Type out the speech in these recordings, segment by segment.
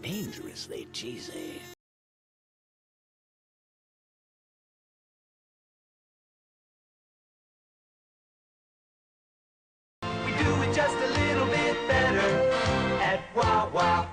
Dangerously cheesy. We do it just a little bit better at Wawa.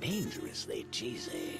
Dangerously cheesy.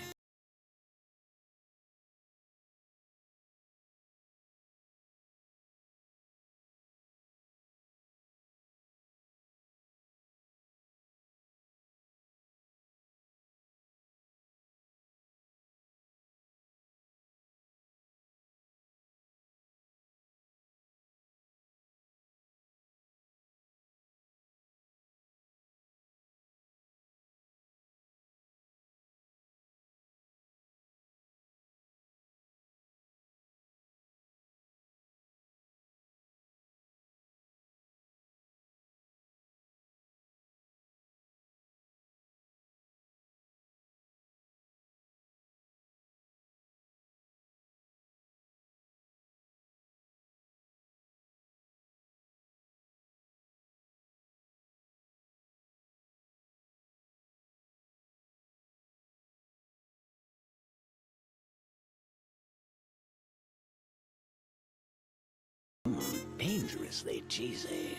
Dangerously cheesy.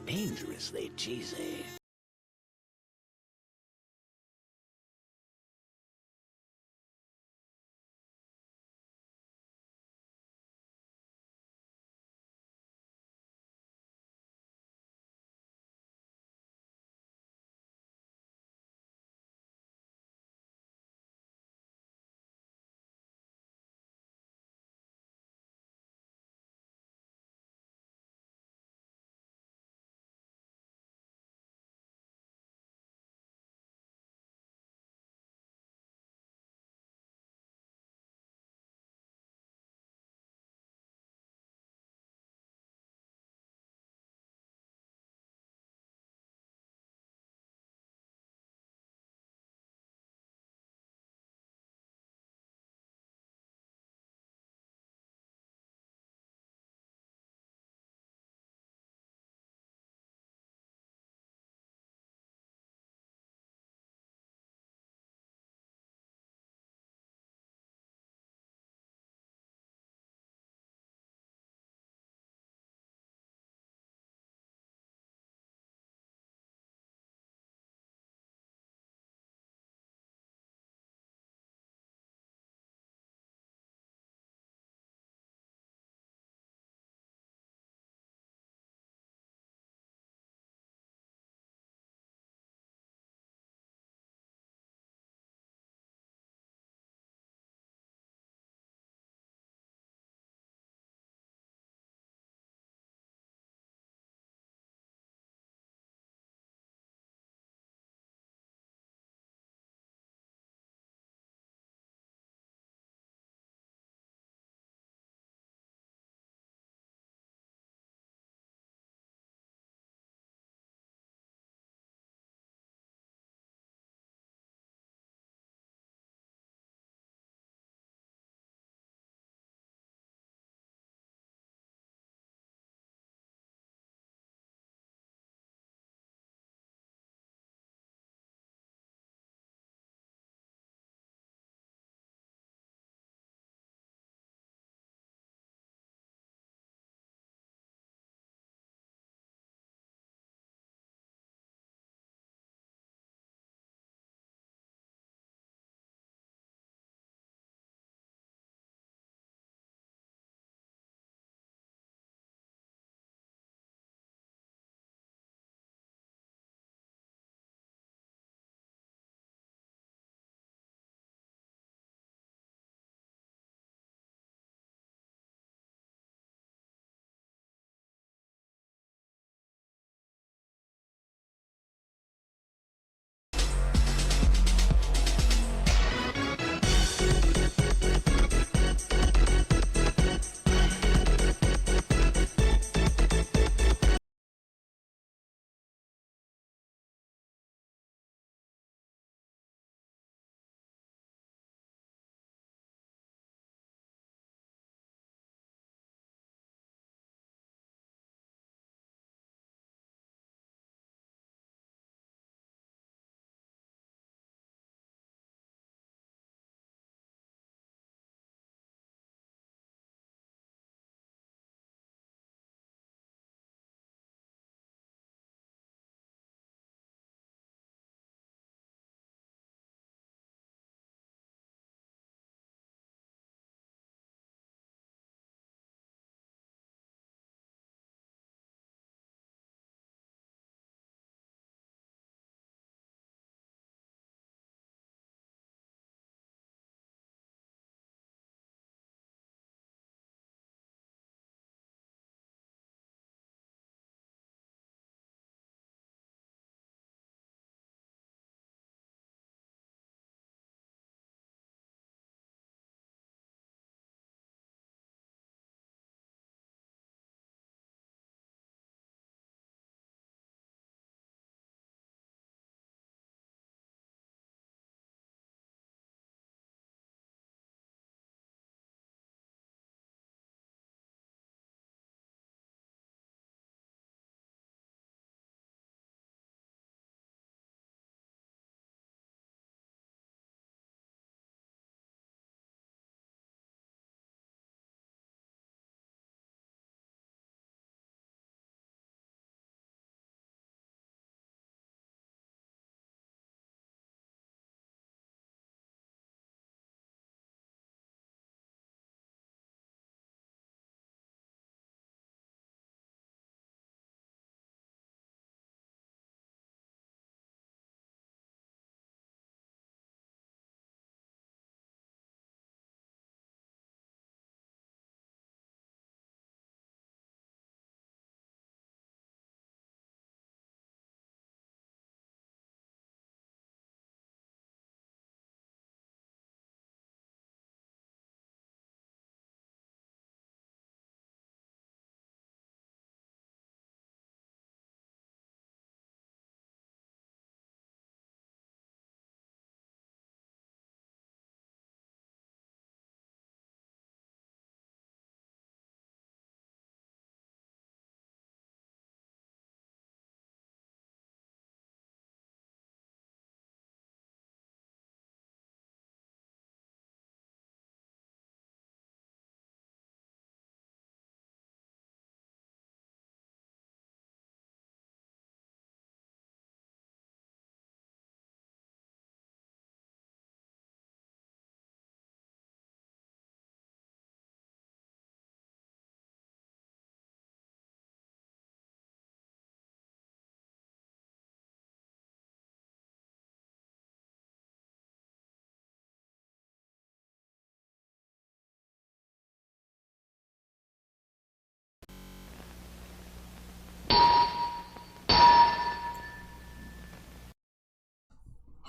Dangerously cheesy.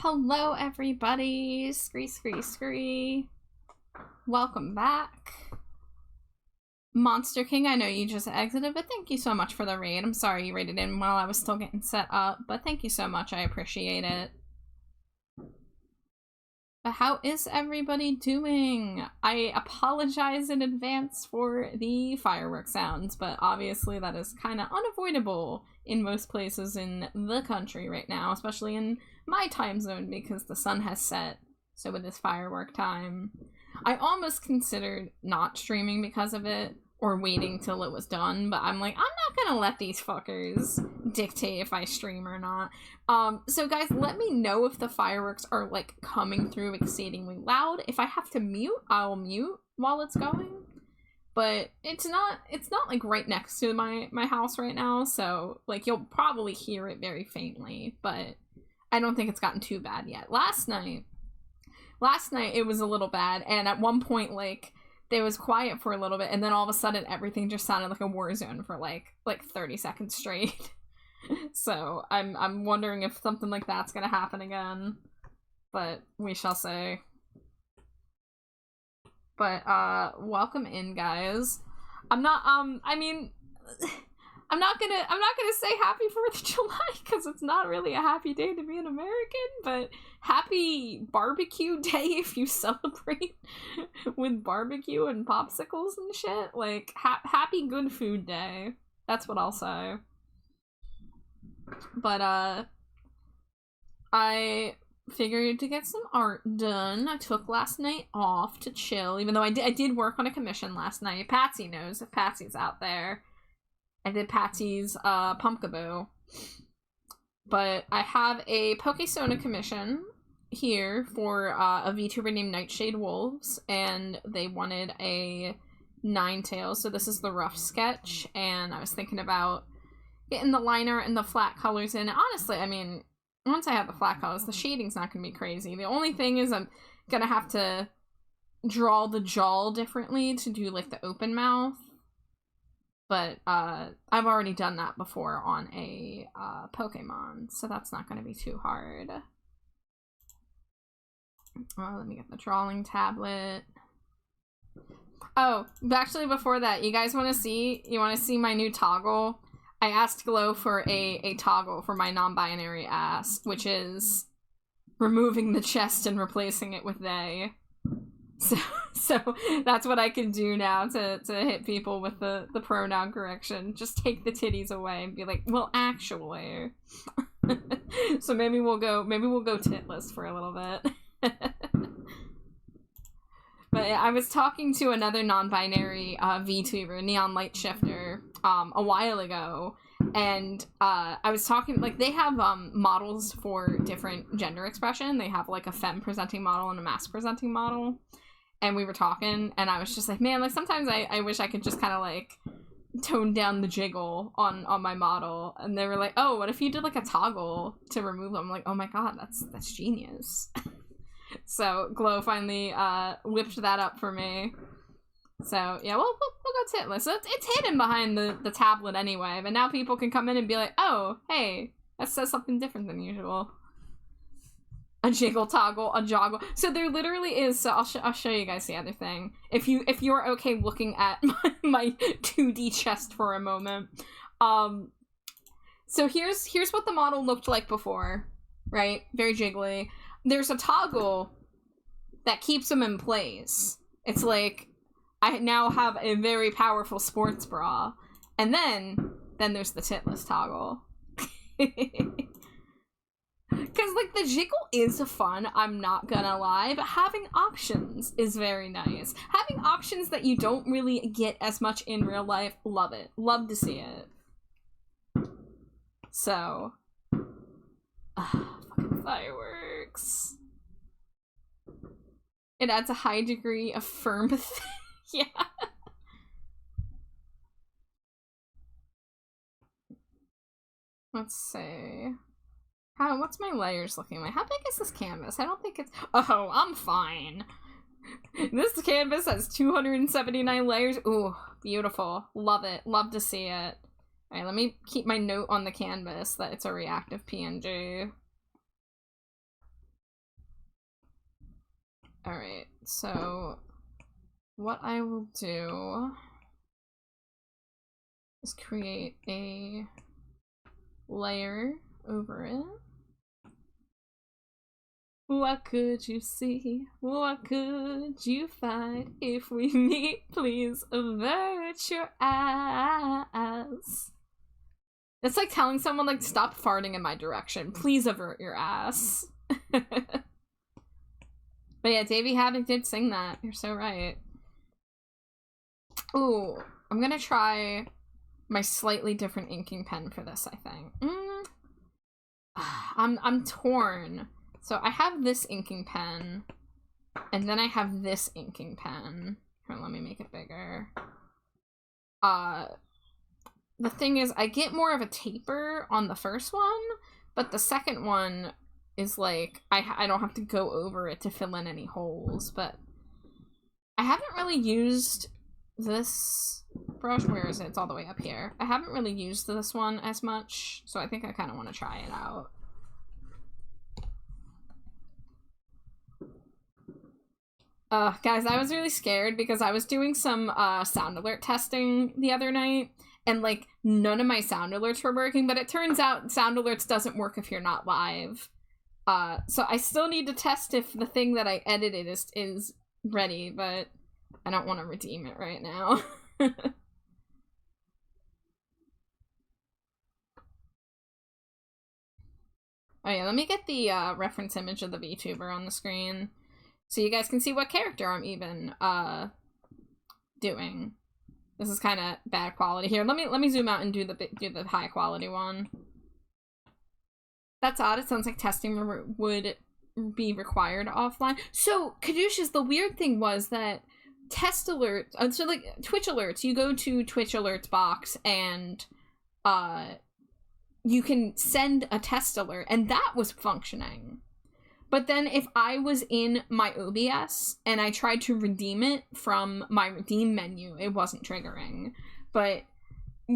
Hello everybody! Scree. Welcome back. Monster King, I know you just exited, but thank you so much for the raid. I'm sorry you raided in while I was still getting set up, but thank you so much, I appreciate it. But how is everybody doing? I apologize in advance for the fireworks sounds, but obviously that is kind of unavoidable in most places in the country right now, especially in my time zone because the sun has set, so it is firework time. I almost considered not streaming because of it, or waiting till it was done, but I'm like, I'm not gonna let these fuckers dictate if I stream or not. So guys, let me know if the fireworks are like coming through exceedingly loud. If I have to mute, I'll mute while it's going. But it's not like right next to my house right now, so like you'll probably hear it very faintly, but I don't think it's gotten too bad yet. Last night it was a little bad, and at one point like it was quiet for a little bit, and then all of a sudden everything just sounded like a war zone for like 30 seconds straight. So I'm wondering if something like that's gonna happen again, but we shall see. But welcome in, guys. I'm not gonna say happy 4th of July because it's not really a happy day to be an American, but happy barbecue day if you celebrate with barbecue and popsicles and shit. Like, happy good food day. That's what I'll say. But I figured to get some art done. I took last night off to chill, even though I did work on a commission last night. Patsy knows if Patsy's out there. I did Patsy's Pumpkaboo. But I have a Pokesona commission here for a VTuber named Nightshade Wolves, and they wanted a Ninetales, so this is the rough sketch, and I was thinking about getting the liner and the flat colors in. Honestly, I mean, once I have the flat colors, the shading's not going to be crazy. The only thing is I'm going to have to draw the jaw differently to do, like, the open mouth. But, I've already done that before on a, Pokemon, so that's not going to be too hard. Oh, let me get the drawing tablet. Oh, actually, before that, you guys want to see my new toggle? I asked Glow for a toggle for my non-binary ass, which is removing the chest and replacing it with they. So that's what I can do now to hit people with the pronoun correction. Just take the titties away and be like, well, actually. So maybe we'll go titless for a little bit. But I was talking to another non-binary VTuber, Neon Light Shifter, a while ago, and I was talking, like, they have models for different gender expression. They have like a femme presenting model and a masc presenting model, and we were talking, and I was just like, man, like sometimes I wish I could just kind of like tone down the jiggle on my model. And they were like, oh, what if you did like a toggle to remove them? I'm like, oh my god, that's genius. So Glow finally whipped that up for me. So yeah, we'll go titless. So it's hidden behind the tablet anyway, but now people can come in and be like, oh, hey, that says something different than usual. A jiggle toggle, a joggle. So there literally is. So I'll show you guys the other thing. If you're okay looking at my 2D chest for a moment. So here's what the model looked like before, right? Very jiggly. There's a toggle that keeps them in place. It's like I now have a very powerful sports bra, and then there's the titless toggle. Because, like, the jiggle is fun, I'm not gonna lie, but having options is very nice. Having options that you don't really get as much in real life, love it. Love to see it. So. Fucking fireworks. It adds a high degree of firm. Yeah. Let's see. What's my layers looking like? How big is this canvas? I don't think it's... Oh, I'm fine. This canvas has 279 layers. Ooh, beautiful. Love it. Love to see it. Alright, let me keep my note on the canvas that it's a reactive PNG. Alright, so what I will do is create a layer over it. What could you see? What could you find? If we meet, please avert your eyes. It's like telling someone, like, stop farting in my direction. Please avert your ass. But yeah, Davey Havoc did sing that. You're so right. Ooh, I'm gonna try my slightly different inking pen for this, I think. I'm torn. So I have this inking pen, and then I have this inking pen. Here, let me make it bigger. The thing is, I get more of a taper on the first one, but the second one is like, I don't have to go over it to fill in any holes, but I haven't really used this brush. Where is it? It's all the way up here. I haven't really used this one as much, so I think I kind of want to try it out. Guys, I was really scared because I was doing some sound alert testing the other night, and like none of my sound alerts were working, but it turns out sound alerts doesn't work if you're not live. So I still need to test if the thing that I edited is ready, but I don't want to redeem it right now. Oh yeah, let me get the reference image of the VTuber on the screen, so you guys can see what character I'm even doing. This is kind of bad quality here. Let me zoom out and do the high quality one. That's odd. It sounds like testing would be required offline. So Caduceus, the weird thing was that test alerts, so like Twitch alerts, you go to Twitch alerts box and you can send a test alert, and that was functioning. But then if I was in my OBS and I tried to redeem it from my redeem menu, it wasn't triggering. But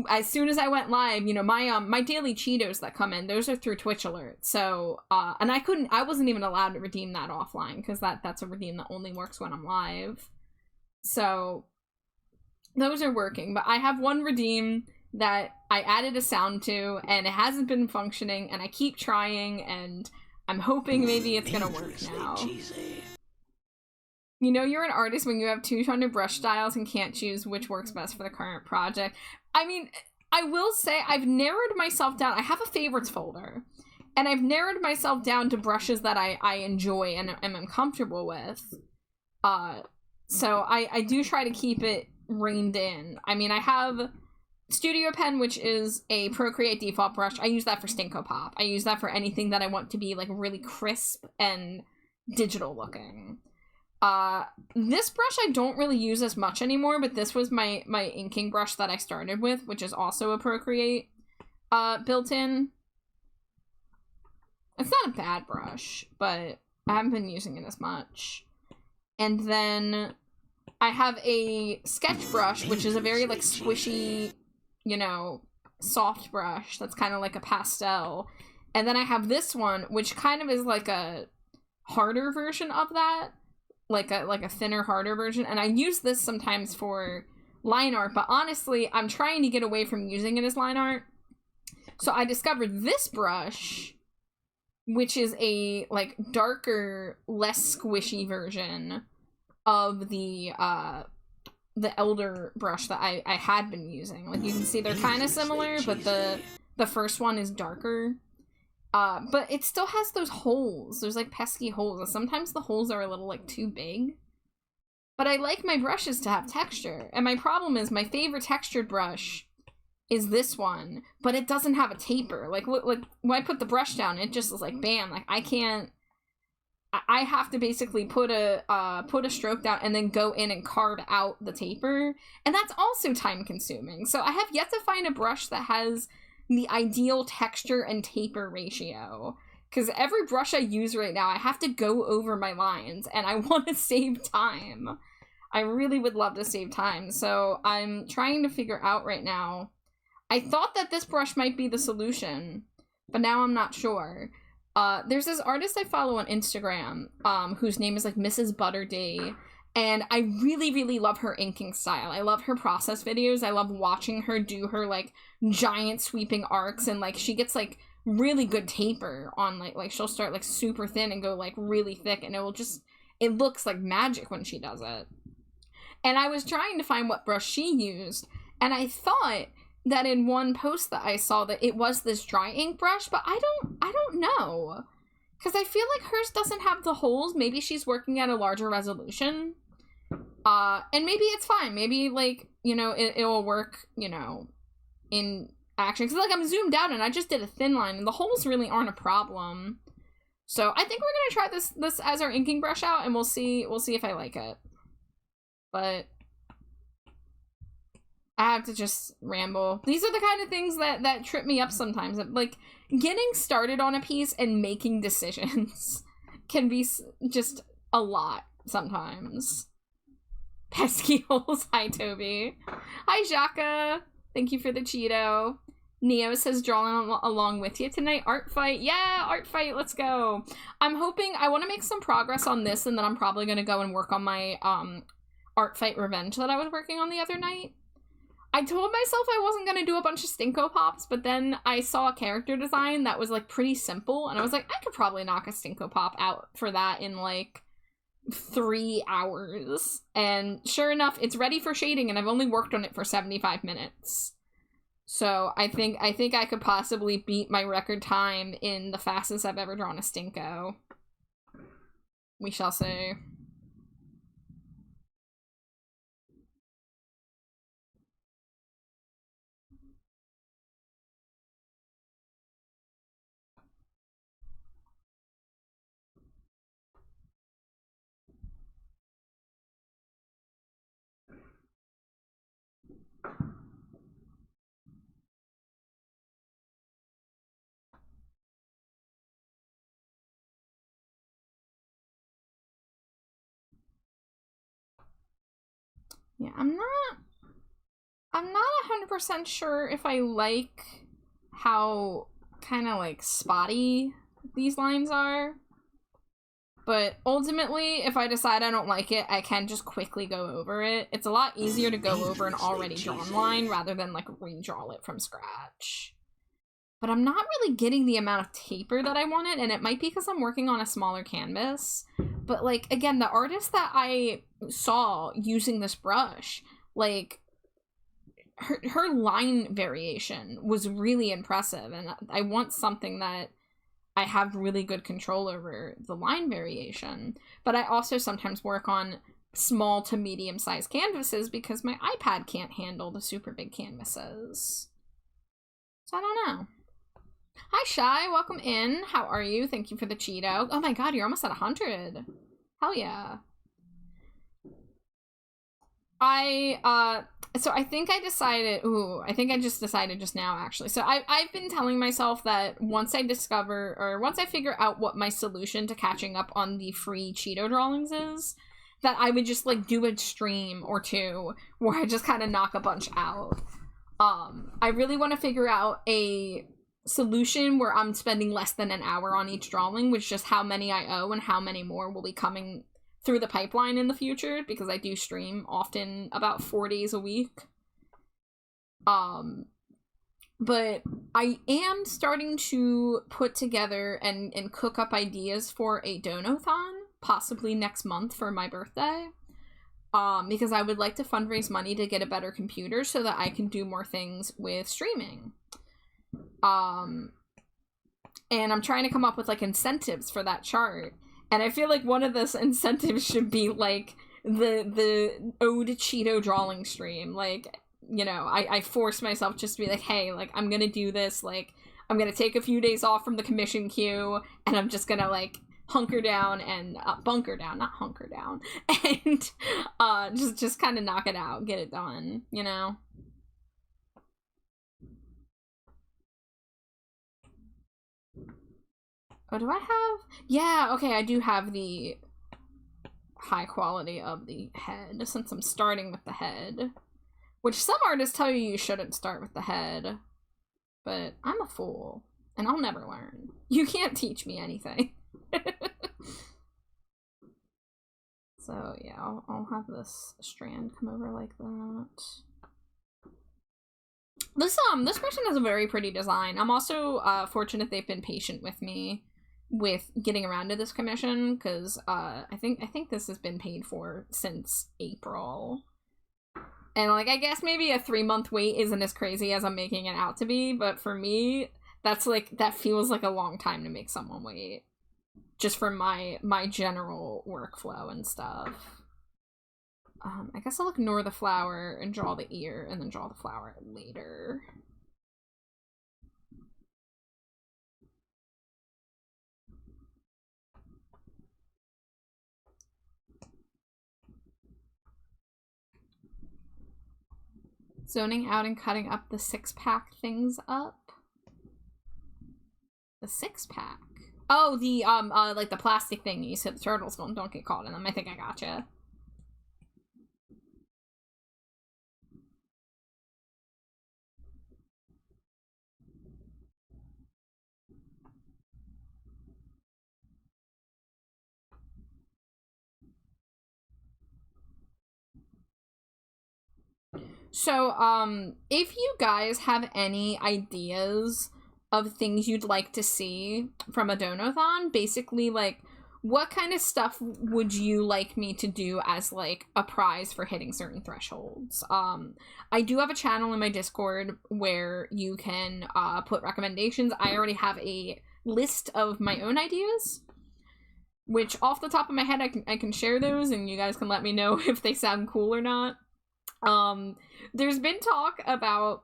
as soon as I went live, you know, my daily Cheetos that come in, those are through Twitch alerts. So, and I wasn't even allowed to redeem that offline, because that's a redeem that only works when I'm live. So those are working, but I have one redeem that I added a sound to, and it hasn't been functioning, and I keep trying, and I'm hoping maybe it's gonna work now. You know you're an artist when you have 200 brush styles and can't choose which works best for the current project. I mean, I will say I've narrowed myself down. I have a favorites folder, and I've narrowed myself down to brushes that I enjoy and am comfortable with. So I do try to keep it reined in. I mean, I have Studio Pen, which is a Procreate default brush. I use that for Stinko Pop. I use that for anything that I want to be like really crisp and digital looking. This brush I don't really use as much anymore, but this was my inking brush that I started with, which is also a Procreate built in. It's not a bad brush, but I haven't been using it as much. And then I have a sketch brush, which is a very like squishy, you know, soft brush that's kind of like a pastel. And then I have this one, which kind of is like a harder version of that, like a thinner, harder version. And I use this sometimes for line art, but honestly, I'm trying to get away from using it as line art. So I discovered this brush, which is a like darker, less squishy version of the Elder brush that I had been using. Like, you can see they're kind of similar, but the first one is darker. But it still has those holes. There's like pesky holes, and sometimes the holes are a little like too big. But I like my brushes to have texture, and my problem is my favorite textured brush is this one, but it doesn't have a taper. Like when I put the brush down, it just is like bam. Like I have to basically put a stroke down and then go in and carve out the taper, and that's also time consuming. So I have yet to find a brush that has the ideal texture and taper ratio, because every brush I use right now I have to go over my lines, and I want to save time. I really would love to save time, so I'm trying to figure out right now. I thought that this brush might be the solution, but now I'm not sure. There's this artist I follow on Instagram, whose name is like Mrs. Butterday, and I really, really love her inking style. I love her process videos. I love watching her do her like giant sweeping arcs, and like she gets like really good taper on like she'll start like super thin and go like really thick, and it looks like magic when she does it. And I was trying to find what brush she used, and I thought that in one post that I saw that it was this dry ink brush, but I don't know. Because I feel like hers doesn't have the holes. Maybe she's working at a larger resolution. And maybe it's fine. Maybe, like, you know, it will work, you know, in action. Because, like, I'm zoomed out and I just did a thin line, and the holes really aren't a problem. So I think we're gonna try this as our inking brush out, and we'll see if I like it. But I have to just ramble. These are the kind of things that trip me up sometimes. Like, getting started on a piece and making decisions can be just a lot sometimes. Pesky holes. Hi, Toby. Hi, Jaka. Thank you for the Cheeto. Neo says drawing along with you tonight. Art fight. Yeah, art fight. Let's go. I'm hoping I want to make some progress on this, and then I'm probably going to go and work on my art fight revenge that I was working on the other night. I told myself I wasn't going to do a bunch of Stinko Pops, but then I saw a character design that was, like, pretty simple, and I was like, I could probably knock a Stinko Pop out for that in, like, 3 hours. And sure enough, it's ready for shading, and I've only worked on it for 75 minutes. So I think I could possibly beat my record time in the fastest I've ever drawn a Stinko. We shall see. Yeah, I'm not 100% sure if I like how kind of like spotty these lines are. But ultimately, if I decide I don't like it, I can just quickly go over it. It's a lot easier to go over an already drawn line rather than like redraw it from scratch. But I'm not really getting the amount of taper that I wanted, and it might be because I'm working on a smaller canvas. But, like, again, the artist that I saw using this brush, like, her line variation was really impressive, and I want something that I have really good control over the line variation. But I also sometimes work on small to medium-sized canvases because my iPad can't handle the super big canvases. So I don't know. Hi, Shy. Welcome in. How are you? Thank you for the Cheeto. Oh my god, you're almost at 100. Hell yeah. So I think I decided, I think I just decided just now, actually. So I've been telling myself that once I figure out what my solution to catching up on the free Cheeto drawings is, that I would just, like, do a stream or two where I just kind of knock a bunch out. I really want to figure out a solution where I'm spending less than an hour on each drawing, which is just how many I owe and how many more will be coming through the pipeline in the future, because I do stream often about 4 days a week. But I am starting to put together and cook up ideas for a donathon, possibly next month for my birthday. Because I would like to fundraise money to get a better computer so that I can do more things with streaming. And I'm trying to come up with, like, incentives for that chart. And I feel like one of those incentives should be, like, the Ode Cheeto drawing stream. Like, you know, I force myself just to be like, hey, like, I'm gonna do this, like, I'm gonna take a few days off from the commission queue, and I'm just gonna, like, hunker down and, bunker down, not hunker down, and, just kind of knock it out, get it done, you know? Oh, do I have? Yeah, okay, I do have the high quality of the head, since I'm starting with the head. Which some artists tell you shouldn't start with the head. But I'm a fool. And I'll never learn. You can't teach me anything. So yeah, I'll have this strand come over like that. This person has a very pretty design. I'm also fortunate they've been patient with me with getting around to this commission, because I think this has been paid for since April. And like, I guess maybe a 3-month wait isn't as crazy as I'm making it out to be, but for me, that feels like a long time to make someone wait. Just for my general workflow and stuff. I guess I'll ignore the flower and draw the ear, and then draw the flower later. Zoning out and cutting up the 6-pack things up. The 6-pack? Oh, the, like the plastic thing you said the turtles don't get caught in them. I think I gotcha. So, if you guys have any ideas of things you'd like to see from a donathon, basically, like, what kind of stuff would you like me to do as, like, a prize for hitting certain thresholds? I do have a channel in my Discord where you can, put recommendations. I already have a list of my own ideas, which off the top of my head, I can share those, and you guys can let me know if they sound cool or not. There's been talk about,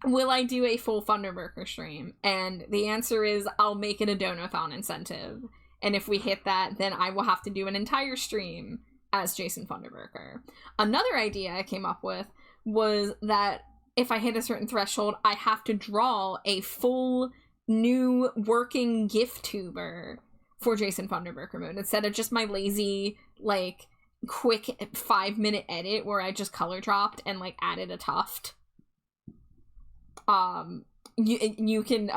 will I do a full Thunderburker stream? And the answer is, I'll make it a donathon incentive. And if we hit that, then I will have to do an entire stream as Jason Thunderburker. Another idea I came up with was that if I hit a certain threshold, I have to draw a full new working GIF tuber for Jason Thunderburker mode, instead of just my lazy, like, quick 5-minute edit where I just color dropped and like added a tuft. You can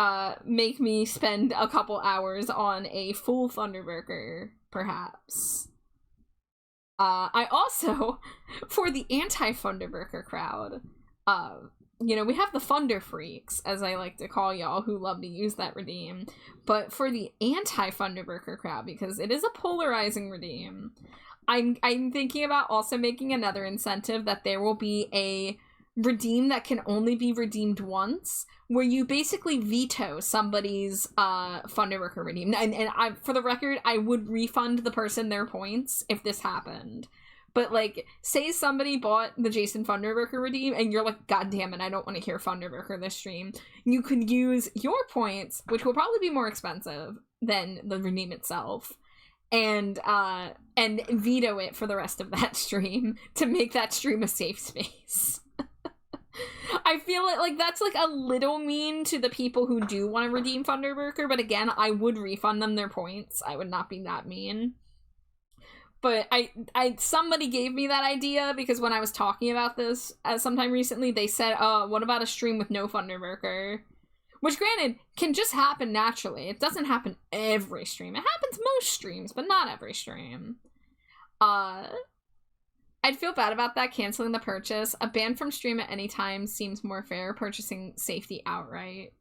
make me spend a couple hours on a full Thunderburker, perhaps. I also, for the anti-Thunderburker crowd, you know, we have the Thunder Freaks, as I like to call y'all, who love to use that redeem. But for the anti-Thunderburker crowd, because it is a polarizing redeem, I'm thinking about also making another incentive that there will be a redeem that can only be redeemed once, where you basically veto somebody's Thunderburker redeem. And I, for the record, I would refund the person their points if this happened. But, like, say somebody bought the Jason Thunderburker redeem, and you're like, God damn it, I don't want to hear Thunderburker this stream. You could use your points, which will probably be more expensive than the redeem itself, and veto it for the rest of that stream to make that stream a safe space. I feel like that's like a little mean to the people who do want to redeem Thunderburker, but again, I would refund them their points. I would not be that mean. But somebody gave me that idea because when I was talking about this sometime recently, they said, what about a stream with no Thunderburker? Which, granted, can just happen naturally. It doesn't happen every stream. It happens most streams, but not every stream. I'd feel bad about that, canceling the purchase. A ban from stream at any time seems more fair, purchasing safety outright.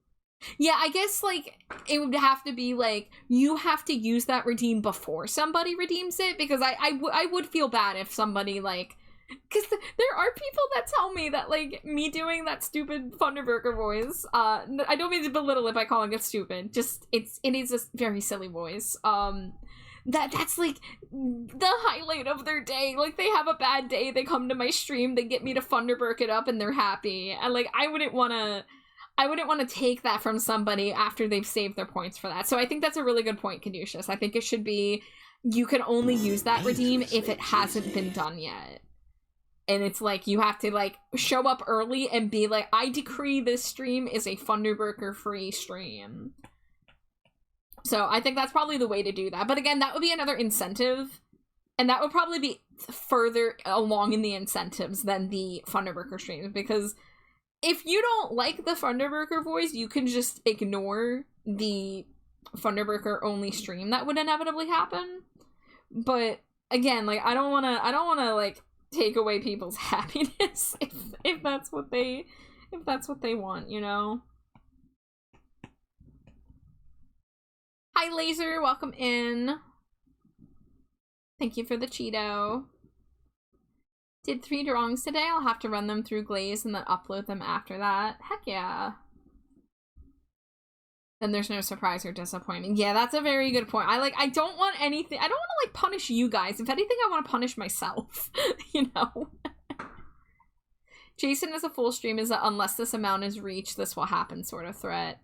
Yeah, I guess, like, it would have to be, like, you have to use that redeem before somebody redeems it, because I would feel bad if somebody, like, because there are people that tell me that, like, me doing that stupid Thunderburker voice, I don't mean to belittle it by calling it stupid, just, it is a very silly voice, that's, like, the highlight of their day. Like, they have a bad day, they come to my stream, they get me to Thunderburk it up, and they're happy, and, like, I wouldn't want to take that from somebody after they've saved their points for that. So I think that's a really good point, Caduceus. I think it should be, you can only use that redeem if it hasn't been done yet. And it's like, you have to, like, show up early and be like, I decree this stream is a Thunderburker free stream. So I think that's probably the way to do that. But again, that would be another incentive. And that would probably be further along in the incentives than the Thunderburker streams. Because if you don't like the Thunderburker voice, you can just ignore the Thunderburger only stream that would inevitably happen. But again, like, I don't wanna like take away people's happiness if that's what they want, you know? Hi Laser, welcome in. Thank you for the Cheeto. Did 3 drawings today. I'll have to run them through Glaze and then upload them after that. Heck yeah. Then there's no surprise or disappointment. Yeah, that's a very good point. I don't want anything. I don't want to, like, punish you guys. If anything, I want to punish myself. You know? Jason is a full stream is that unless this amount is reached, this will happen sort of threat.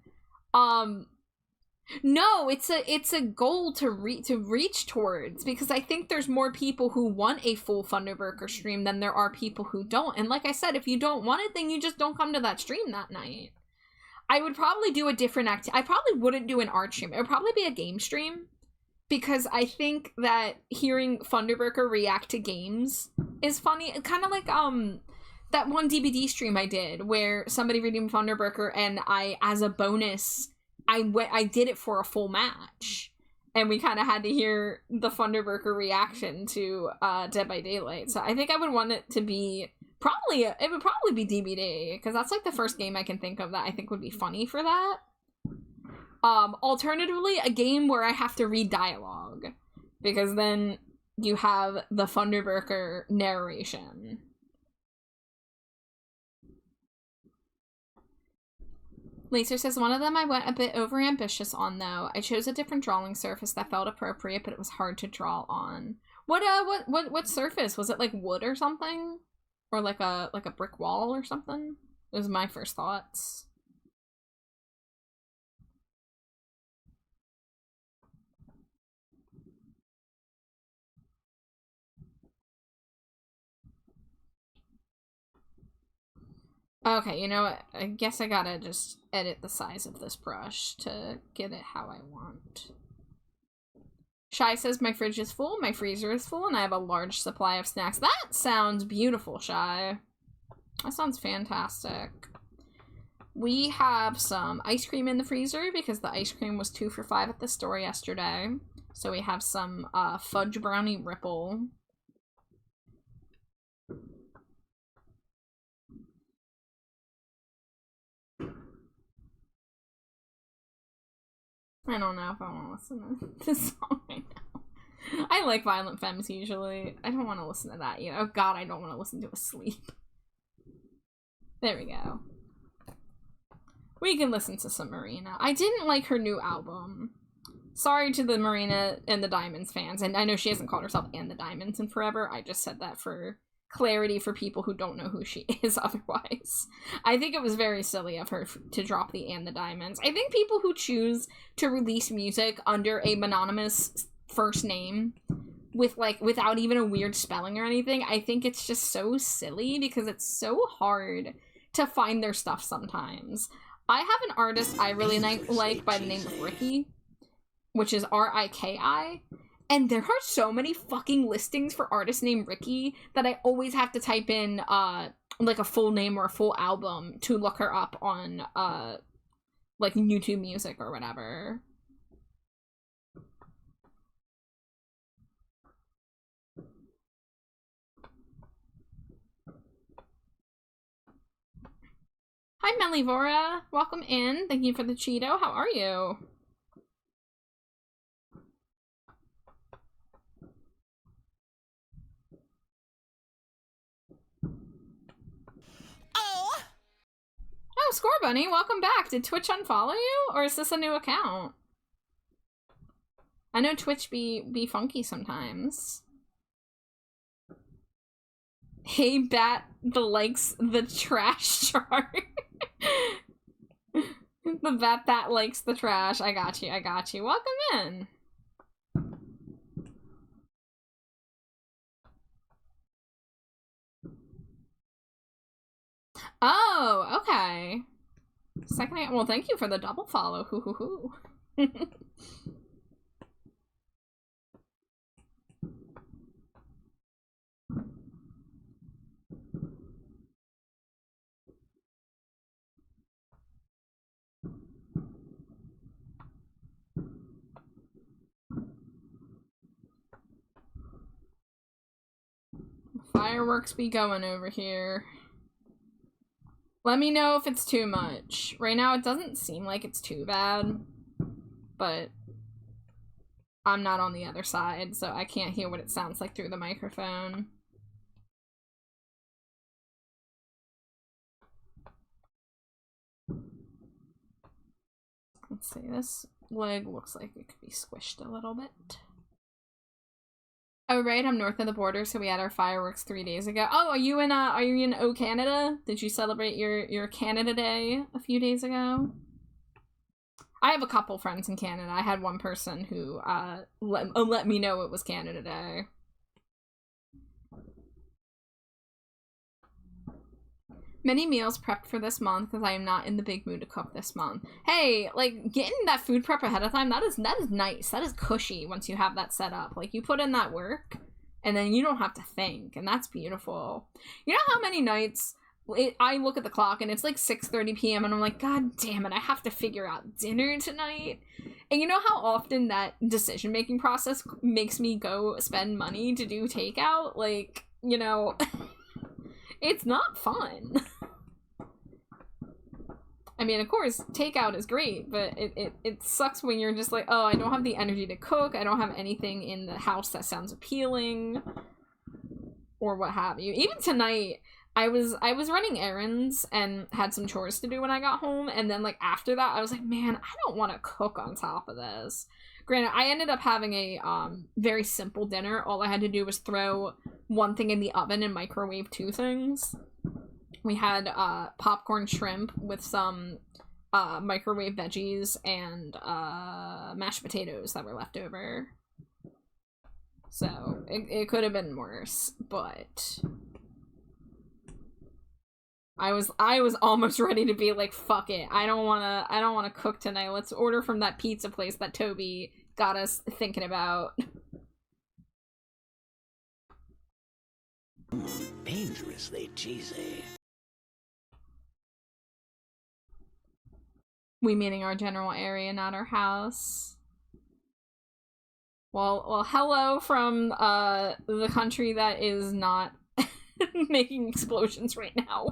No, it's a goal to reach towards, because I think there's more people who want a full Thunderburger stream than there are people who don't. And like I said, if you don't want it, then you just don't come to that stream that night. I would probably do a different I probably wouldn't do an art stream. It would probably be a game stream, because I think that hearing Thunderburger react to games is funny. Kind of like that one DBD stream I did where somebody redeemed Thunderburger and I, as a bonus, I did it for a full match, and we kind of had to hear the Thunderburger reaction to Dead by Daylight. So I think I would want it to be it would probably be DBD, because that's like the first game I can think of that I think would be funny for that. Alternatively, a game where I have to read dialogue, because then you have the Thunderburger narration. Laser says, one of them I went a bit overambitious on, though. I chose a different drawing surface that felt appropriate, but it was hard to draw on. What surface? Was it like wood or something? Or like a brick wall or something? It was my first thoughts. Okay, you know what? I guess I gotta just edit the size of this brush to get it how I want. Shy says, my fridge is full, my freezer is full, and I have a large supply of snacks. That sounds beautiful, Shy. That sounds fantastic. We have some ice cream in the freezer because the ice cream was 2 for $5 at the store yesterday. So we have some fudge brownie ripple. I don't know if I want to listen to this song right now. I like Violent Femmes usually. I don't want to listen to that, you know. Oh god, I don't want to listen to Asleep. There we go. We can listen to some Marina. I didn't like her new album. Sorry to the Marina and the Diamonds fans. And I know she hasn't called herself and the Diamonds in forever. I just said that for clarity for people who don't know who she is otherwise. I think it was very silly of her to drop the and the Diamonds. I think people who choose to release music under a mononymous first name with without even a weird spelling or anything, I think it's just so silly because it's so hard to find their stuff sometimes. I have an artist I really like by the name of Ricky, which is R-I-K-I, and there are so many fucking listings for artists named Ricky that I always have to type in like a full name or a full album to look her up on like YouTube Music or whatever. Hi Melivora, welcome in. Thank you for the Cheeto. How are you? Oh, Score Bunny, welcome back. Did Twitch unfollow you, or is this a new account? I know Twitch be funky sometimes. Hey Bat likes the trash chart. The Bat that likes the trash. I got you. Welcome in. Oh, okay. Second, well, thank you for the double follow. Hoo hoo hoo. fireworks be going over here? Let me know if it's too much. Right now it doesn't seem like it's too bad, but I'm not on the other side, so I can't hear what it sounds like through the microphone. Let's see, this leg looks like it could be squished a little bit. Oh right, I'm north of the border, so we had our fireworks 3 days ago. Oh, are you in O Canada? Did you celebrate your Canada Day a few days ago? I have a couple friends in Canada. I had one person who let me know it was Canada Day. Many meals prepped for this month because I am not in the big mood to cook this month. Hey, like, getting that food prep ahead of time, that is nice. That is cushy once you have that set up. Like, you put in that work, and then you don't have to think, and that's beautiful. You know how many nights I look at the clock, and it's like 6:30 p.m., and I'm like, God damn it, I have to figure out dinner tonight? And you know how often that decision-making process makes me go spend money to do takeout? Like, you know... It's not fun. I mean, of course, takeout is great, but it sucks when you're just like, oh, I don't have the energy to cook, I don't have anything in the house that sounds appealing, or what have you. Even tonight, I was running errands and had some chores to do when I got home, and then, like, after that, I was like, man, I don't want to cook on top of this. Granted, I ended up having a very simple dinner. All I had to do was throw one thing in the oven and microwave two things. We had popcorn shrimp with some microwave veggies and mashed potatoes that were left over. So it could have been worse, but I was almost ready to be like, fuck it. I don't wanna cook tonight. Let's order from that pizza place that Toby got us thinking about. Dangerously cheesy. We meaning our general area, not our house. Well, hello from the country that is not making explosions right now.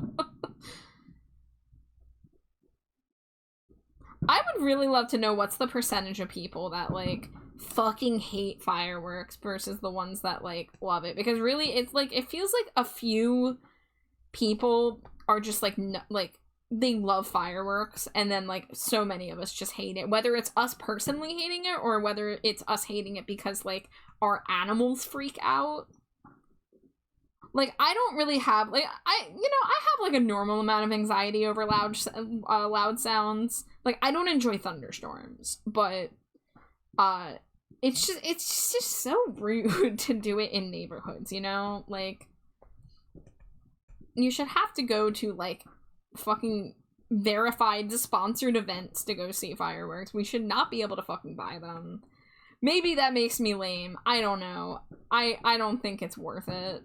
I would really love to know what's the percentage of people that, like, fucking hate fireworks versus the ones that, like, love it. Because really, it's, like, it feels like a few people are just, like, they love fireworks, and then, like, so many of us just hate it. Whether it's us personally hating it, or whether it's us hating it because, like, our animals freak out. Like, I don't really have, like, I have, like, a normal amount of anxiety over loud sounds. Like, I don't enjoy thunderstorms, but, it's just so rude to do it in neighborhoods, you know? Like, you should have to go to, like, fucking verified sponsored events to go see fireworks. We should not be able to fucking buy them. Maybe that makes me lame. I don't know. I don't think it's worth it.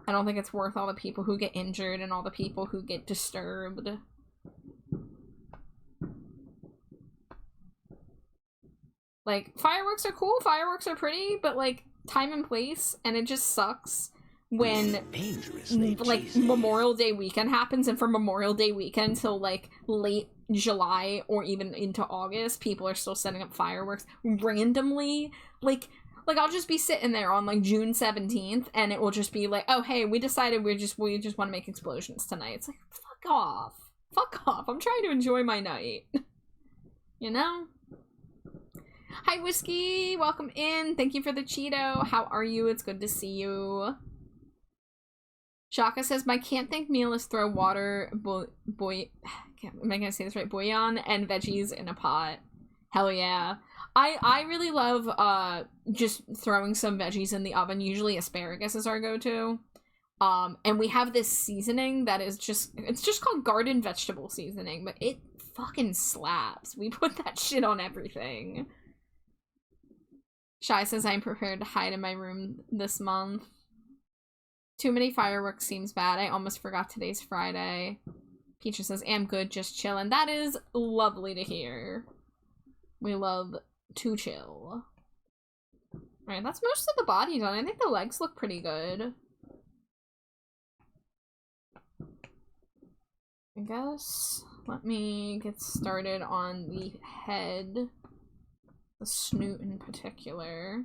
I don't think it's worth all the people who get injured and all the people who get disturbed. Like, fireworks are cool, fireworks are pretty, but, like, time and place, and it just sucks when, like, Memorial Day weekend happens, and from Memorial Day weekend till, like, late July or even into August, people are still setting up fireworks randomly. Like, I'll just be sitting there on, like, June 17th, and it will just be like, oh, hey, we decided we just want to make explosions tonight. It's like, fuck off. Fuck off. I'm trying to enjoy my night. You know? Hi, Whiskey. Welcome in. Thank you for the Cheeto. How are you? It's good to see you. Shaka says, my can't think meal is throw water, am I gonna say this right? Bouillon and veggies in a pot. Hell yeah. I really love just throwing some veggies in the oven. Usually asparagus is our go-to. And we have this seasoning that is it's just called garden vegetable seasoning, but it fucking slaps. We put that shit on everything. Shy says, I'm prepared to hide in my room this month. Too many fireworks seems bad. I almost forgot today's Friday. Peacher says, am good, just chillin'. That is lovely to hear. We love to chill. Alright, that's most of the body done. I think the legs look pretty good. I guess let me get started on the head, the snoot in particular.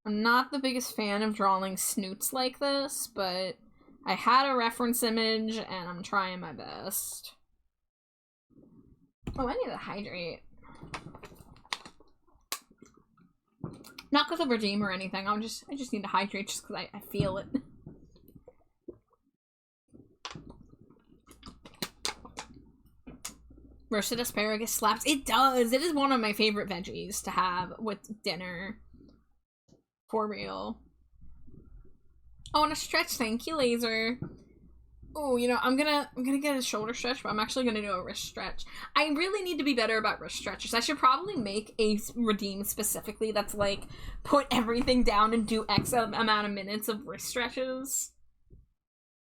I'm not the biggest fan of drawing snoots like this, but I had a reference image and I'm trying my best. Oh, I need to hydrate. Not because of redeem or anything. I just need to hydrate just because I feel it. Roasted asparagus slaps. It does. It is one of my favorite veggies to have with dinner. For real. Oh, and a stretch. Thank you, Laser. Oh, you know, I'm gonna get a shoulder stretch, but I'm actually gonna do a wrist stretch. I really need to be better about wrist stretches. I should probably make a redeem specifically that's like put everything down and do X amount of minutes of wrist stretches.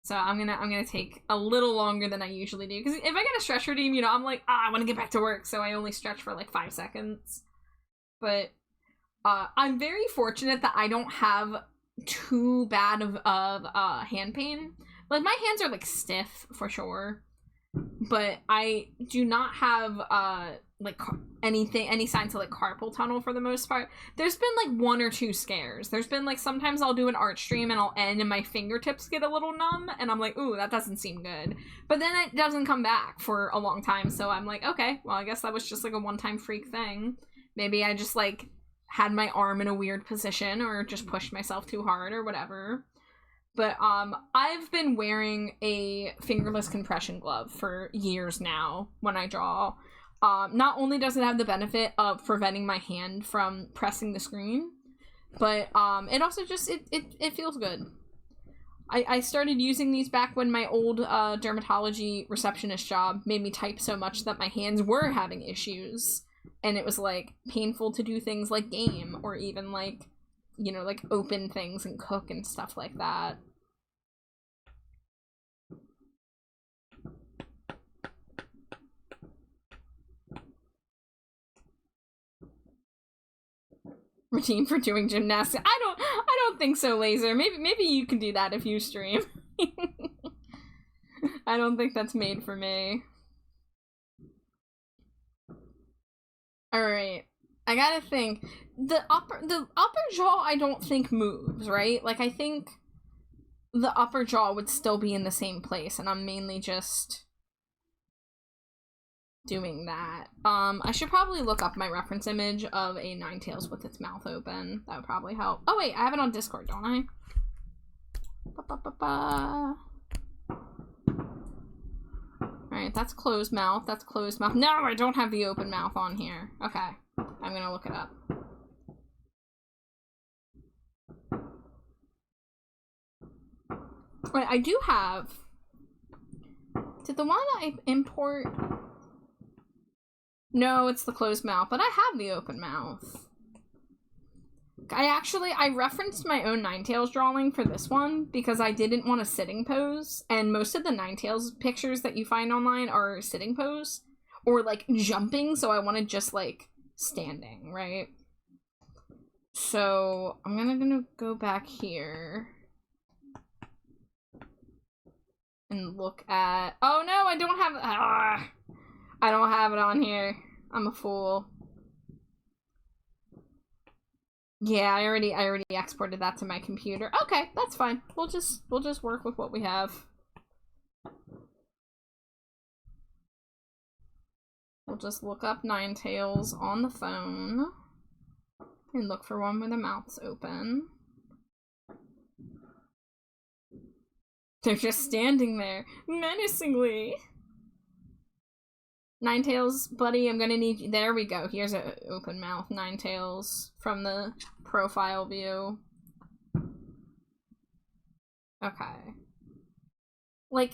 So I'm gonna take a little longer than I usually do, because if I get a stretch redeem, you know, I'm like, I want to get back to work, so I only stretch for like 5 seconds. But I'm very fortunate that I don't have too bad of hand pain. Like, my hands are like stiff for sure, but I do not have like any signs of like carpal tunnel for the most part. There's been like 1 or 2 scares. There's been like sometimes I'll do an art stream and I'll end and my fingertips get a little numb and I'm like, ooh, that doesn't seem good. But then it doesn't come back for a long time, so I'm like, okay, well, I guess that was just like a one-time freak thing. Maybe I just like had my arm in a weird position or just pushed myself too hard or whatever. But I've been wearing a fingerless compression glove for years now when I draw. Not only does it have the benefit of preventing my hand from pressing the screen, but it also just it feels good. I started using these back when my old dermatology receptionist job made me type so much that my hands were having issues. And it was, like, painful to do things like game, or even, like, you know, like, open things and cook and stuff like that. Routine for doing gymnastics. I don't think so, Laser. Maybe you can do that if you stream. I don't think that's made for me. Alright. I gotta think. The upper jaw I don't think moves, right? Like, I think the upper jaw would still be in the same place, and I'm mainly just doing that. I should probably look up my reference image of a Ninetales with its mouth open. That would probably help. Oh wait, I have it on Discord, don't I? Alright, that's closed mouth. That's closed mouth. No, I don't have the open mouth on here. Okay. I'm gonna look it up. Wait, I do have... Did the one I import... No, it's the closed mouth, but I have the open mouth. I referenced my own Ninetales drawing for this one because I didn't want a sitting pose, and most of the Ninetales pictures that you find online are sitting pose, or like jumping, so I wanted just like standing, right? So I'm gonna go back here and look at, oh no, I don't have it on here. I'm a fool. Yeah, I already exported that to my computer. Okay, that's fine. We'll just work with what we have. We'll just look up Ninetales on the phone and look for one where the mouth's open. They're just standing there menacingly. Ninetales, buddy, I'm gonna need you. There we go. Here's an open mouth Ninetales from the profile view. Okay. Like,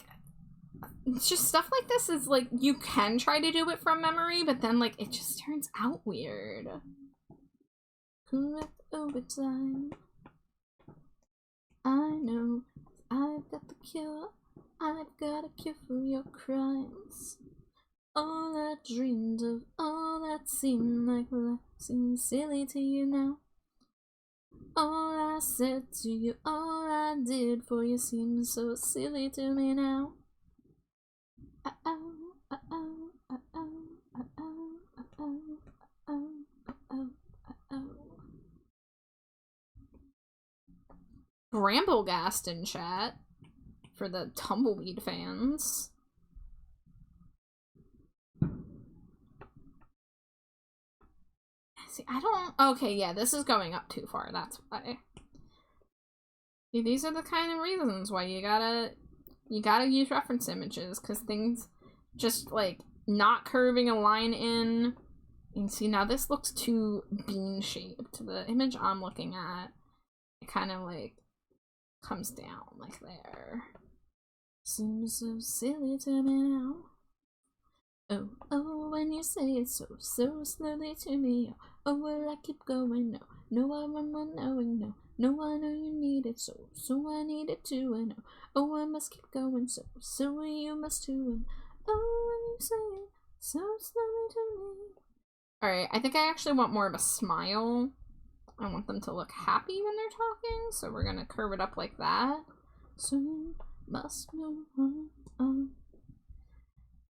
it's just stuff like this is like, you can try to do it from memory, but then like, it just turns out weird. Overtime. I know I've got the cure. I've got a cure for your crimes. All I dreamed of, all that seemed like life seems silly to you now. All I said to you, all I did for you seems so silly to me now. Uh-oh, uh-oh, uh-oh, uh-oh, uh-oh, uh-oh, uh-oh, uh-oh. Bramblegast in chat for the Tumbleweed fans. See, I don't... Okay, yeah, this is going up too far. That's why. See, these are the kind of reasons why you gotta use reference images, because things just, like, not curving a line in. You can see, now this looks too bean-shaped. The image I'm looking at, it kind of, like, comes down, like there. Seems so silly to me now. Oh, oh, when you say it so slowly to me. Oh, will I keep going? No, no, I'm unknowing. No, no, I know you need it, so I need it too. I know. Oh, I must keep going, so you must too. And oh, when you say it so slowly to me. Alright, I think I actually want more of a smile. I want them to look happy when they're talking, so we're gonna curve it up like that. So you must move on.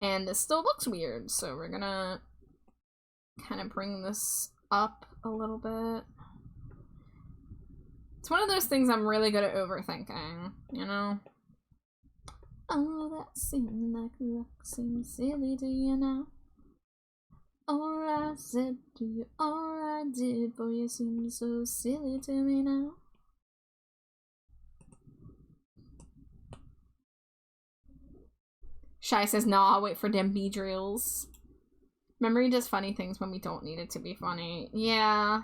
And this still looks weird, so we're gonna kind of bring this up a little bit. It's one of those things I'm really good at overthinking, you know? Oh, that seemed like luck seems silly to you now. All I said to you, all I did for you seems so silly to me now. Shy says, nah, I'll wait for them B-drills. Memory does funny things when we don't need it to be funny. Yeah.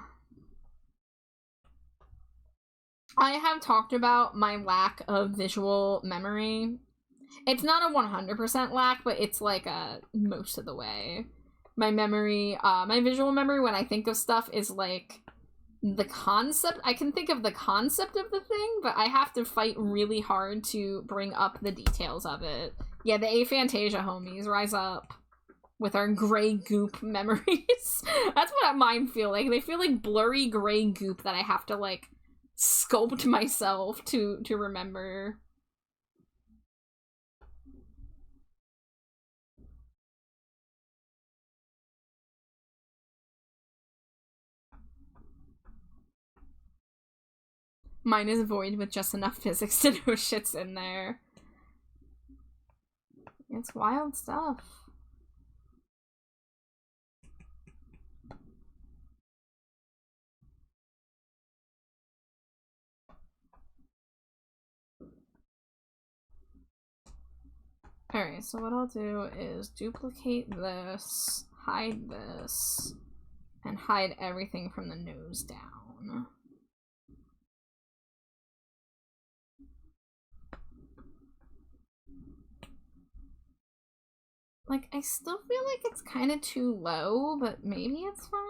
I have talked about my lack of visual memory. It's not a 100% lack, but it's like most of the way. My memory, my visual memory when I think of stuff is like the concept. I can think of the concept of the thing, but I have to fight really hard to bring up the details of it. Yeah, the aphantasia homies, rise up with our gray goop memories. That's what mine feel like. They feel like blurry gray goop that I have to like sculpt myself to remember. Mine is void with just enough physics to know shit's in there. It's wild stuff. Alright, so what I'll do is duplicate this, hide this, and hide everything from the nose down. Like, I still feel like it's kind of too low, but maybe it's fine.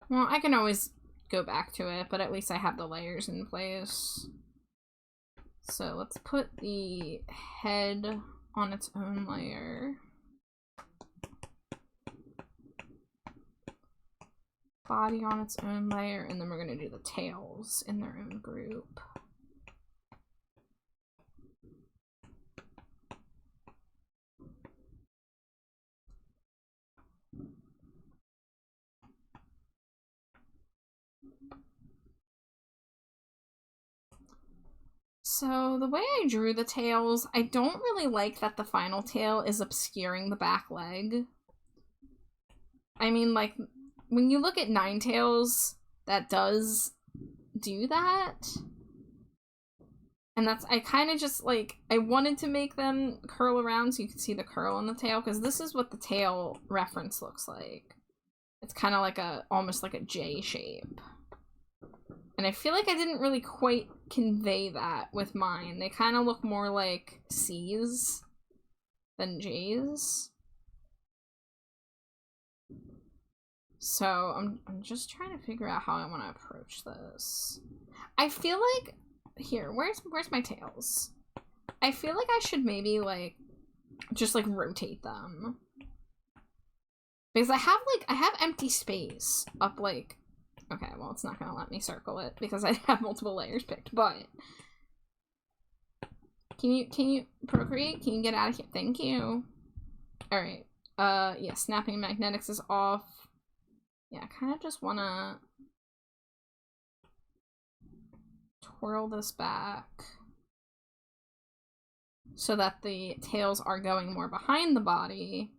Well, I can always go back to it, but at least I have the layers in place. So let's put the head on its own layer. Body on its own layer, and then we're going to do the tails in their own group. So the way I drew the tails, I don't really like that the final tail is obscuring the back leg. I mean, like, when you look at Ninetales, that does do that. And that's, I kind of just, like, I wanted to make them curl around so you could see the curl on the tail, because this is what the tail reference looks like. It's kind of like almost like a J shape. And I feel like I didn't really quite convey that with mine. They kind of look more like C's than J's. So I'm just trying to figure out how I want to approach this. I feel like here, where's my tails? I feel like I should maybe like just like rotate them. Because I have empty space up like, okay, well it's not gonna let me circle it because I have multiple layers picked, but can you procreate? Can you get out of here? Thank you. Alright. Yeah, snapping magnetics is off. Yeah, I kind of just wanna twirl this back so that the tails are going more behind the body.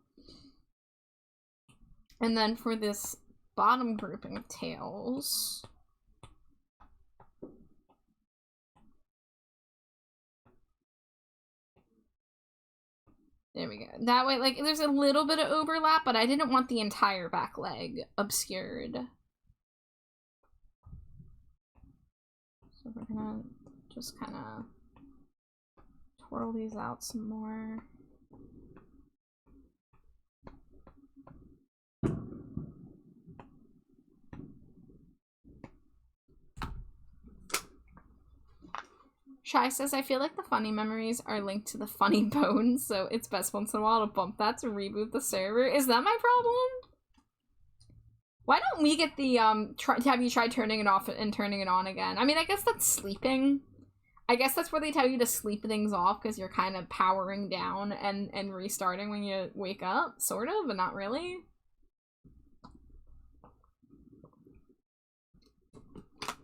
And then for this bottom grouping of tails, there we go. That way, like, there's a little bit of overlap, but I didn't want the entire back leg obscured. So we're gonna just kind of twirl these out some more. Shy says, I feel like the funny memories are linked to the funny bones, so it's best once in a while to bump that to reboot the server. Is that my problem? Why don't we get the, have you tried turning it off and turning it on again? I mean, I guess that's sleeping. I guess that's where they tell you to sleep things off, because you're kind of powering down and restarting when you wake up, sort of, but not really.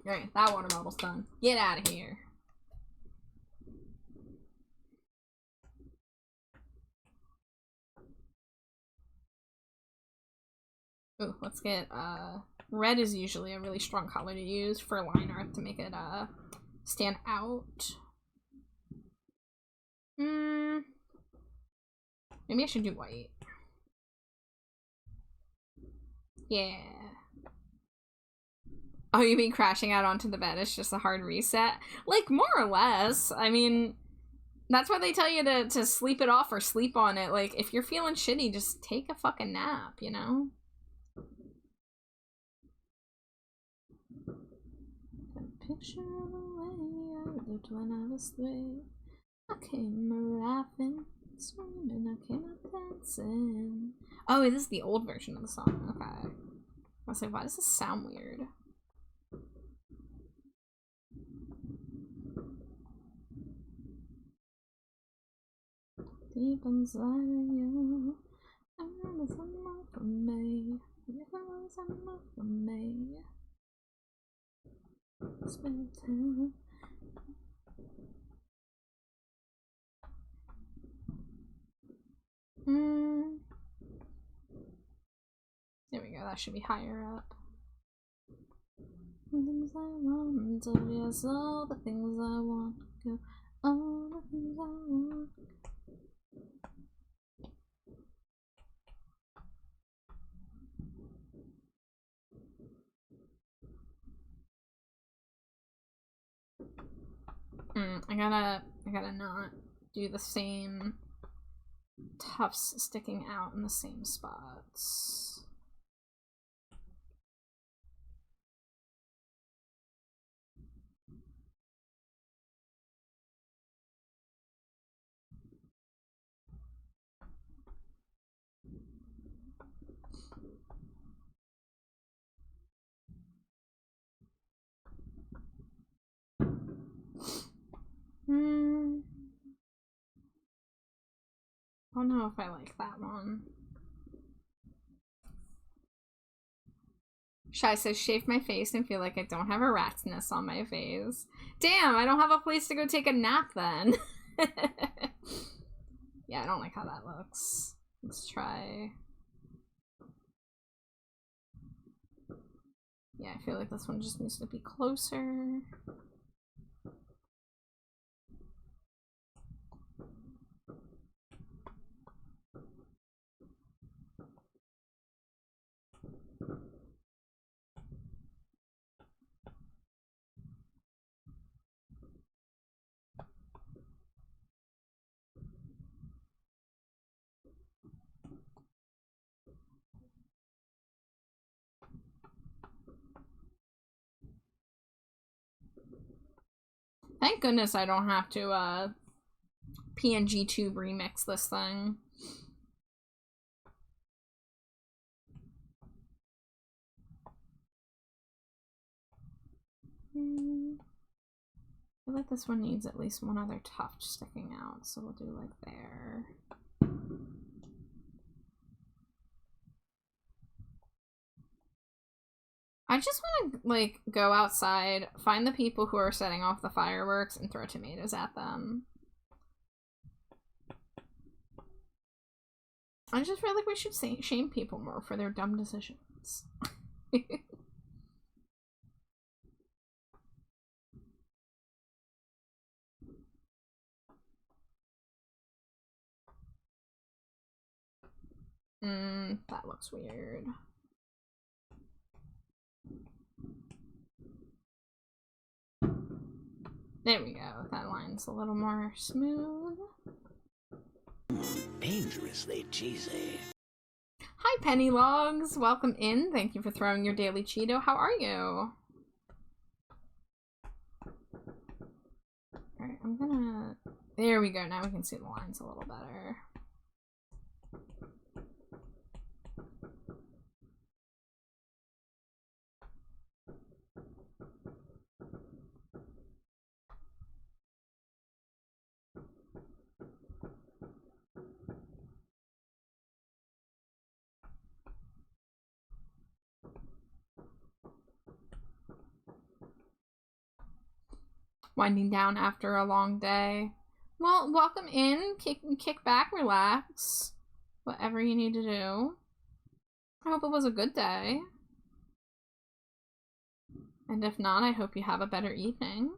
Alright, that water bottle's done. Get out of here. Ooh, let's get, red is usually a really strong color to use for line art to make it, stand out. Maybe I should do white. Yeah. Oh, you mean crashing out onto the bed is just a hard reset? Like, more or less. I mean, that's why they tell you to sleep it off or sleep on it. Like, if you're feeling shitty, just take a fucking nap, you know? Picture of the way I lived when I was 3. I came laughing, screaming, I came up dancing. Oh, this is the old version of the song. Okay. I was like, why does this sound weird? Deep inside of you, I remember someone from me. You remember someone from me. Spend time. There we go, that should be higher up. The things I want, oh yes, all the things I want, go, all the things I want. I gotta not do the same tufts sticking out in the same spots. I don't know if I like that one. Shy says, shave my face and feel like I don't have a rat's nest on my face. Damn, I don't have a place to go take a nap then. Yeah, I don't like how that looks. Let's try. Yeah, I feel like this one just needs to be closer. Thank goodness I don't have to, PNG Tube remix this thing. I feel like this one needs at least one other tuft sticking out, so we'll do like there. I just want to, like, go outside, find the people who are setting off the fireworks, and throw tomatoes at them. I just feel like we should shame people more for their dumb decisions. That looks weird. There we go. That line's a little more smooth. Dangerously cheesy. Hi, Penny Logs. Welcome in. Thank you for throwing your daily Cheeto. How are you? Alright, I'm gonna... There we go. Now we can see the lines a little better. Winding down after a long day. Well, welcome in. Kick back, relax. Whatever you need to do. I hope it was a good day. And if not, I hope you have a better evening.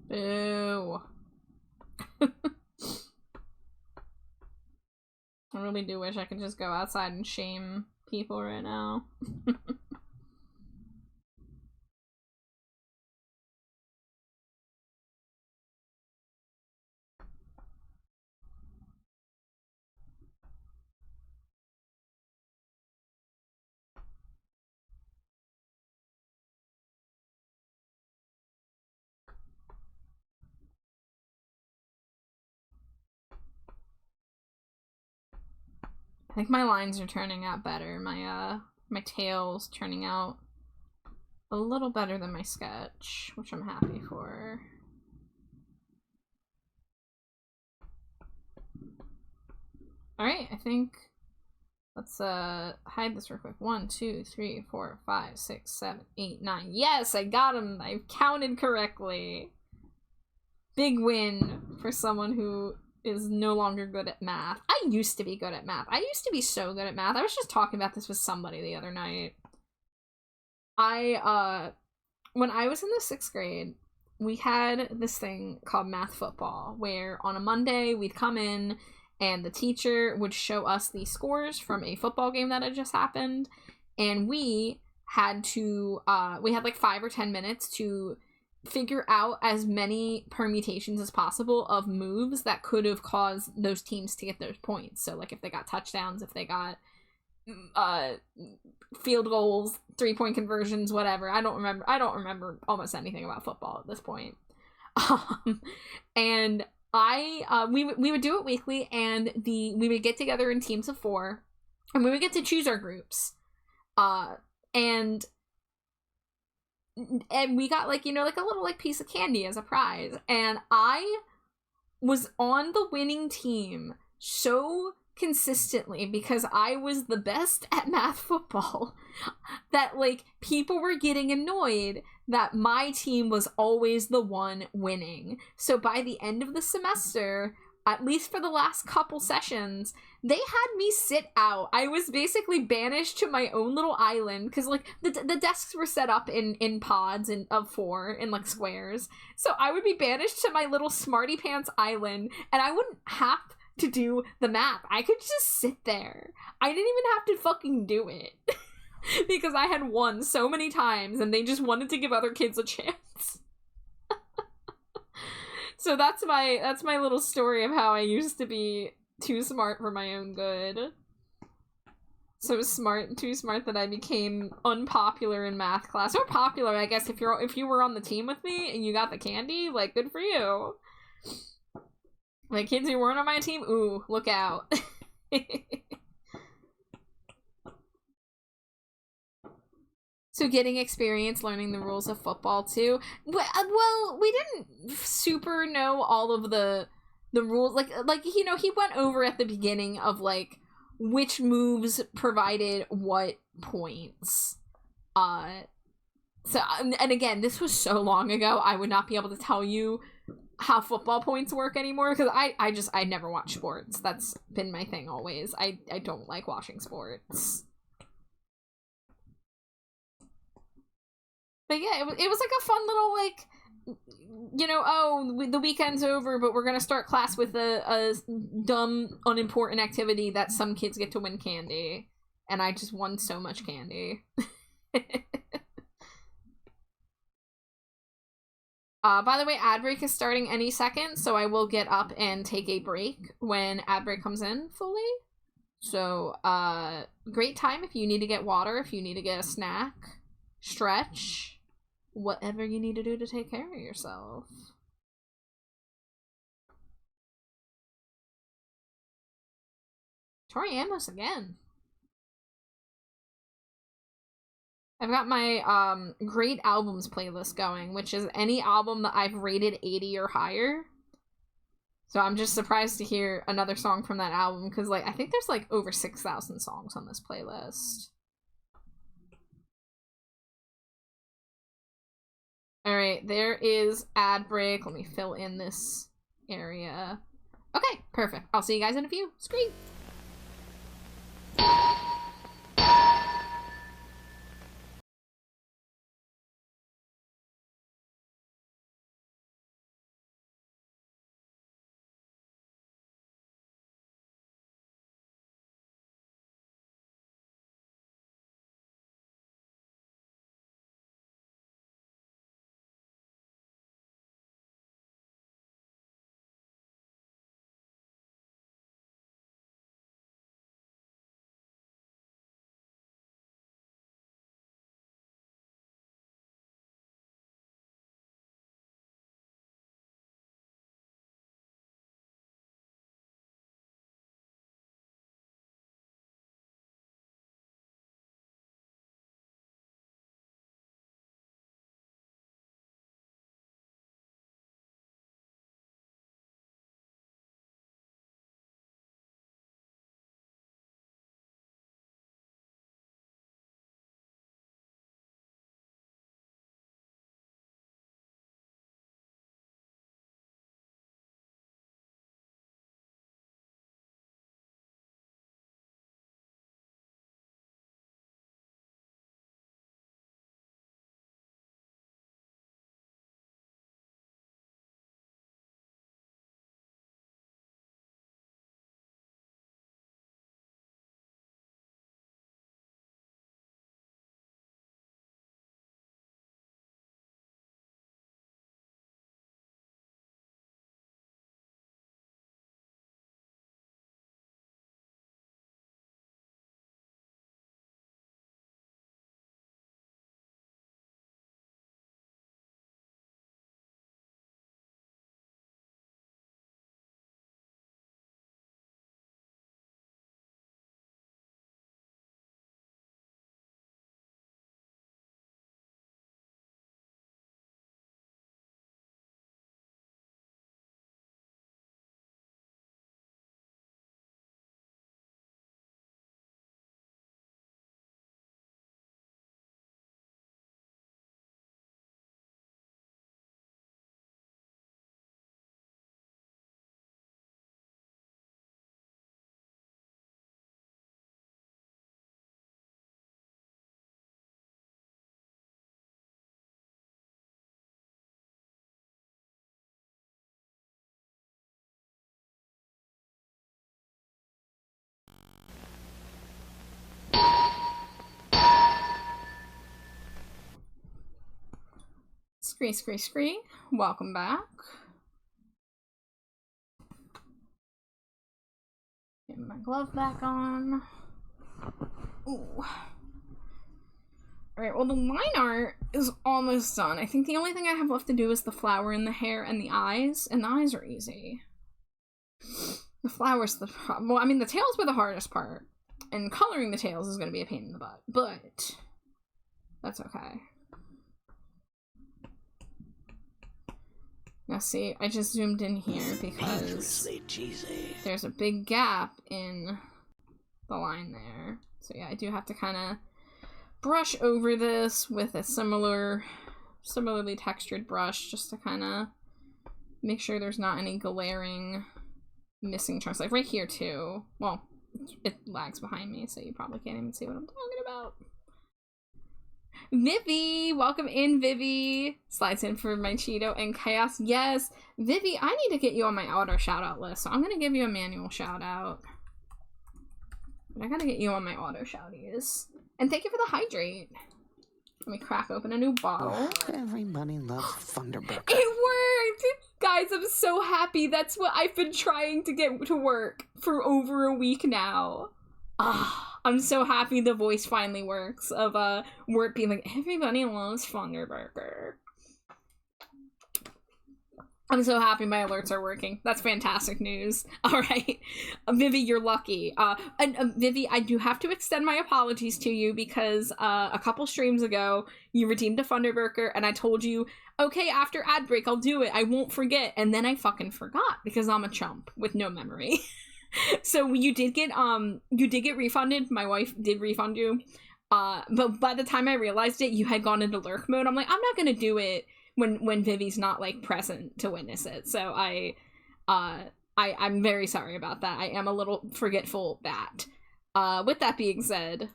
Boo. I really do wish I could just go outside and shame people right now. I think my lines are turning out better. My tail's turning out a little better than my sketch, which I'm happy for. Alright, I think let's hide this real quick. 1, 2, 3, 4, 5, 6, 7, 8, 9. Yes, I got him! I counted correctly. Big win for someone who is no longer good at math. I used to be good at math. I used to be so good at math. I was just talking about this with somebody the other night. When I was in the 6th grade, we had this thing called math football, where on a Monday we'd come in and the teacher would show us the scores from a football game that had just happened, and we had to, we had like 5 or 10 minutes to figure out as many permutations as possible of moves that could have caused those teams to get those points. So like if they got touchdowns, if they got field goals, 3-point conversions, whatever. I don't remember almost anything about football at this point. And we would do it weekly, and we would get together in teams of 4, and we would get to choose our groups. And we got like, you know, like a little like piece of candy as a prize. And I was on the winning team so consistently because I was the best at math football that like people were getting annoyed that my team was always the one winning. So by the end of the semester, at least for the last couple sessions, they had me sit out. I was basically banished to my own little island because like the desks were set up in pods of 4 in like squares. So I would be banished to my little smarty pants island, and I wouldn't have to do the map. I could just sit there. I didn't even have to fucking do it. Because I had won so many times and they just wanted to give other kids a chance. So that's my little story of how I used to be too smart for my own good. So smart, too smart that I became unpopular in math class. Or popular, I guess, if you were on the team with me and you got the candy, like, good for you. Like, kids who weren't on my team, ooh, look out. So getting experience learning the rules of football too. Well, we didn't super know all of the rules. Like you know, he went over at the beginning of like which moves provided what points. So and again, this was so long ago. I would not be able to tell you how football points work anymore because I never watch sports. That's been my thing always. I don't like watching sports. But yeah, it was like a fun little, like, you know, oh, the weekend's over, but we're gonna start class with a dumb, unimportant activity that some kids get to win candy. And I just won so much candy. By the way, ad break is starting any second, so I will get up and take a break when ad break comes in fully. So, great time if you need to get water, if you need to get a snack, stretch, whatever you need to do to take care of yourself. Tori Amos again. I've got my great albums playlist going, which is any album that I've rated 80 or higher. So I'm just surprised to hear another song from that album because like I think there's like over 6,000 songs on this playlist. Alright, there is ad break. Let me fill in this area. Okay, perfect. I'll see you guys in a few. Scream! Scree. Welcome back. Get my glove back on. Ooh. Alright, well the line art is almost done. I think the only thing I have left to do is the flower and the hair and the eyes are easy. The flowers, the tails were the hardest part. And coloring the tails is going to be a pain in the butt, but that's okay. Now see, I just zoomed in here because there's a big gap in the line there. So yeah, I do have to kind of brush over this with a similarly textured brush just to kind of make sure there's not any glaring missing chunks. Like right here too. Well, it lags behind me, so you probably can't even see what I'm talking about. Vivi, welcome in, Vivi. Slides in for my Cheeto and Chaos. Yes, Vivi, I need to get you on my auto shout out list, so I'm gonna give you a manual shout out. But I gotta get you on my auto shouties. And thank you for the hydrate. Let me crack open a new bottle. Oh, everybody loves Thunderbird. It worked! Guys, I'm so happy. That's what I've been trying to get to work for over a week now. I'm so happy the voice finally works of Wirt being like, everybody loves Thunderbird. I'm so happy my alerts are working. That's fantastic news. All right. Vivi, you're lucky. Vivi, I do have to extend my apologies to you because a couple streams ago, you redeemed a Thunderbird and I told you, okay, after ad break, I'll do it. I won't forget. And then I fucking forgot because I'm a chump with no memory. So you did get refunded. My wife did refund you. But by the time I realized it, you had gone into lurk mode. I'm like, I'm not going to do it when Vivi's not like present to witness it. So I'm very sorry about that. I am a little forgetful bat. With that being said,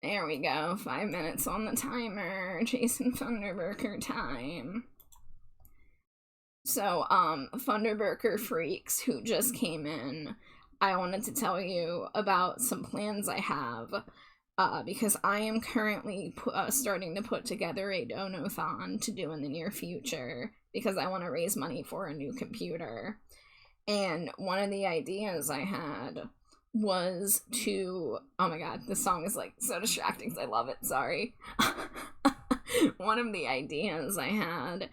there we go. 5 minutes on the timer. Jason Thunderburker time. So, Thunderburker freaks who just came in, I wanted to tell you about some plans I have, because I am currently starting to put together a donathon to do in the near future, because I want to raise money for a new computer. And one of the ideas I had was to, oh my god, this song is like so distracting because I love it, sorry. One of the ideas I had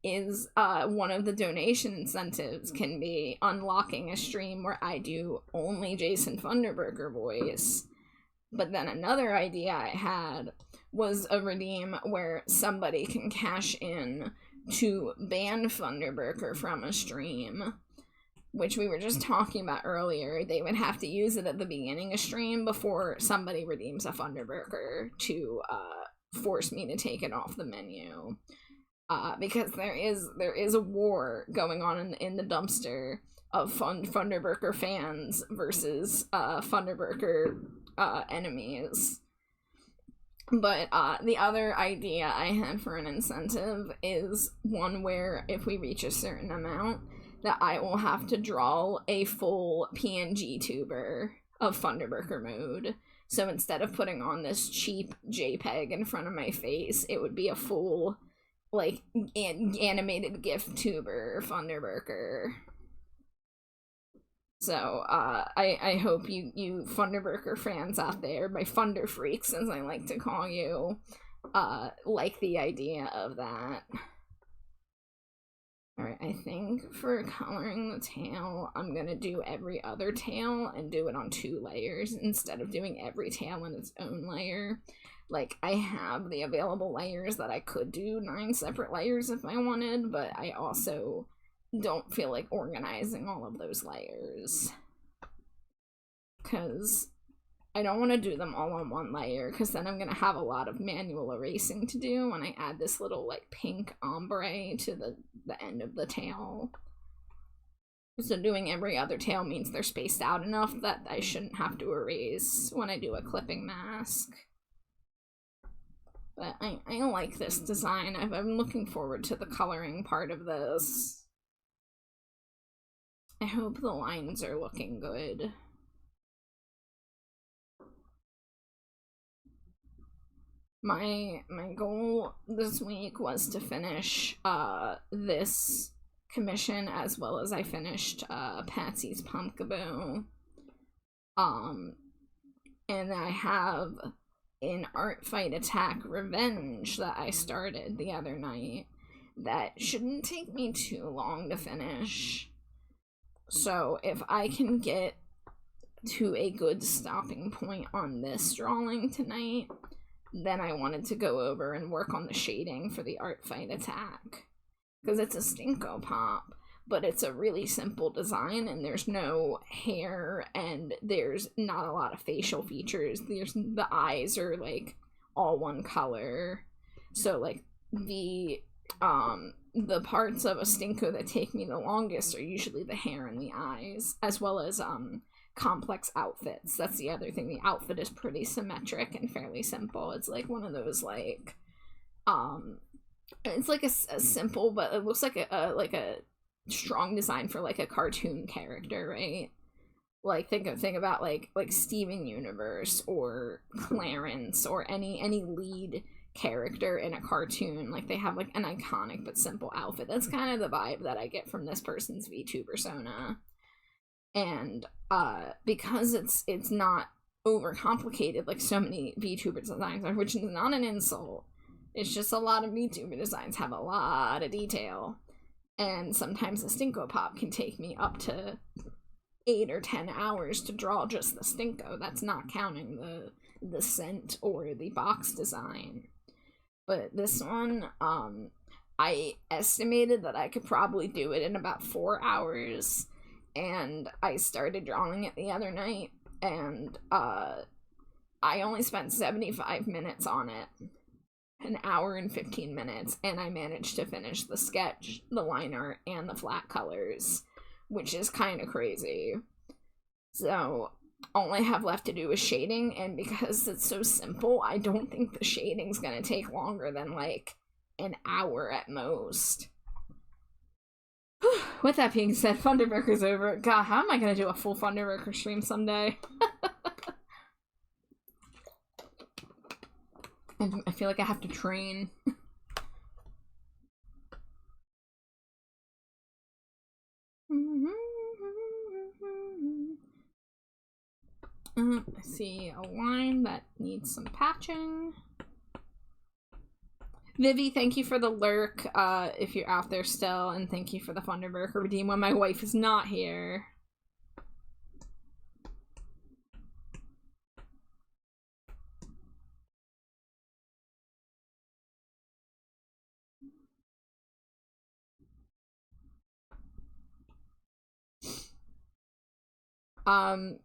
is one of the donation incentives can be unlocking a stream where I do only Jason Thunderburger voice. But then another idea I had was a redeem where somebody can cash in to ban Thunderburger from a stream, which we were just talking about earlier. They would have to use it at the beginning of stream before somebody redeems a Thunderburger to force me to take it off the menu. Because there is a war going on in the dumpster of Thunderburger fans versus Thunderburger enemies. But the other idea I had for an incentive is one where if we reach a certain amount, that I will have to draw a full PNG tuber of Thunderburger mode. So instead of putting on this cheap JPEG in front of my face, it would be a full like animated GIF tuber Thunderburger. So I hope you Thunderburger fans out there, my Thunder freaks as I like to call you, like the idea of that. Alright, I think for coloring the tail, I'm gonna do every other tail and do it on 2 layers instead of doing every tail in its own layer. Like, I have the available layers that I could do 9 separate layers if I wanted, but I also don't feel like organizing all of those layers. Because I don't want to do them all on 1 layer, because then I'm going to have a lot of manual erasing to do when I add this little, like, pink ombre to the end of the tail. So doing every other tail means they're spaced out enough that I shouldn't have to erase when I do a clipping mask. But I like this design. I'm looking forward to the coloring part of this. I hope the lines are looking good. My goal this week was to finish this commission as well as I finished Patsy's Pumpkaboo. And I have an Art Fight Attack Revenge that I started the other night that shouldn't take me too long to finish. So if I can get to a good stopping point on this drawing tonight, then I wanted to go over and work on the shading for the Art Fight Attack. Because it's a Stinko Pop, but it's a really simple design, and there's no hair, and there's not a lot of facial features. The eyes are, like, all one color. So, like, the parts of a Stinko that take me the longest are usually the hair and the eyes, as well as, complex outfits. That's the other thing. The outfit is pretty symmetric and fairly simple. It's like one of those, like, it's like a simple, but it looks like a strong design for like a cartoon character, right? Like think about like Steven Universe or Clarence or any lead character in a cartoon. Like they have like an iconic but simple outfit. That's kind of the vibe that I get from this person's VTuber persona. And because it's not overcomplicated like so many VTuber designs are, which is not an insult. It's just a lot of VTuber designs have a lot of detail. And sometimes a Stinko Pop can take me up to 8 or 10 hours to draw just the Stinko. That's not counting the scent or the box design. But this one, I estimated that I could probably do it in about 4 hours. And I started drawing it the other night. And I only spent 75 minutes on it. An hour and 15 minutes, and I managed to finish the sketch, the line art, and the flat colors, which is kind of crazy. So, all I have left to do is shading, and because it's so simple, I don't think the shading's gonna take longer than, like, an hour at most. With that being said, Thunderbreaker's over. God, how am I gonna do a full Thunderbreaker stream someday? I feel like I have to train. I see a line that needs some patching. Vivi, thank you for the lurk, if you're out there still, and thank you for the Thunderbreaker redeem when my wife is not here.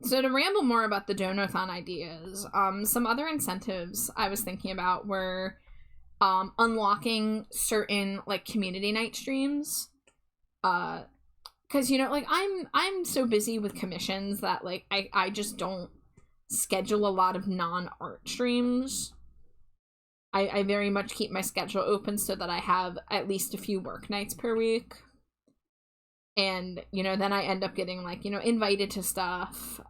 So to ramble more about the Donathon ideas, some other incentives I was thinking about were, unlocking certain, like, community night streams. Cause, you know, like, I'm so busy with commissions that, like, I just don't schedule a lot of non-art streams. I very much keep my schedule open so that I have at least a few work nights per week. And, you know, then I end up getting, like, you know, invited to stuff,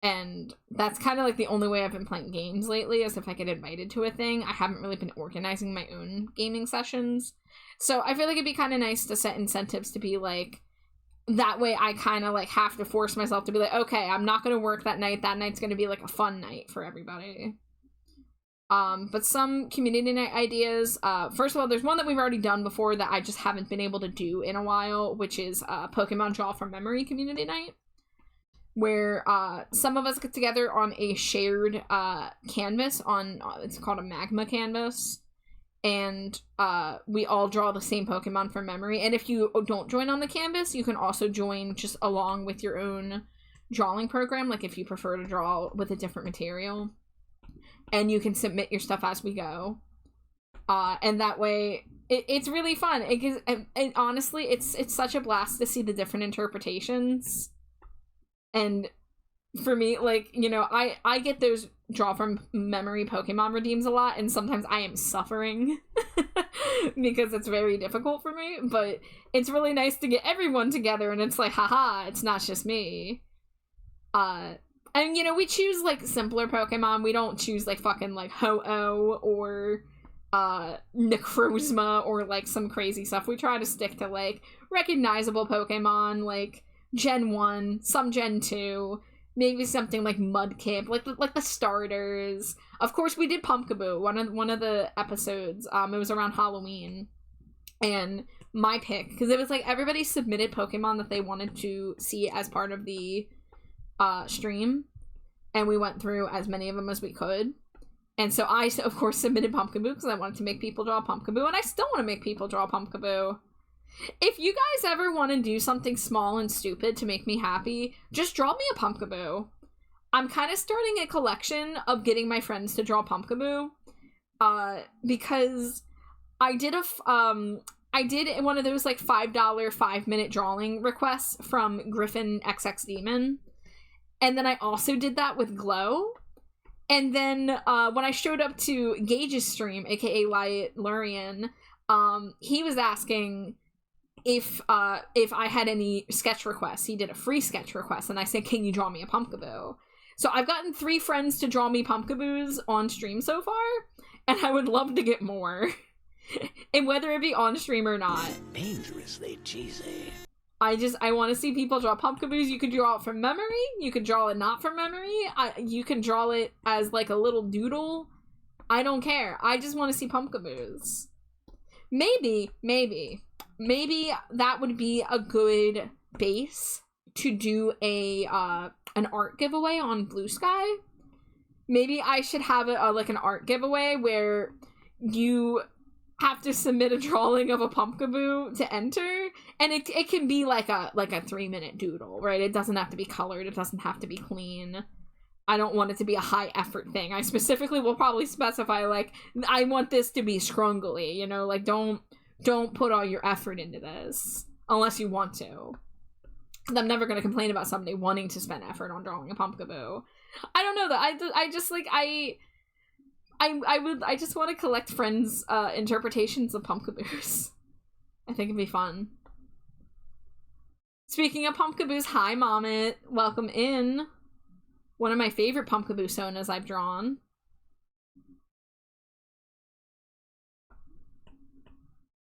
and that's kind of, like, the only way I've been playing games lately, is if I get invited to a thing. I haven't really been organizing my own gaming sessions, so I feel like it'd be kind of nice to set incentives to be, like, that way I kind of, like, have to force myself to be like, okay, I'm not gonna work that night's gonna be, like, a fun night for everybody. But some community night ideas, first of all, there's one that we've already done before that I just haven't been able to do in a while, which is Pokemon Draw from Memory community night, where some of us get together on a shared canvas on, it's called a magma canvas, and we all draw the same Pokemon from memory. And if you don't join on the canvas, you can also join just along with your own drawing program, like if you prefer to draw with a different material. And you can submit your stuff as we go. And that way, it's really fun. And honestly, it's such a blast to see the different interpretations. And for me, like, you know, I get those draw from memory Pokemon redeems a lot, and sometimes I am suffering because it's very difficult for me, but it's really nice to get everyone together and it's like, haha, it's not just me. And, you know, we choose, like, simpler Pokemon. We don't choose, like, fucking, like, Ho-Oh or, Necrozma or, like, some crazy stuff. We try to stick to, like, recognizable Pokemon, like, Gen 1, some Gen 2, maybe something like Mudkip, like the starters. Of course, we did Pumpkaboo, one of the episodes. It was around Halloween. And my pick, because it was, like, everybody submitted Pokemon that they wanted to see as part of the stream, and we went through as many of them as we could. And so I, of course, submitted Pumpkaboo because I wanted to make people draw Pumpkaboo, and I still want to make people draw Pumpkaboo. If you guys ever want to do something small and stupid to make me happy, just draw me a Pumpkaboo. I'm kind of starting a collection of getting my friends to draw Pumpkaboo, because I did one of those, like, $5 5-minute drawing requests from Griffin XX Demon. And then I also did that with Glow. And then when I showed up to Gage's stream, aka Lyot Lurian, he was asking if I had any sketch requests. He did a free sketch request, and I said, can you draw me a Pumpkaboo? So I've gotten 3 friends to draw me Pumpkaboos on stream so far, and I would love to get more. And whether it be on stream or not. Dangerously cheesy. I want to see people draw Pumpkaboos. You can draw it from memory. You can draw it not from memory. You can draw it as, like, a little doodle. I don't care. I just want to see Pumpkaboos. Maybe that would be a good base to do an art giveaway on Blue Sky. Maybe I should have like an art giveaway where you have to submit a drawing of a Pumpkaboo to enter, and it can be like a 3-minute doodle, right? It doesn't have to be colored, it doesn't have to be clean. I don't want it to be a high effort thing. I specifically will probably specify, like, I want this to be scrungly, you know, like, don't put all your effort into this unless you want to. I'm never going to complain about somebody wanting to spend effort on drawing a Pumpkaboo. I don't know, though. I just, like, I just want to collect friends' interpretations of Pumpkaboos. I think it'd be fun. Speaking of Pumpkaboos, hi Mommet, welcome in. One of my favorite Pumpkaboo Sonas I've drawn.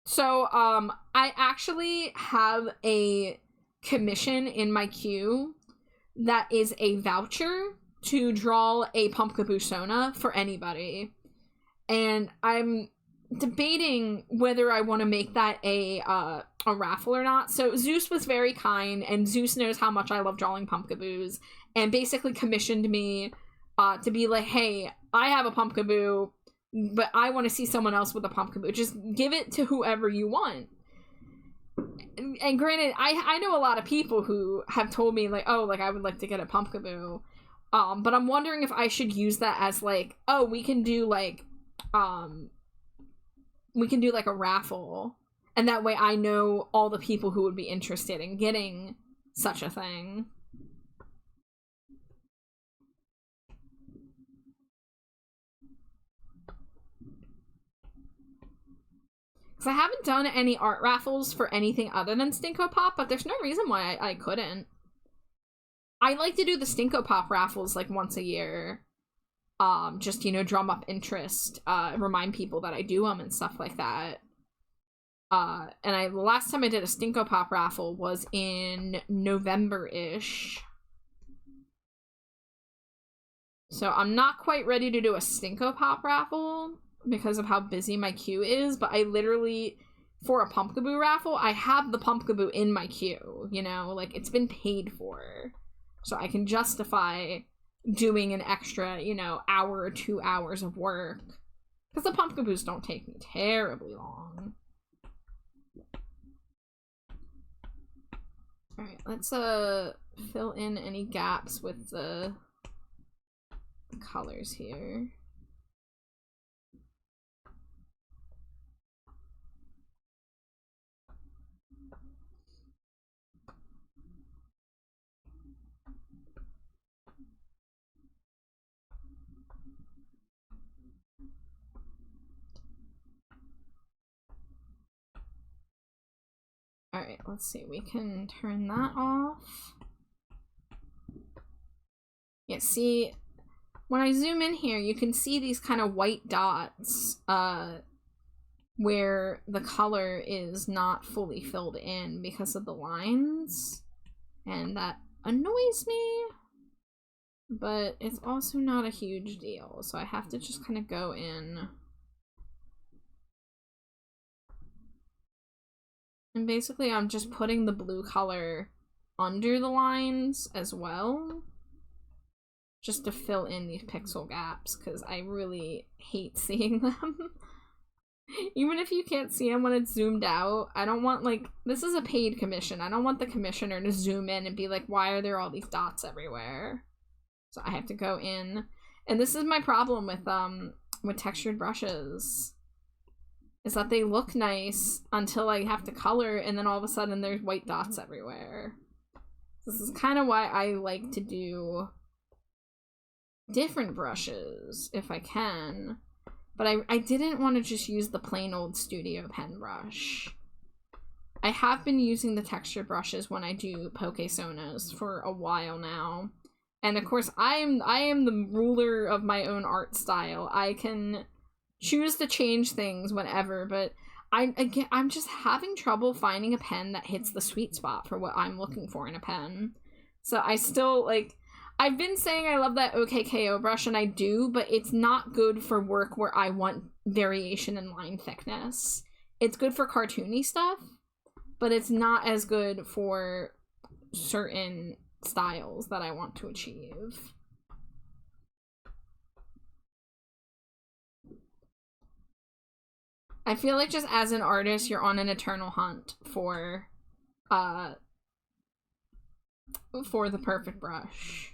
So, I actually have a commission in my queue that is a voucher to draw a Pumpkaboo Sona for anybody. And I'm debating whether I want to make that a raffle or not. So Zeus was very kind, and Zeus knows how much I love drawing Pumpkaboos, and basically commissioned me to be like, hey, I have a Pumpkaboo, but I want to see someone else with a Pumpkaboo. Just give it to whoever you want. And granted, I know a lot of people who have told me, like, oh, like, I would like to get a Pumpkaboo. But I'm wondering if I should use that as, like, oh, we can do, like, a raffle. And that way I know all the people who would be interested in getting such a thing. Because I haven't done any art raffles for anything other than Stinko Pop, but there's no reason why I couldn't. I like to do the Stinko Pop raffles, like, once a year. Just, you know, drum up interest, remind people that I do them and stuff like that. And the last time I did a Stinko Pop raffle was in November-ish. So I'm not quite ready to do a Stinko Pop raffle because of how busy my queue is, but I literally, for a Pumpkaboo raffle, I have the Pumpkaboo in my queue, you know? Like, it's been paid for. So I can justify doing an extra, you know, hour or 2 hours of work. Because the Pumpkaboos don't take me terribly long. Alright, let's fill in any gaps with the colors here. Alright, let's see. We can turn that off. Yeah, see, when I zoom in here, you can see these kind of white dots where the color is not fully filled in because of the lines. And that annoys me, but it's also not a huge deal. So I have to just kind of go in. And basically I'm just putting the blue color under the lines as well, just to fill in these pixel gaps, because I really hate seeing them. Even if you can't see them when it's zoomed out, I don't want, like, this is a paid commission. I don't want the commissioner to zoom in and be like, why are there all these dots everywhere? So I have to go in. And this is my problem with textured brushes, is that they look nice until I have to color, and then all of a sudden there's white dots everywhere. This is kind of why I like to do different brushes if I can. But I didn't want to just use the plain old studio pen brush. I have been using the texture brushes when I do poke sonas for a while now. And of course, I am the ruler of my own art style. I can choose to change things whenever, but I'm just having trouble finding a pen that hits the sweet spot for what I'm looking for in a pen. So I still, like, I've been saying I love that OKKO brush, and I do, but it's not good for work where I want variation in line thickness. It's good for cartoony stuff, but it's not as good for certain styles that I want to achieve. I feel like just as an artist, you're on an eternal hunt for the perfect brush.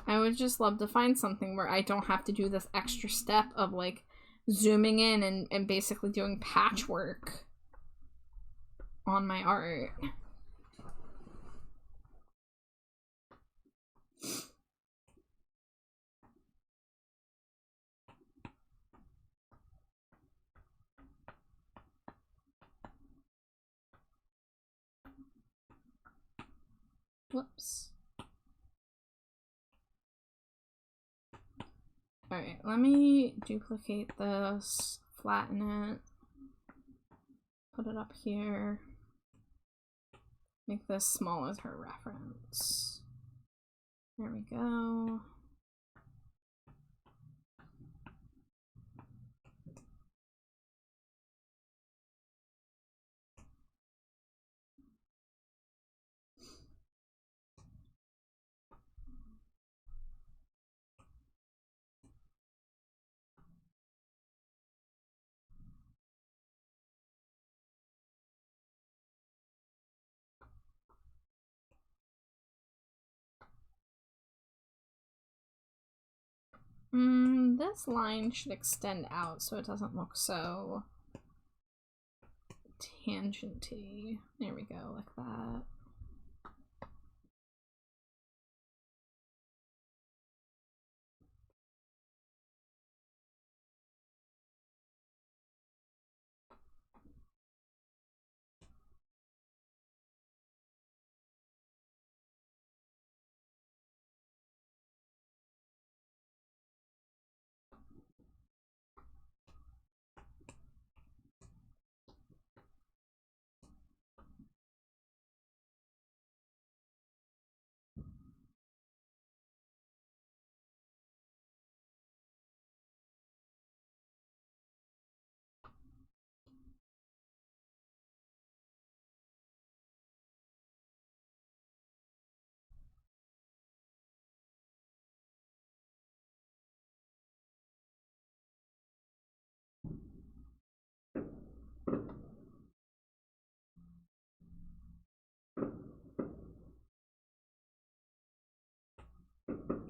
I would just love to find something where I don't have to do this extra step of, like, zooming in and basically doing patchwork on my art. Whoops. Alright, let me duplicate this, flatten it, put it up here, make this small as her reference. There we go. This line should extend out so it doesn't look so tangenty. There we go, like that.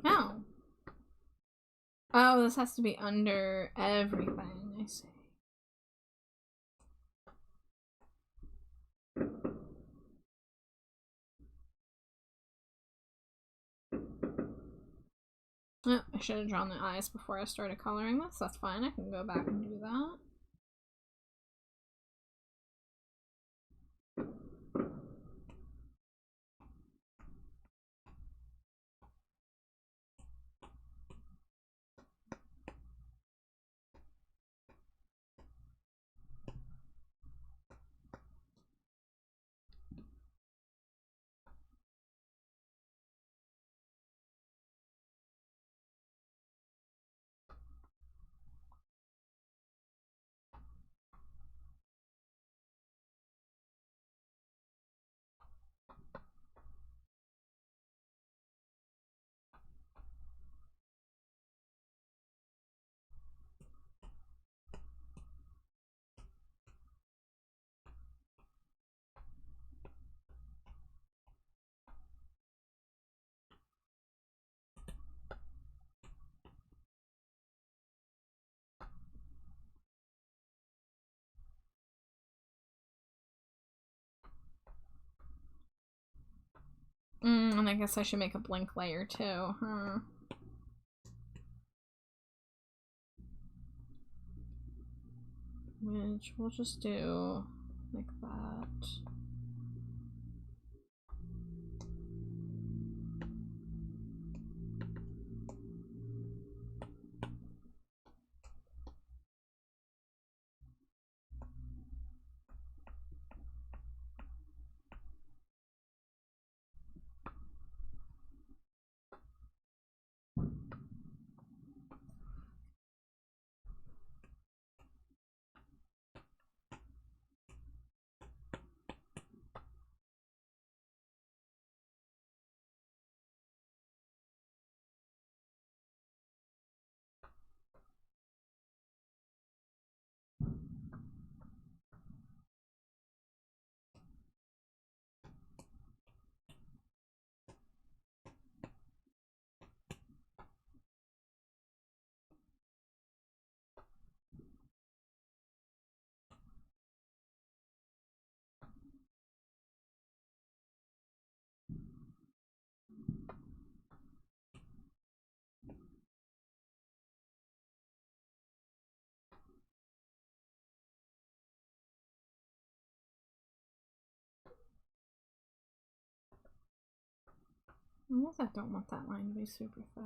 Oh. Oh, this has to be under everything, I see. Oh, I should have drawn the eyes before I started coloring this. That's fine. I can go back and do that. And I guess I should make a blink layer too, huh? Which we'll just do like that. I guess I don't want that line to be super thick.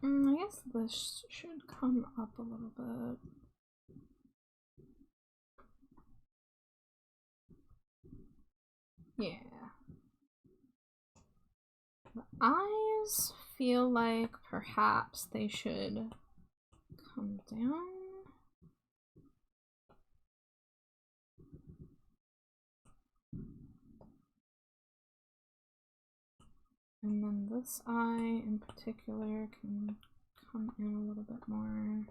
I guess this should come up a little bit. Yeah. The eyes feel like perhaps they should come down. And then this eye in particular can come in a little bit more.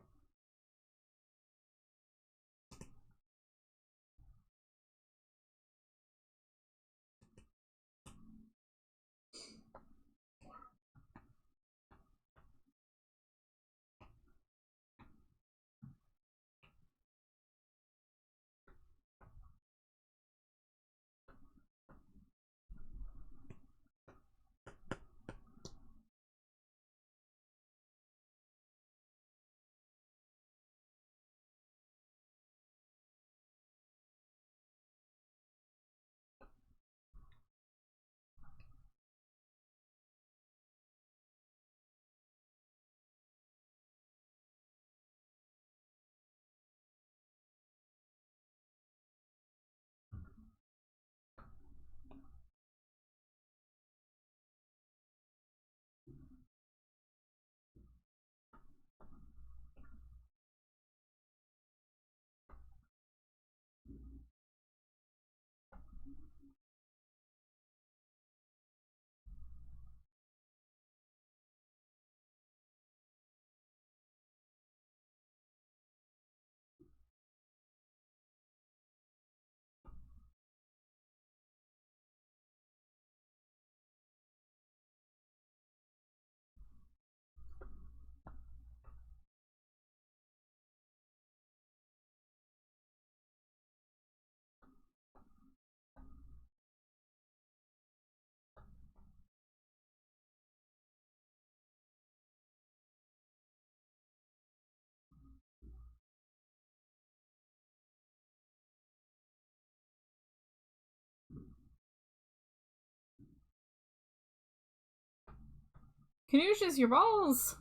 Caduceus, your balls!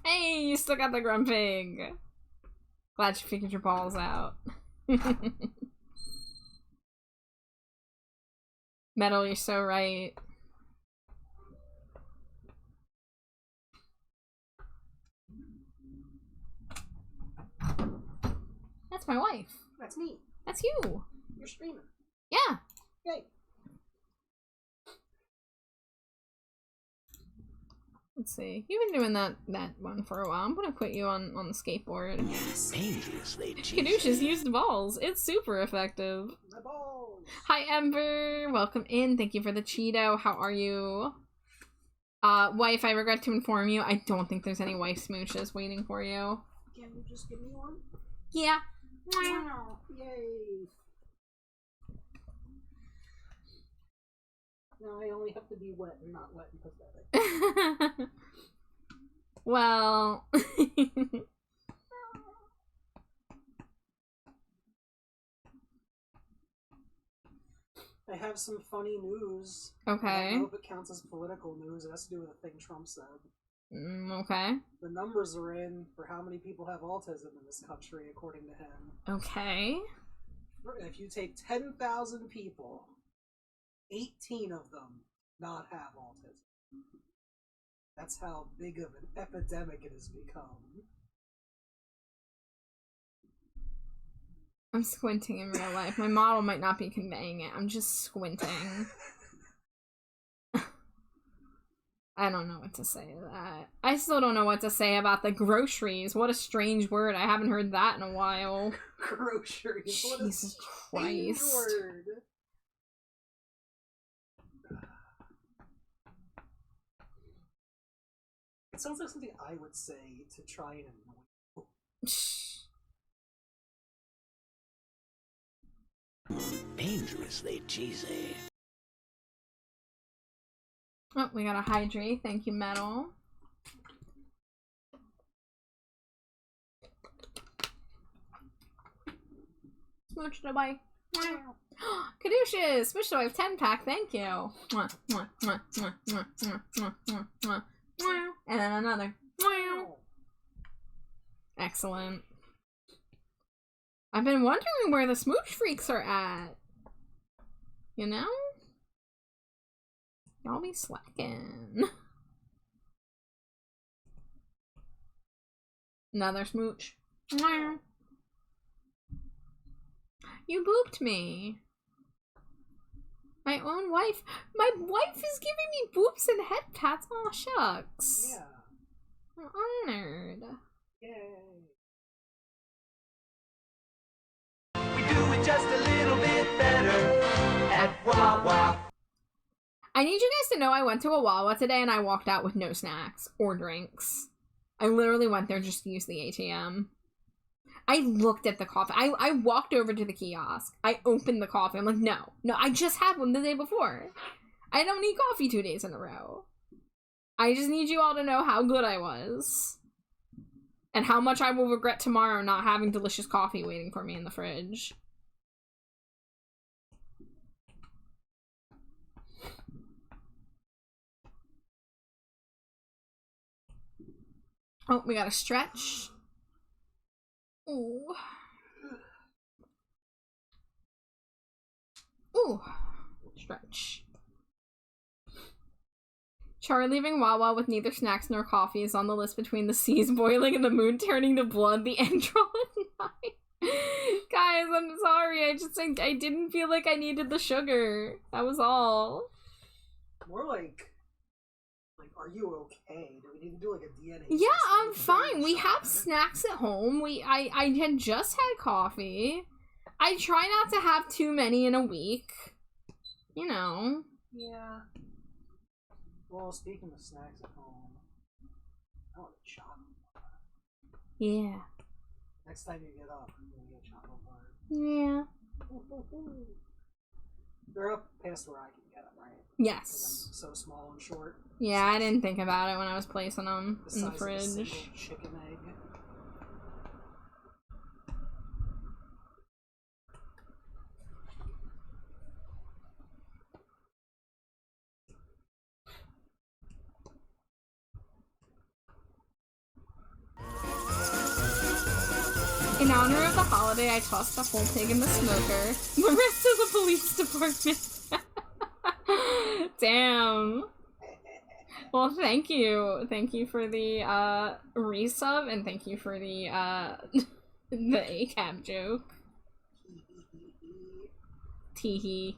Hey, you still got the grumpig. Glad you figured your balls out. Metal, you're so right. That's my wife. That's me. That's you. You're streaming. Yeah. Yay. Let's see. You've been doing that one for a while. I'm gonna put you on the skateboard. Yes, dangerously cheesy. Caduceus, use the balls. It's super effective. My balls. Hi, Ember. Welcome in. Thank you for the Cheeto. How are you? Wife, I regret to inform you, I don't think there's any wife smooches waiting for you. Can you just give me one? Yeah. Wow. Yay. No, I only have to be wet and not wet and pathetic. Well. I have some funny news. Okay. I don't know if it counts as political news. It has to do with a thing Trump said. Okay. The numbers are in for how many people have autism in this country, according to him. Okay. If you take 10,000 people, 18 of them not have autism. That's how big of an epidemic it has become. I'm squinting in real life. My model might not be conveying it. I'm just squinting. I don't know what to say to that. I still don't know what to say about the groceries. What a strange word. I haven't heard that in a while. Groceries. What Jesus a strange Christ. word. It sounds like something I would say to try and annoy you. Dangerously cheesy. Oh, we got a hydrate. Thank you, Metal. Smooch the bike. Caduceus! Smooch the bike 10-pack. Thank you. And then another. Excellent. I've been wondering where the smooch freaks are at. You know? Y'all be slacking. Another smooch. You booped me. My own wife. My wife is giving me boops and head pats. Aw, shucks. Yeah. I'm honored. Yay. We do it just a little bit better at Wawa. I need you guys to know I went to a Wawa today and I walked out with no snacks or drinks. I literally went there just to use the ATM. I looked at the coffee. I walked over to the kiosk. I opened the coffee. I'm like, no, I just had one the day before. I don't need coffee 2 days in a row. I just need you all to know how good I was. And how much I will regret tomorrow not having delicious coffee waiting for me in the fridge. Oh, we gotta stretch. Ooh. Ooh. Stretch. Char leaving Wawa with neither snacks nor coffee is on the list between the seas boiling and the moon turning to blood, the Android night. Guys, I'm sorry. I didn't feel like I needed the sugar. That was all. More like are you okay? Do we need to do like a DNA? Yeah, I'm fine. We have snacks at home. I had just had coffee. I try not to have too many in a week. You know. Yeah. Well, speaking of snacks at home, I want a chocolate bar. Yeah. Next time you get up, I'm gonna get a chocolate bar. Yeah. They're up past where I can get them, right? Yes. Because I'm so small and short. Yeah, I didn't think about it when I was placing them The in the size of a fridge. single chicken egg. In honor of the holiday, I tossed the whole pig in the smoker. The rest of the police department. Damn. Well, thank you. Thank you for the resub, and thank you for the the ACAB joke. Teehee.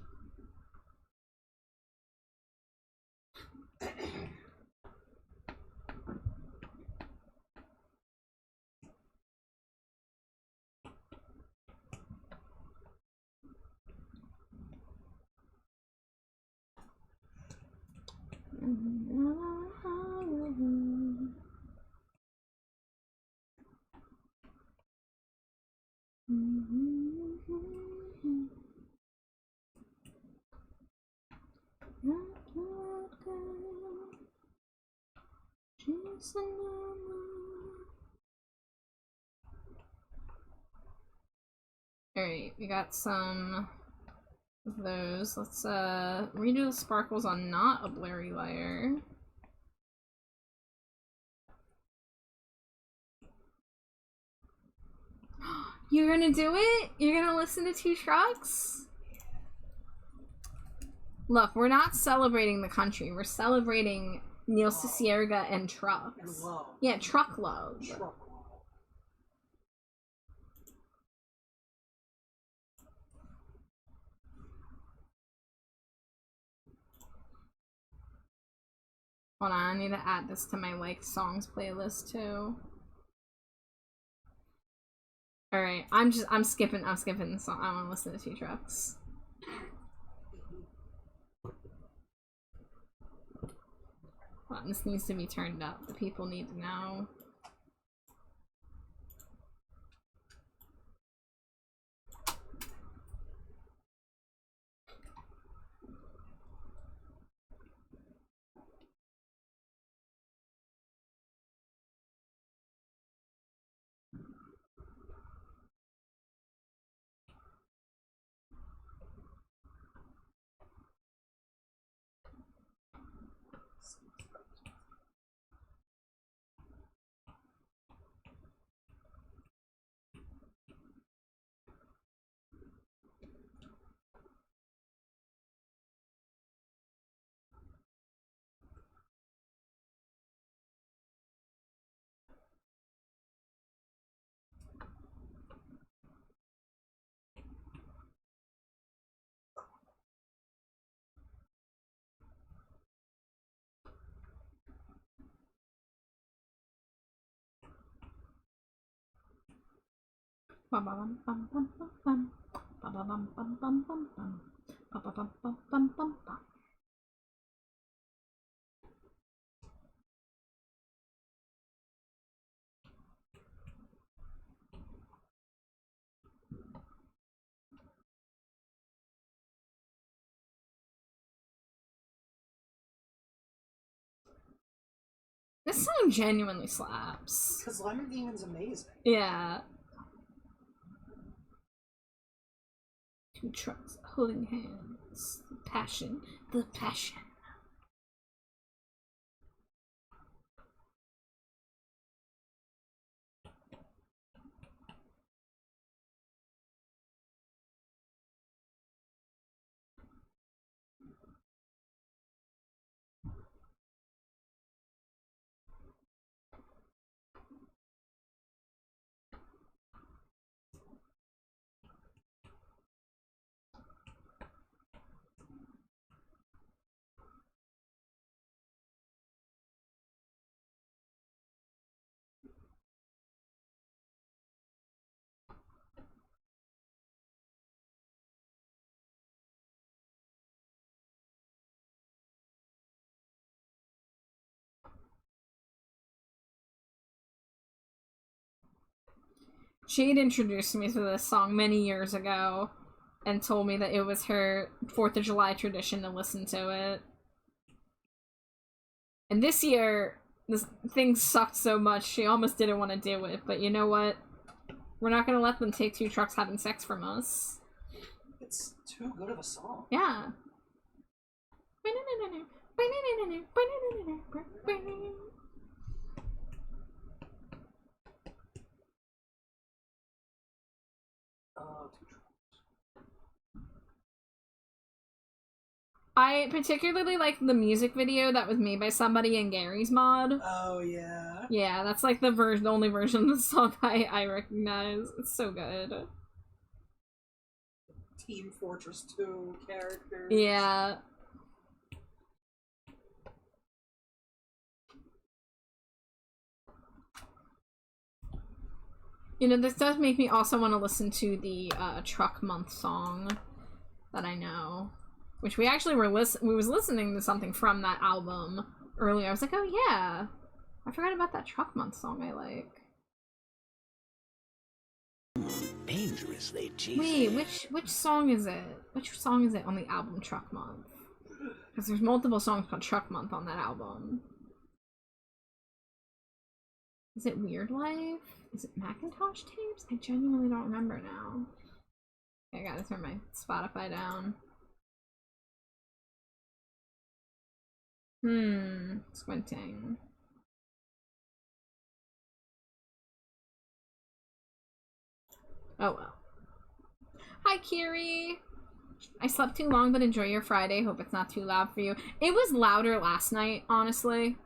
Alright, we got some of those. Let's redo the sparkles on not a blurry layer. You're gonna do it? You're gonna listen to Two Trucks? Look, we're not celebrating the country. We're celebrating Neil Cicierga and trucks. And love. Yeah, truck love. Truck love. Hold on, I need to add this to my liked songs playlist too. Alright, I'm skipping the song. I wanna listen to Two Trucks. Hold on, this needs to be turned up. The people need to know. Bum bum bum bum bum bum bum bum bum bum bum bum bum bum bum bum bum bum bum. This song genuinely slaps. Because Lemon Demon's amazing. Yeah. Two trucks holding hands. The passion. The passion. She had introduced me to this song many years ago and told me that it was her 4th of July tradition to listen to it. And this year, this thing sucked so much, she almost didn't want to do it, but you know what? We're not gonna let them take 2 trucks having sex from us. It's too good of a song. Yeah. Oh, 2 trucks. I particularly like the music video that was made by somebody in Gary's mod. Oh, yeah. Yeah, that's like the only version of the song I recognize. It's so good. Team Fortress 2 characters. Yeah. You know, this does make me also want to listen to the Truck Month song that I know. Which we actually we was listening to something from that album earlier. I was like, oh yeah. I forgot about that Truck Month song I like. Dangerously cheesy. Wait, which song is it? Which song is it on the album Truck Month? Because there's multiple songs called Truck Month on that album. Is it Weird Life? Is it Macintosh Tapes? I genuinely don't remember now. I gotta turn my Spotify down. Squinting. Oh well. Hi, Kiri! I slept too long, but enjoy your Friday. Hope it's not too loud for you. It was louder last night, honestly.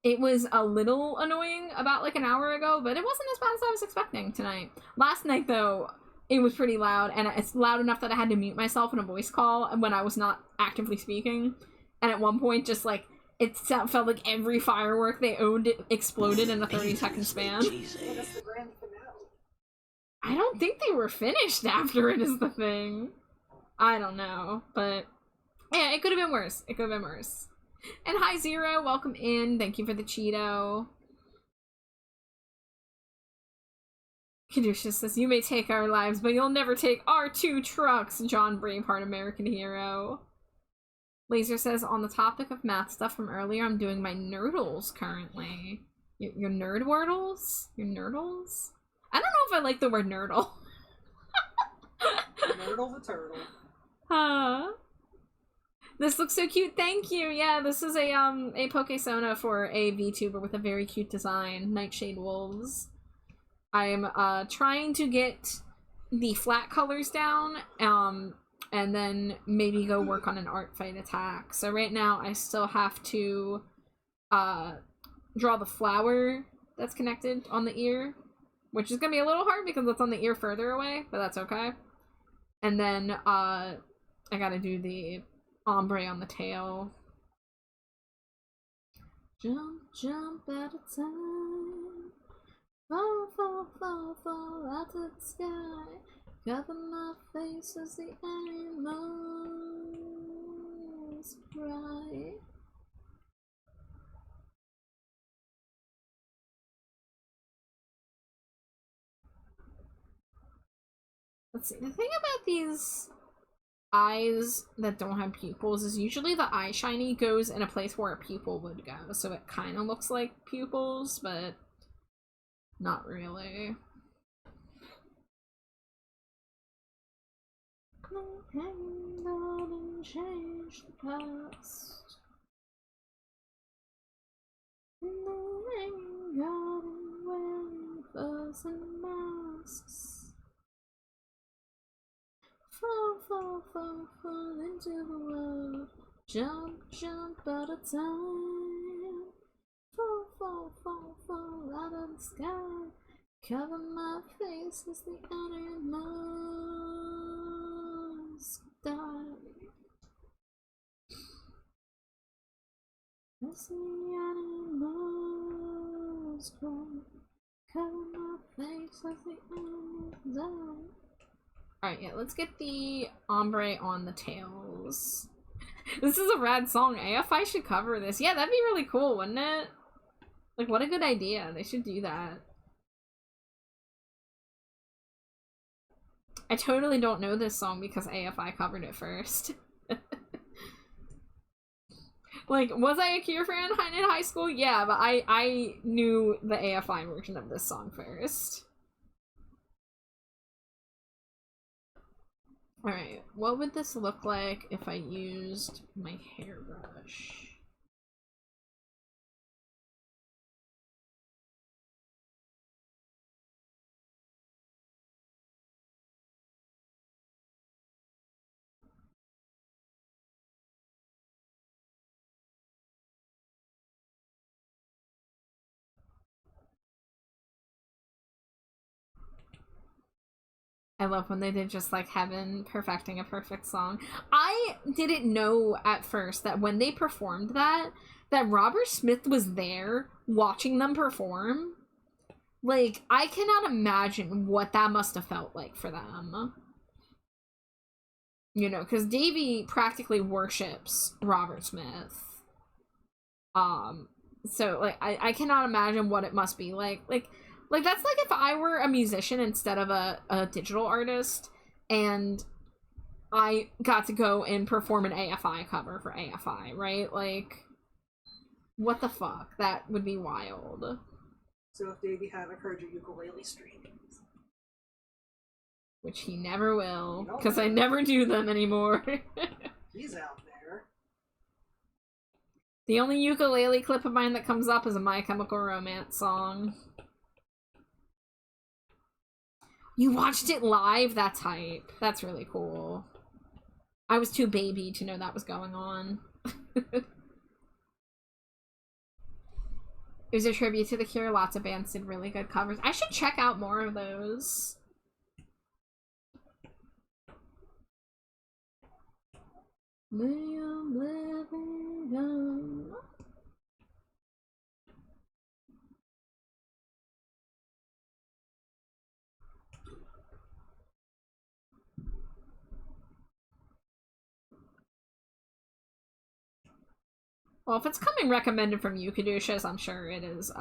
It was a little annoying about like an hour ago, but it wasn't as bad as I was expecting tonight. Last night, though, it was pretty loud, and it's loud enough that I had to mute myself in a voice call when I was not actively speaking. And at one point, just like, it felt like every firework they owned exploded in a 30-second span. Well, that's the grand finale. I don't think they were finished after it is the thing. I don't know, but yeah, it could have been worse. It could have been worse. And hi, Zero, welcome in. Thank you for the Cheeto. Kadusha says, you may take our lives, but you'll never take our 2 trucks. John Braveheart, American hero. Laser says, on the topic of math stuff from earlier, I'm doing my nerdles currently. Your nerd wordles? Your nerdles? I don't know if I like the word nerdle. Nerdle the turtle. This looks so cute. Thank you. Yeah, this is a Pokesona for a VTuber with a very cute design. Nightshade Wolves. I'm trying to get the flat colors down, and then maybe go work on an art fight attack. So right now I still have to draw the flower that's connected on the ear, which is gonna be a little hard because it's on the ear further away, but that's okay. And then I gotta do the ombre on the tail. Jump, jump out of time. Fall, fall, fall, fall out of the sky. Cover my face as the animals cry. Let's see, the thing about these eyes that don't have pupils is usually the eye shiny goes in a place where a pupil would go, so it kind of looks like pupils, but not really. Hang on and change the past. Hang on and wearing furs and masks. Fall, fall, fall, fall into the world. Jump, jump out of time. Fall, fall, fall, fall out of the sky. Cover my face as the animals die. As the animals cry. Cover my face as the animals die. Alright, yeah, let's get the ombre on the tails. This is a rad song. AFI should cover this. Yeah, that'd be really cool, wouldn't it? Like, what a good idea. They should do that. I totally don't know this song because AFI covered it first. Like, was I a Cure fan in high school? Yeah, but I knew the AFI version of this song first. Alright, what would this look like if I used my hairbrush? I love when they did just like Heaven perfecting a perfect song. I didn't know at first that when they performed that Robert Smith was there watching them perform. Like, I cannot imagine what that must have felt like for them. You know, because Davey practically worships Robert Smith. So, like, I cannot imagine what it must be like. Like, that's like if I were a musician instead of a digital artist, and I got to go and perform an AFI cover for AFI, right? Like, what the fuck? That would be wild. So if Davey haven't heard your ukulele streams. Which he never will, because I never do them anymore. He's out there. The only ukulele clip of mine that comes up is a My Chemical Romance song. You watched it live? That's hype. That's really cool. I was too baby to know that was going on. It was a tribute to The Cure. Lots of bands did really good covers. I should check out more of those. Well, if it's coming recommended from you, Caduceus, I'm sure it is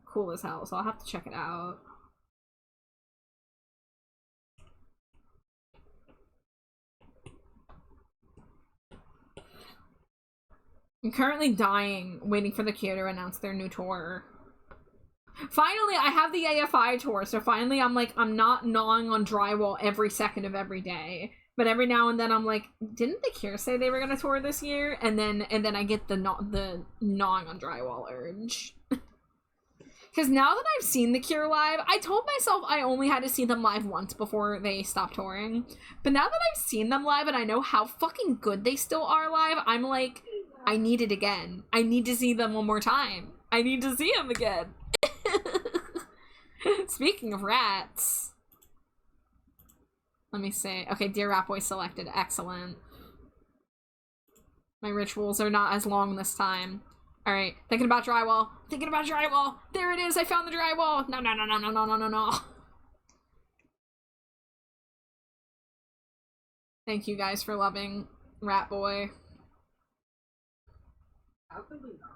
cool as hell, so I'll have to check it out. I'm currently dying, waiting for The Cure to announce their new tour. Finally, I have the AFI tour, so finally I'm like, I'm not gnawing on drywall every second of every day. But every now and then I'm like, didn't The Cure say they were gonna tour this year? And then I get the gnawing on drywall urge. Because now that I've seen The Cure live, I told myself I only had to see them live once before they stopped touring. But now that I've seen them live and I know how fucking good they still are live, I'm like, I need it again. I need to see them one more time. I need to see them again. Speaking of rats. Let me see. Okay, Dear Rat Boy selected. Excellent. My rituals are not as long this time. Alright, thinking about drywall. Thinking about drywall. There it is. I found the drywall. No, no, no, no, no, no, no, no, no. Thank you guys for loving Rat Boy. How could we not?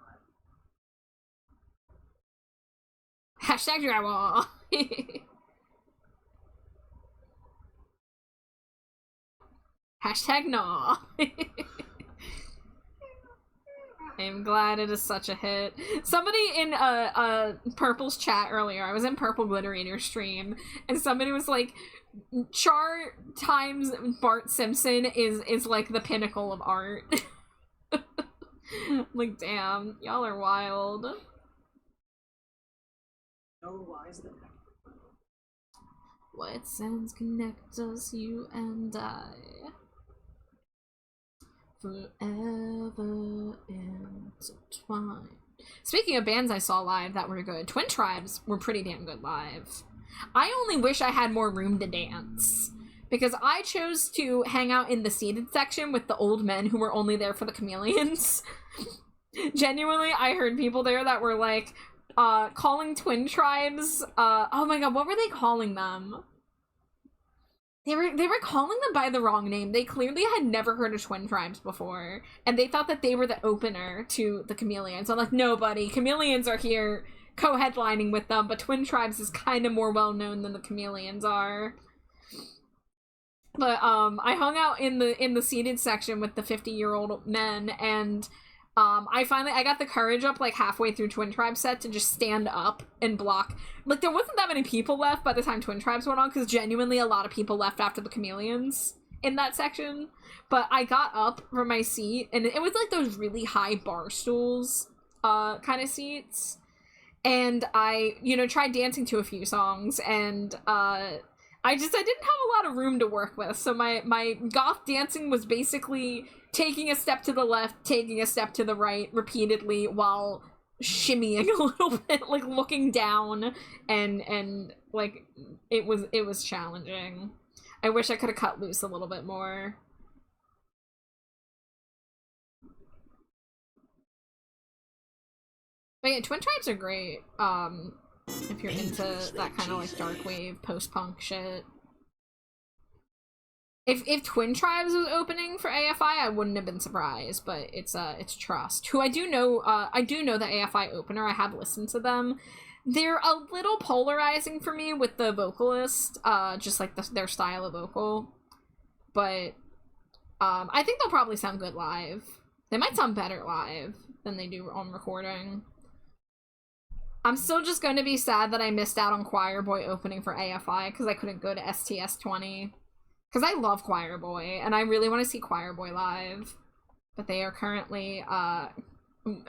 Hashtag drywall. Hashtag no. I'm glad it is such a hit. Somebody in Purple's chat earlier, I was in Purple Glitter Eater stream, and somebody was like, Char times Bart Simpson is like the pinnacle of art. Like, damn, y'all are wild. No lies that What sense connect us, you and I? Forever intertwined. Speaking of bands I saw live that were good, Twin Tribes were pretty damn good live. I only wish I had more room to dance, because I chose to hang out in the seated section with the old men who were only there for the Chameleons. Genuinely, I heard people there that were like, calling Twin Tribes, oh my god, what were they calling them? They were calling them by the wrong name. They clearly had never heard of Twin Tribes before, and they thought that they were the opener to the Chameleons. I'm like, no, buddy, Chameleons are here co-headlining with them, but Twin Tribes is kind of more well-known than the Chameleons are. But I hung out in the seated section with the 50-year-old men, and I got the courage up like halfway through Twin Tribes set to just stand up and block. Like, there wasn't that many people left by the time Twin Tribes went on, because genuinely a lot of people left after the Chameleons in that section. But I got up from my seat, and it was like those really high bar stools kind of seats. And I, tried dancing to a few songs, and I didn't have a lot of room to work with. So my goth dancing was basically taking a step to the left, taking a step to the right repeatedly while shimmying a little bit, like looking down, and like it was challenging. I wish I could have cut loose a little bit more. But yeah, Twin Tribes are great, if you're into that kind of like dark wave, post-punk shit. If Twin Tribes was opening for AFI, I wouldn't have been surprised, but it's Trust, who I do know the AFI opener. I have listened to them. They're a little polarizing for me with the vocalist, just like their style of vocal. But I think they'll probably sound good live. They might sound better live than they do on recording. I'm still just going to be sad that I missed out on Choir Boy opening for AFI because I couldn't go to STS 20. Because I love Choir Boy, and I really want to see Choir Boy live. But they are currently,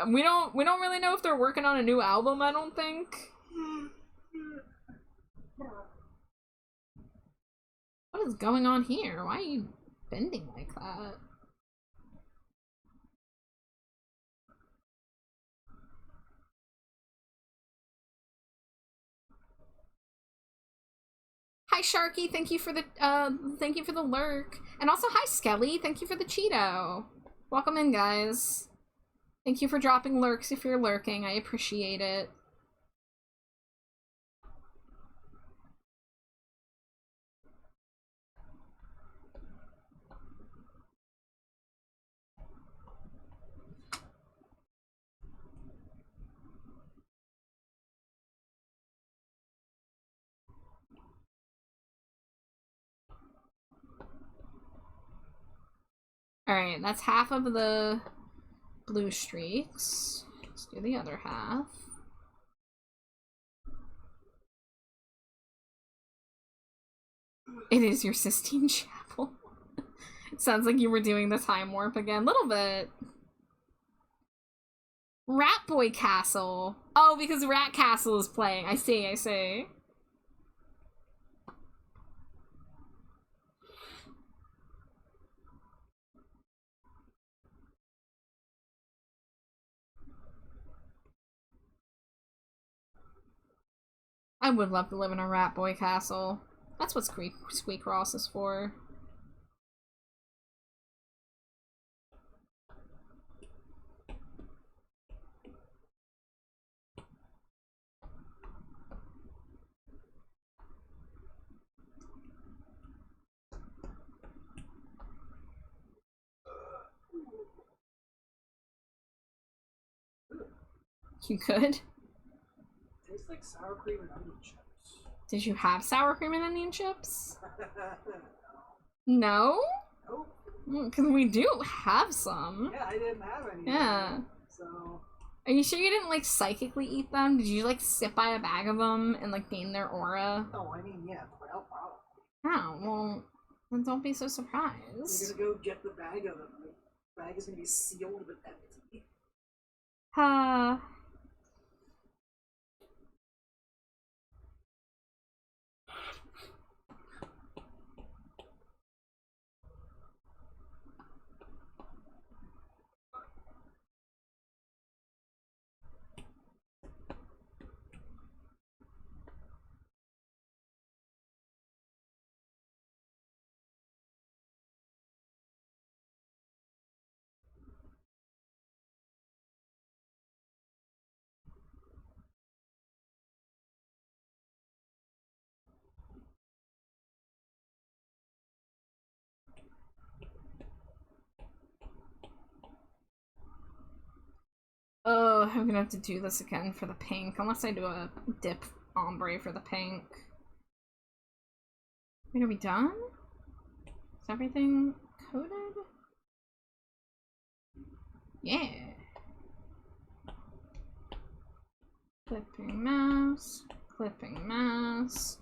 we don't really know if they're working on a new album, I don't think. What is going on here? Why are you bending like that? Hi Sharky, thank you for the lurk. And also hi Skelly, thank you for the Cheeto. Welcome in, guys. Thank you for dropping lurks if you're lurking, I appreciate it. Alright, that's half of the blue streaks. Let's do the other half. It is your Sistine Chapel. It sounds like you were doing the time warp again. Little bit. Rat Boy Castle. Oh, because Rat Castle is playing. I see. I would love to live in a Rat Boy castle. That's what Squeakross is for. You could? Tastes like sour cream and onion chips. Did you have sour cream and onion chips? No? Nope. Because we do have some. Yeah, I didn't have any. Yeah. So. Are you sure you didn't like psychically eat them? Did you like sit by a bag of them and like gain their aura? No, I mean, yeah, well, Oh, well, then don't be so surprised. You're gonna go get the bag of them. The bag is gonna be sealed but empty. Oh, I'm gonna have to do this again for the pink, unless I do a dip ombre for the pink. Wait, are we done? everything coded? Yeah. Clipping mouse, clipping mouse.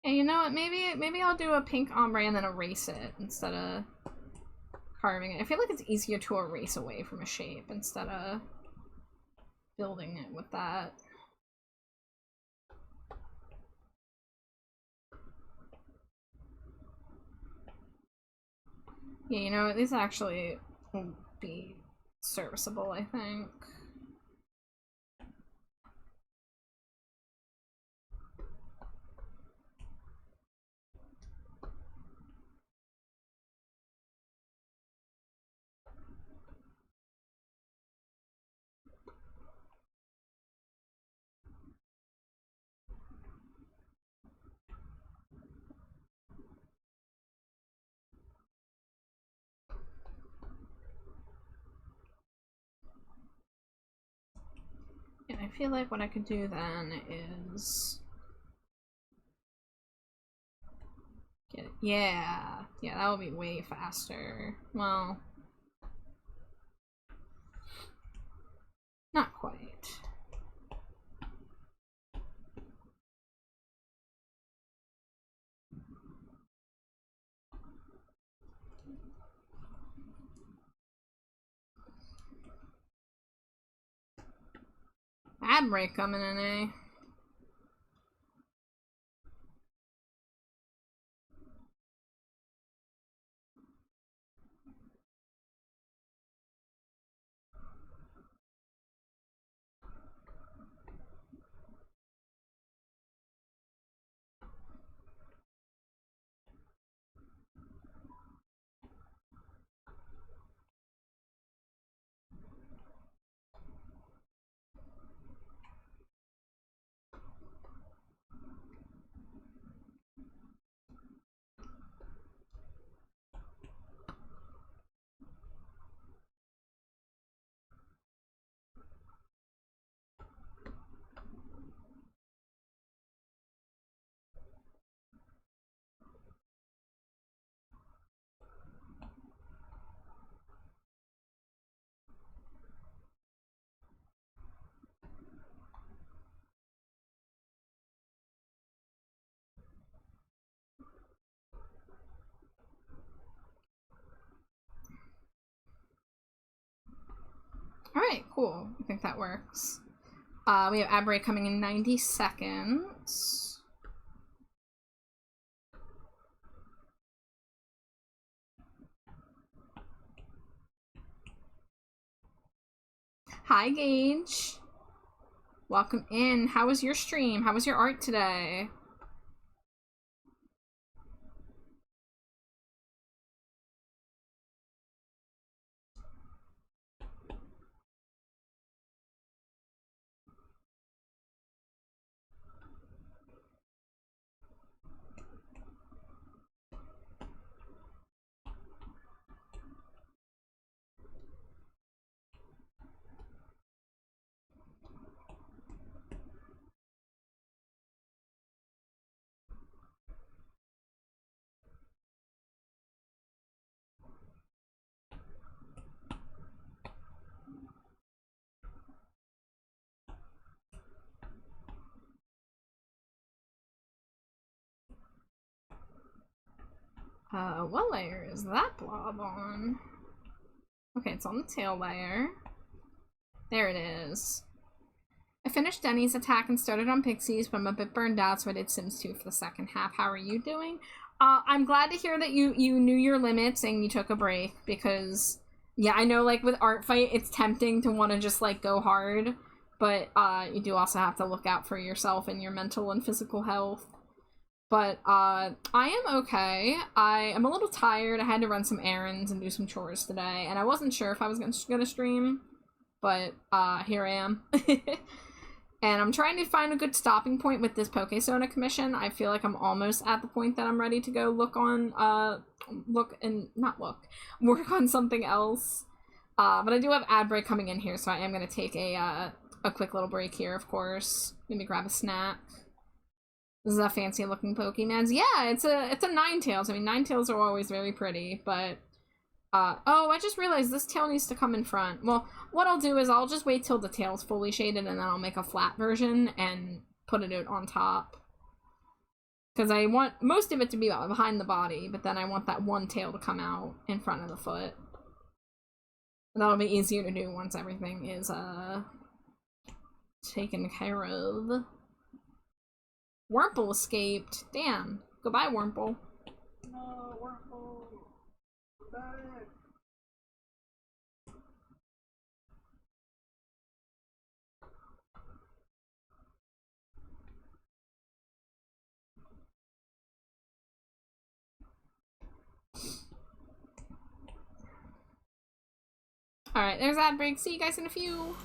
Hey, you know what? Maybe I'll do a pink ombre and then erase it instead of carving it. I feel like it's easier to erase away from a shape instead of building it with that. Yeah, you know what? These actually will be serviceable, I think. And I feel like what I could do then is get it. Yeah, that would be way faster. Well, not quite. Ad break coming in, eh? Alright, cool. I think that works. We have ad break coming in 90 seconds. Hi, Gage. Welcome in. How was your stream? How was your art today? What layer is that blob on? Okay, it's on the tail layer. There it is. I finished Denny's attack and started on Pixies, but I'm a bit burned out, so I did Sims 2 for the second half. How are you doing? I'm glad to hear that you knew your limits and you took a break, because, yeah, I know, like, with Art Fight, it's tempting to want to just, like, go hard, but you do also have to look out for yourself and your mental and physical health. But I am okay. I am a little tired. I had to run some errands and do some chores today, and I wasn't sure if I was gonna stream, but here I am. And I'm trying to find a good stopping point with this Pokesona commission. I feel like I'm almost at the point that I'm ready to go work on something else. But I do have ad break coming in here, so I am gonna take a quick little break here, of course. Maybe grab a snack. This is a fancy looking Pokemon. Yeah, it's a Ninetales. I mean, Ninetales are always very pretty, but oh, I just realized this tail needs to come in front. Well, what I'll do is I'll just wait till the tail's fully shaded and then I'll make a flat version and put it on top. Because I want most of it to be behind the body, but then I want that one tail to come out in front of the foot. And that'll be easier to do once everything is taken care of. Wurmple escaped. Damn. Goodbye, Wurmple. No, Wurmple. Back. Alright, there's ad break. See you guys in a few.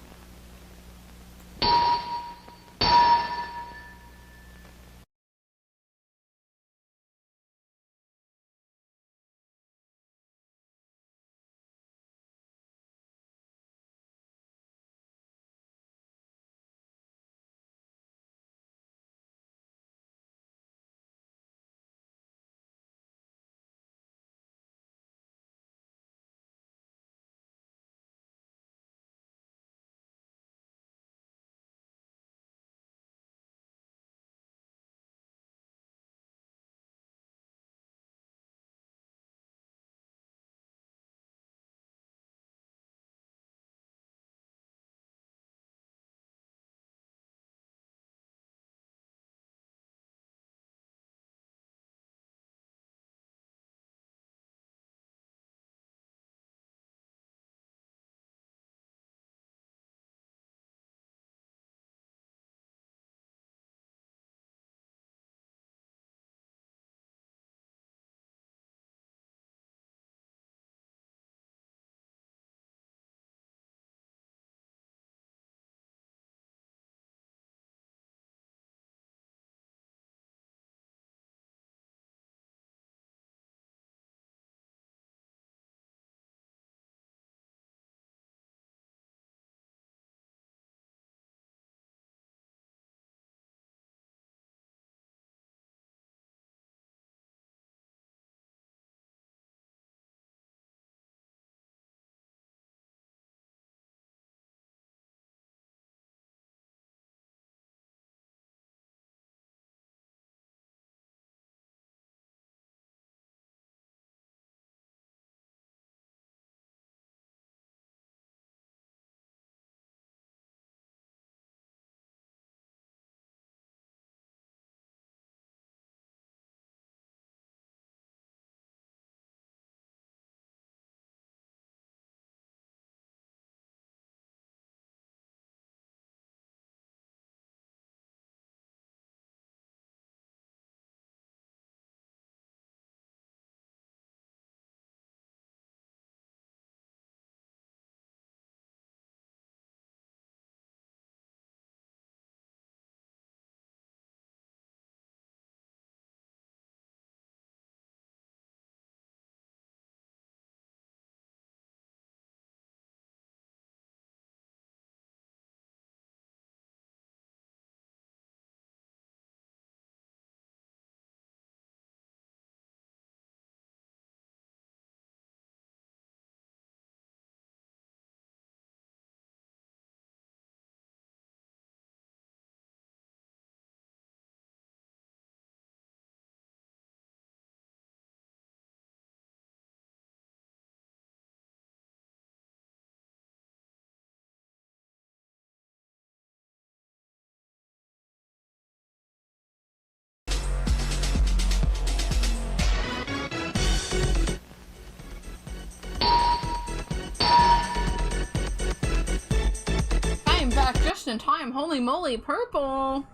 Back just in time. Holy moly, Purple!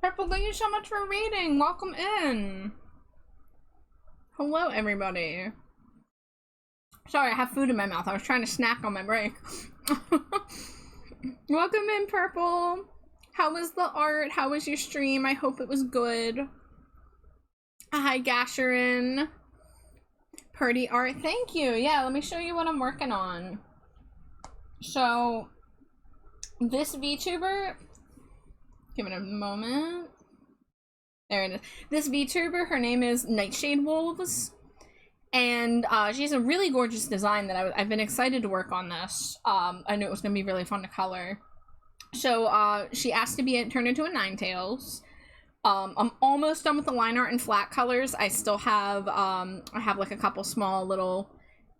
Purple, thank you so much for reading. Welcome in. Hello, everybody. Sorry, I have food in my mouth. I was trying to snack on my break. Welcome in, Purple. How was the art? How was your stream? I hope it was good. Hi, Gasherin. Pretty art. Thank you. Yeah, let me show you what I'm working on. So, this VTuber, give it a moment. There it is. This VTuber, her name is Nightshade Wolves. And she has a really gorgeous design that I've been excited to work on this. I knew it was going to be really fun to color. So she asked to be turned into a Ninetales. I'm almost done with the line art and flat colors. I still have, I have like a couple small little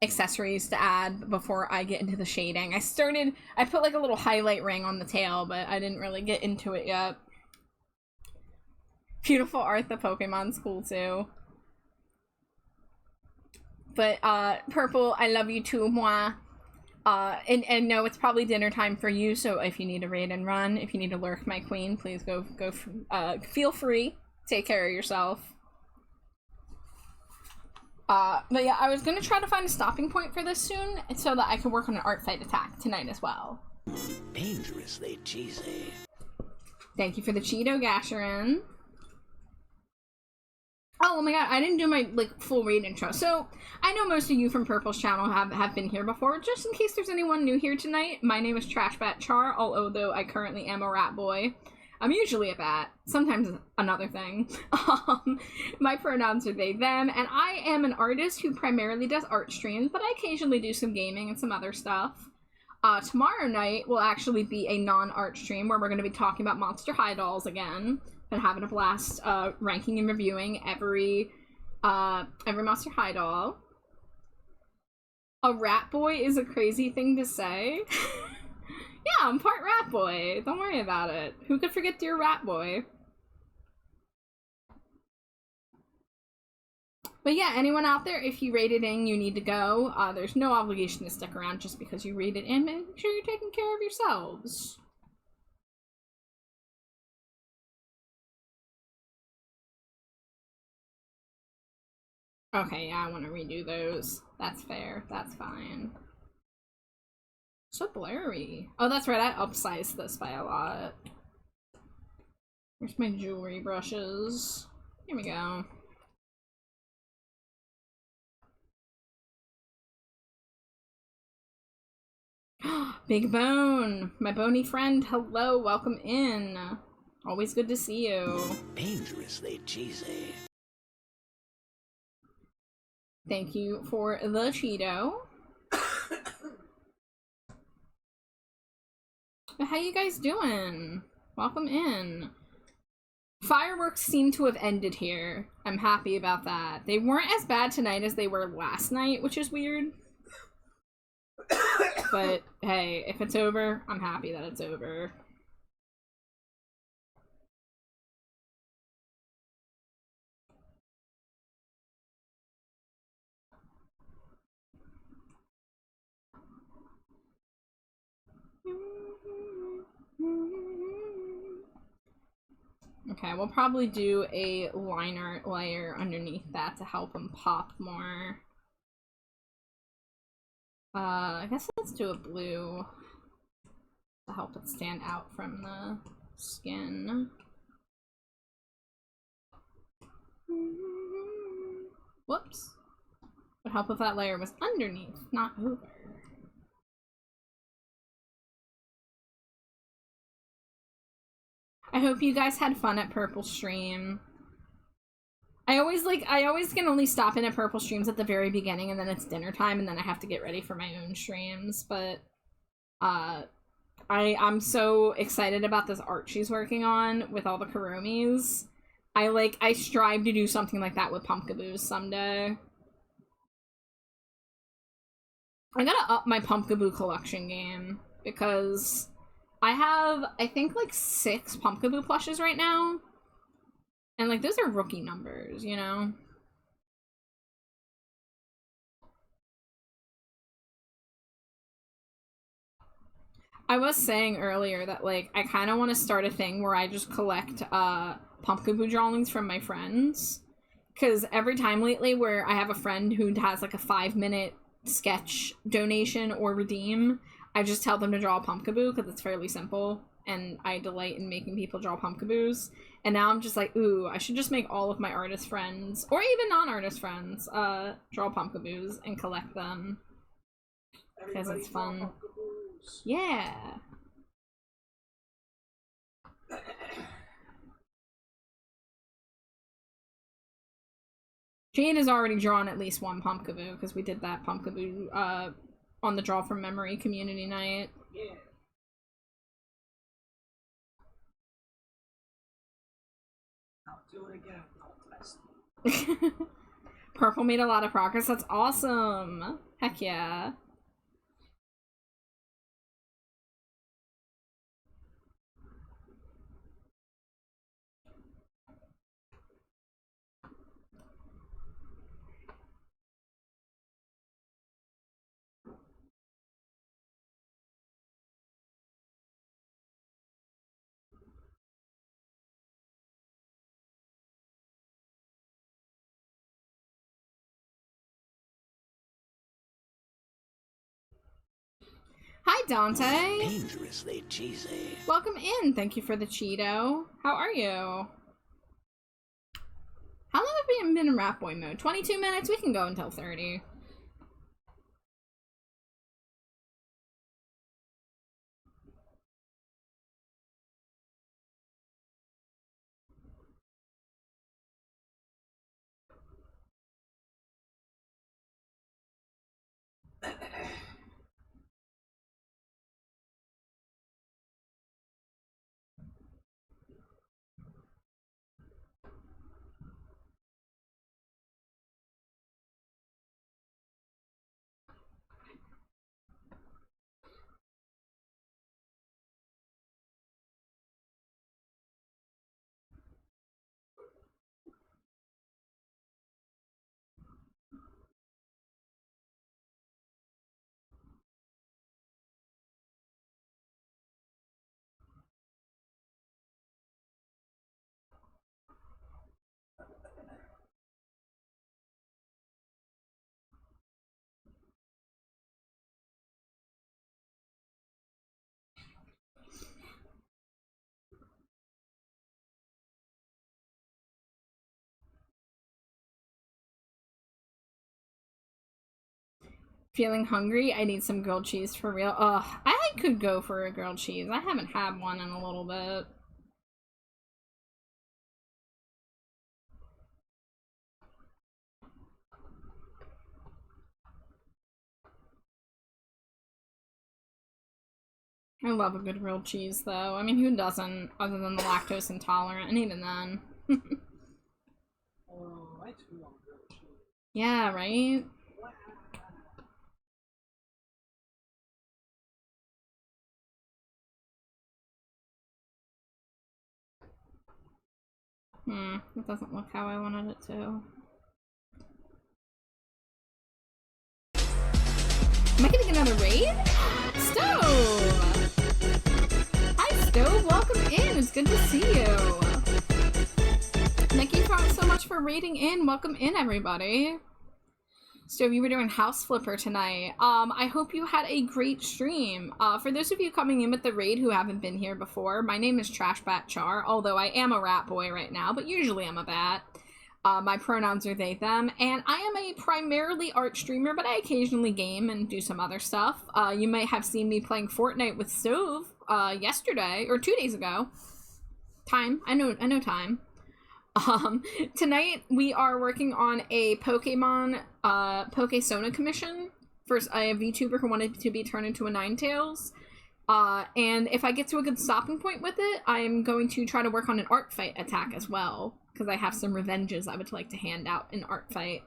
accessories to add before I get into the shading. I put like a little highlight ring on the tail, but I didn't really get into it yet. Beautiful art, the Pokemon's cool too. But, Purple, I love you too, moi. And no, it's probably dinner time for you, so if you need to raid and run, if you need to lurk my queen, please feel free. Take care of yourself. But yeah, I was gonna try to find a stopping point for this soon, so that I can work on an art fight attack tonight as well. Dangerously cheesy. Thank you for the Cheeto, Gasherin. Oh my god, I didn't do my, like, full raid intro. So, I know most of you from Purple's channel have been here before. Just in case there's anyone new here tonight, my name is TrashBatChar, although I currently am a rat boy. I'm usually a bat, sometimes another thing. My pronouns are they, them, and I am an artist who primarily does art streams, but I occasionally do some gaming and some other stuff. Tomorrow night will actually be a non-art stream where we're going to be talking about Monster High dolls again. Been having a blast ranking and reviewing every Monster High doll. A rat boy is a crazy thing to say. Yeah, I'm part rat boy. Don't worry about it. Who could forget your rat boy? But yeah, anyone out there, if you rated in, you need to go. There's no obligation to stick around just because you rated in. Make sure you're taking care of yourselves. Okay, yeah, I want to redo those. That's fair. That's fine. So blurry. Oh, that's right. I upsized this by a lot. Where's my jewelry brushes? Here we go. Big Bone! My bony friend, hello, welcome in. Always good to see you. Dangerously cheesy. Thank you for the Cheeto. How you guys doing? Welcome in. Fireworks seem to have ended here. I'm happy about that. They weren't as bad tonight as they were last night, which is weird. But hey, if it's over, I'm happy that it's over. Okay, we'll probably do a line art layer underneath that to help them pop more. I guess let's do a blue to help it stand out from the skin. Whoops. Would help if that layer was underneath, not over. I hope you guys had fun at Purple Stream. I always can only stop in at Purple Streams at the very beginning, and then it's dinner time, and then I have to get ready for my own streams, but I'm so excited about this art she's working on with all the Kuromis. I strive to do something like that with Pumpkaboos someday. I gotta up my Pumpkaboo collection game, because I have, I think, like 6 Pumpkaboo plushes right now. And, like, those are rookie numbers, you know? I was saying earlier that, like, I kind of want to start a thing where I just collect, Pumpkaboo drawings from my friends. Because every time lately where I have a friend who has, like, a 5-minute sketch donation or redeem, I just tell them to draw a Pumpkaboo because it's fairly simple, and I delight in making people draw Pumpkaboos. And now I'm just like, ooh, I should just make all of my artist friends, or even non-artist friends, draw Pumpkaboos and collect them. Because it's fun. Yeah. Jade has already drawn at least one Pumpkaboo, because we did that Pumpkaboo, on the Draw from Memory community night. Yeah. I'll do it again. I'll test. Purple made a lot of progress. That's awesome. Heck yeah. Hi, Dante. Dangerously cheesy. Welcome in. Thank you for the Cheeto. How are you? How long have we been in Rat Boy mode? 22 minutes? We can go until 30. Feeling hungry? I need some grilled cheese for real. Ugh, I could go for a grilled cheese. I haven't had one in a little bit. I love a good grilled cheese, though. I mean, who doesn't, other than the lactose intolerant, and even then. Oh, I too want grilled cheese. Yeah, right? Wow. It doesn't look how I wanted it to. Am I getting another raid? Stove! Hi, Stove. Welcome in. It's good to see you. Thank you so much for raiding in. Welcome in, everybody. Stove, you were doing House Flipper tonight. I hope you had a great stream. For those of you coming in with the raid who haven't been here before, my name is Trashbat Char, although I am a rat boy right now, but usually I'm a bat. My pronouns are they, them, and I am a primarily art streamer, but I occasionally game and do some other stuff. You might have seen me playing Fortnite with Stove yesterday, or 2 days ago. Time. I know time. Tonight we are working on a Pokemon Pokesona commission for a VTuber who wanted to be turned into a Ninetales. And if I get to a good stopping point with it, I'm going to try to work on an art fight attack as well, because I have some revenges I would like to hand out in art fight.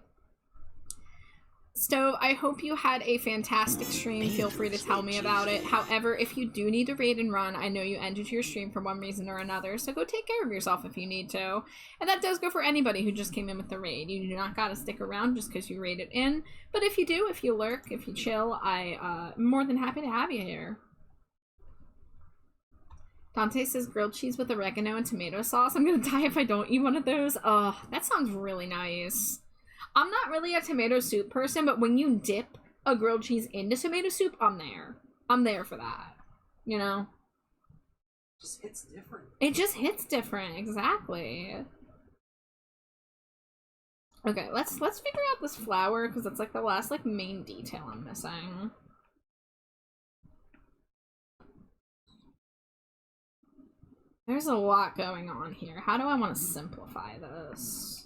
Stove, I hope you had a fantastic stream. Feel free to tell me about it. However, if you do need to raid and run, I know you ended your stream for one reason or another, so go take care of yourself if you need to. And that does go for anybody who just came in with the raid. You do not gotta stick around just because you raided in. But if you do, if you lurk, if you chill, I'm more than happy to have you here. Dante says grilled cheese with oregano and tomato sauce. I'm gonna die if I don't eat one of those. Ugh, that sounds really nice. I'm not really a tomato soup person, but when you dip a grilled cheese into tomato soup, I'm there. I'm there for that. You know? It just hits different. It just hits different, exactly. Okay, let's figure out this flower, because it's like the last like main detail I'm missing. There's a lot going on here. How do I want to simplify this?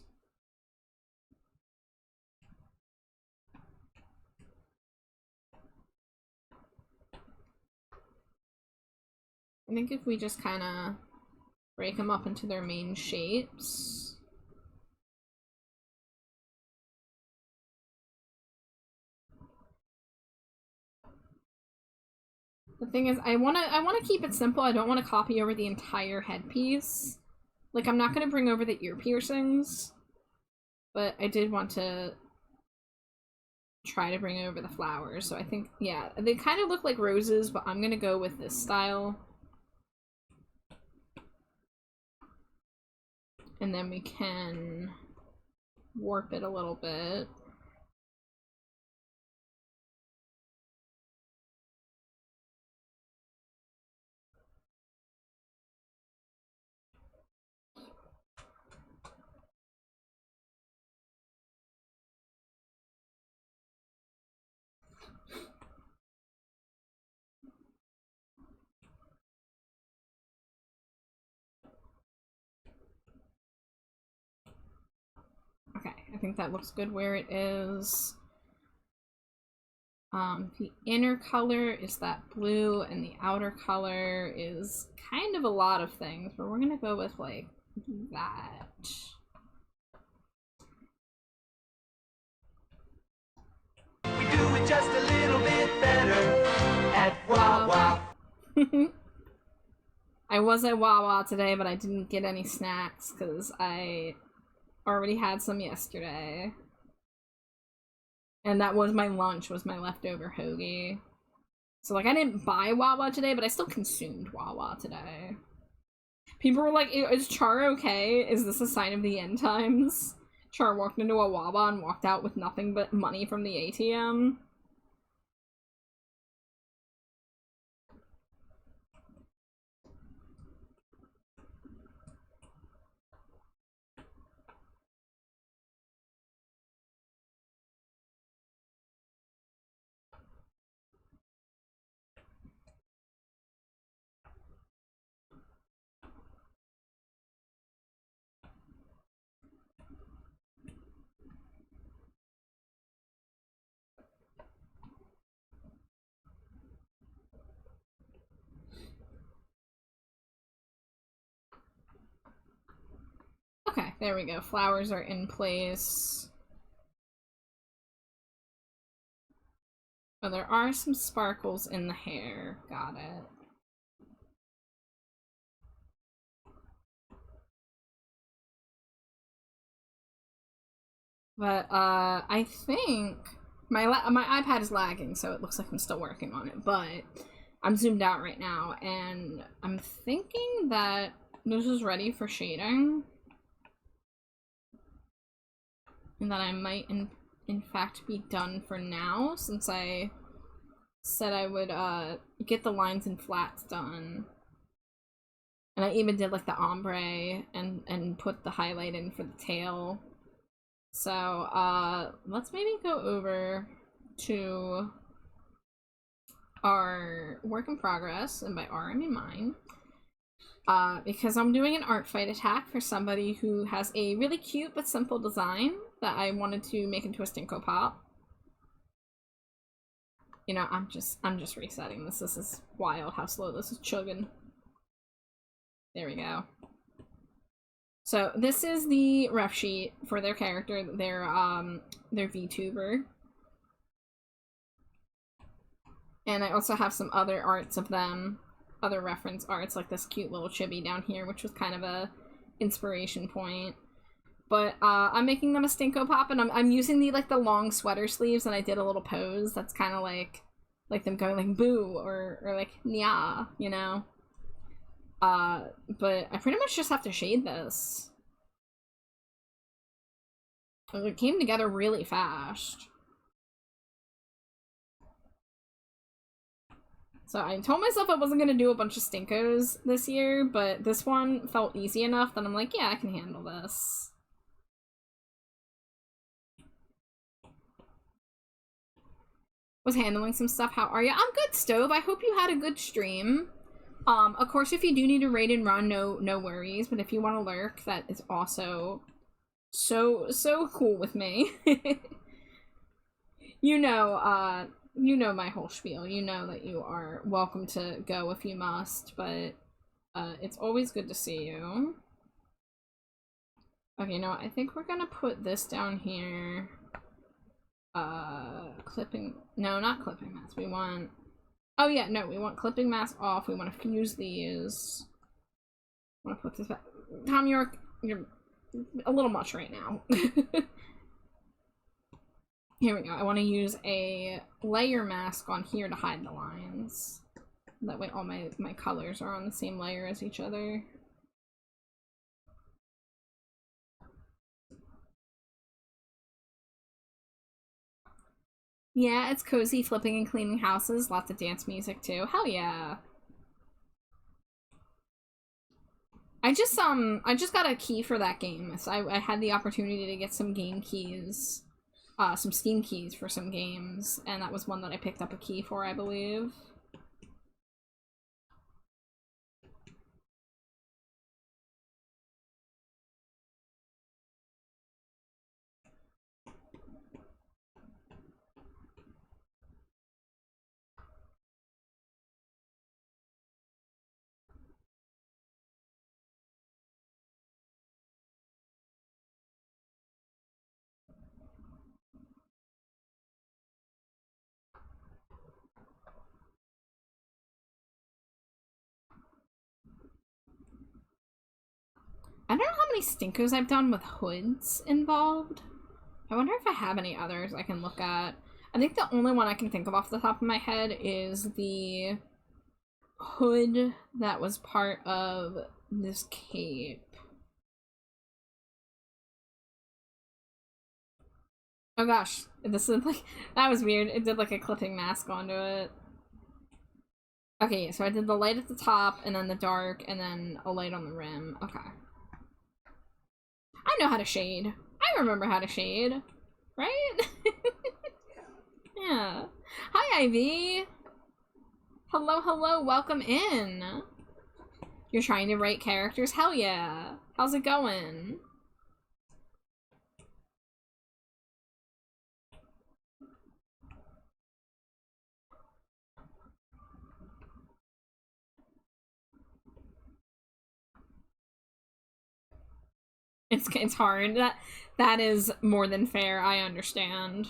I think if we just kind of break them up into their main shapes. The thing is, I wanna keep it simple. I don't want to copy over the entire headpiece. Like, I'm not gonna bring over the ear piercings, but I did want to try to bring over the flowers. So I think, yeah, they kind of look like roses, but I'm gonna go with this style. And then we can warp it a little bit. Okay, I think that looks good where it is. The inner color is that blue, and the outer color is kind of a lot of things, but we're gonna go with, like, that. We do it just a little bit better at Wawa. I was at Wawa today, but I didn't get any snacks because I already had some yesterday. And that was my lunch, was my leftover hoagie. So, like, I didn't buy Wawa today, but I still consumed Wawa today. People were like, is Char okay? Is this a sign of the end times? Char walked into a Wawa and walked out with nothing but money from the ATM. Okay, there we go. Flowers are in place. Oh, there are some sparkles in the hair. Got it. But, I think my iPad is lagging, so it looks like I'm still working on it, but I'm zoomed out right now, and I'm thinking that this is ready for shading. And that I might, in fact, be done for now, since I said I would, get the lines and flats done. And I even did, like, the ombre and put the highlight in for the tail. So, let's maybe go over to our work in progress, and by our I mean mine. Because I'm doing an art fight attack for somebody who has a really cute but simple design that I wanted to make into a Stinko Pop. You know, I'm just resetting this. This is wild how slow this is chugging. There we go. So this is the ref sheet for their character, their VTuber. And I also have some other arts of them, other reference arts, like this cute little chibi down here, which was kind of a inspiration point. But I'm making them a Stinko Pop, and I'm using the long sweater sleeves, and I did a little pose that's kind of like them going like boo or like nya, you know. But I pretty much just have to shade this. It came together really fast. So I told myself I wasn't gonna do a bunch of Stinkos this year, but this one felt easy enough that I'm like, yeah, I can handle this. Was handling some stuff. How are you? I'm good, Stove. I hope you had a good stream. Of course, if you do need to raid and run, no worries. But if you want to lurk, that is also so cool with me. You know, you know my whole spiel. You know that you are welcome to go if you must, but it's always good to see you. Okay, no, I think we're gonna put this down here. Clipping, no, not clipping mask. We want, oh yeah, no, we want clipping mask off. We want to fuse these. I want to put this back. Tom, you're a little much right now. Here we go. I want to use a layer mask on here to hide the lines. That way all my colors are on the same layer as each other. Yeah, it's cozy flipping and cleaning houses. Lots of dance music too. Hell yeah. I just got a key for that game. So I had the opportunity to get some game keys. Some Steam keys for some games, and that was one that I picked up a key for, I believe. I don't know how many stinkers I've done with hoods involved. I wonder if I have any others I can look at. I think the only one I can think of off the top of my head is the hood that was part of this cape. Oh gosh, this is like, that was weird. It did like a clipping mask onto it. Okay, so I did the light at the top, and then the dark, and then a light on the rim. Okay. I know how to shade. I remember how to shade. Right? Yeah. Hi, Ivy. Hello, hello, welcome in. You're trying to write characters? Hell yeah. How's it going? It's hard. That is more than fair. I understand.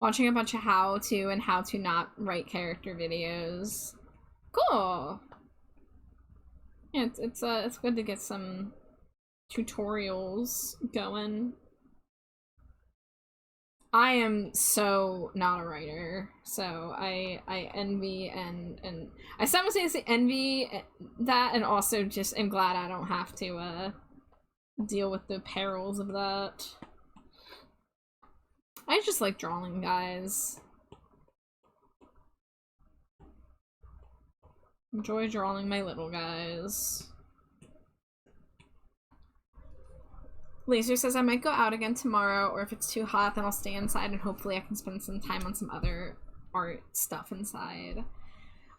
Watching a bunch of how to and how to not write character videos. Cool. Yeah, it's good to get some tutorials going. I am so not a writer, so I envy and I simultaneously envy that, and also just am glad I don't have to deal with the perils of that. I just like drawing, guys. Enjoy drawing my little guys. Laser says I might go out again tomorrow, or if it's too hot, then I'll stay inside and hopefully I can spend some time on some other art stuff inside.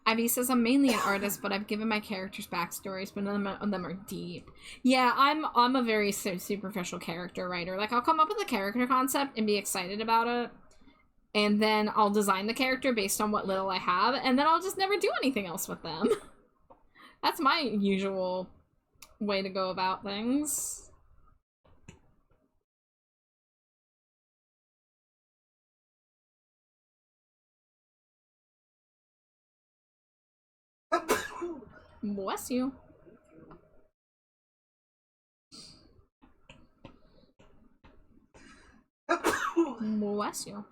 Ivy says I'm mainly an artist, but I've given my characters backstories, but none of them are deep. Yeah, I'm a very superficial character writer. Like, I'll come up with a character concept and be excited about it, and then I'll design the character based on what little I have, and then I'll just never do anything else with them. That's my usual way to go about things. Bless you. Bless you.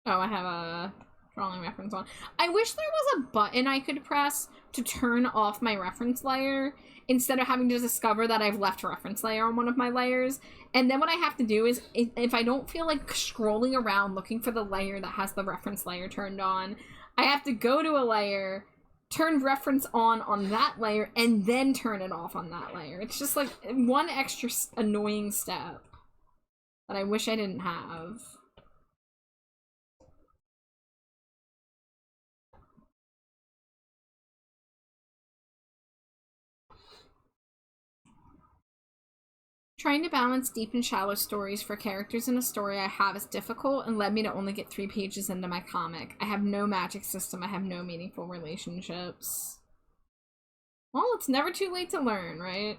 Oh, I have a drawing reference on. I wish there was a button I could press to turn off my reference layer instead of having to discover that I've left reference layer on one of my layers. And then what I have to do is, if I don't feel like scrolling around looking for the layer that has the reference layer turned on, I have to go to a layer, turn reference on that layer, and then turn it off on that layer. It's just like one extra annoying step that I wish I didn't have. Trying to balance deep and shallow stories for characters in a story I have is difficult and led me to only get 3 pages into my comic. I have no magic system, I have no meaningful relationships. Well, it's never too late to learn, right?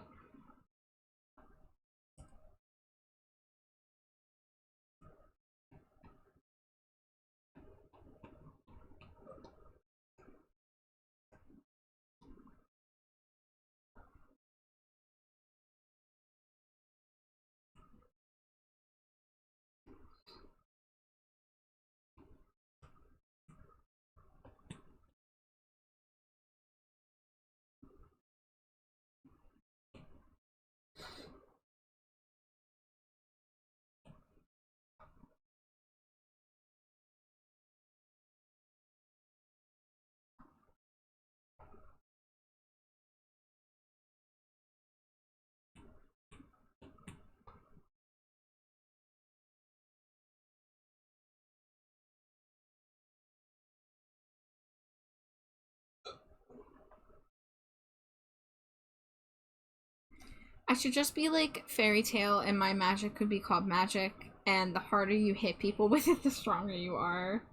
I should just be like Fairy Tale and my magic could be called magic, and the harder you hit people with it, the stronger you are.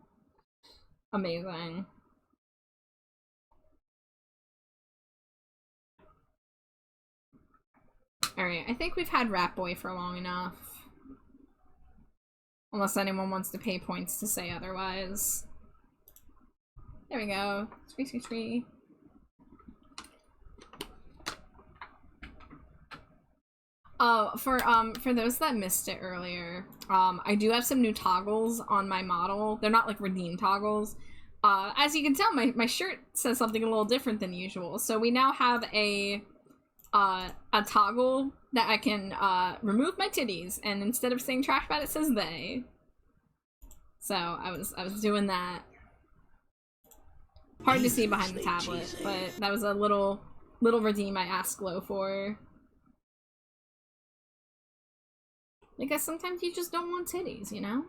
Amazing. Alright, I think we've had Rat Boy for long enough. Unless anyone wants to pay points to say otherwise. There we go. Squee. Oh, for those that missed it earlier, I do have some new toggles on my model. They're not like redeem toggles. As you can tell, my shirt says something a little different than usual. So we now have a toggle that I can remove my titties, and instead of saying trash bad, it says they. So I was doing that. Hard to see behind the tablet, but that was a little redeem I asked Glow for. Because sometimes you just don't want titties, you know?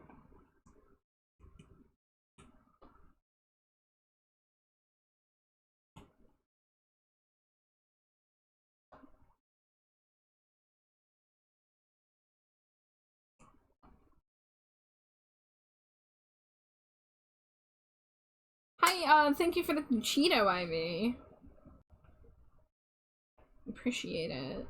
Hi, thank you for the Cheeto, Ivy. Appreciate it.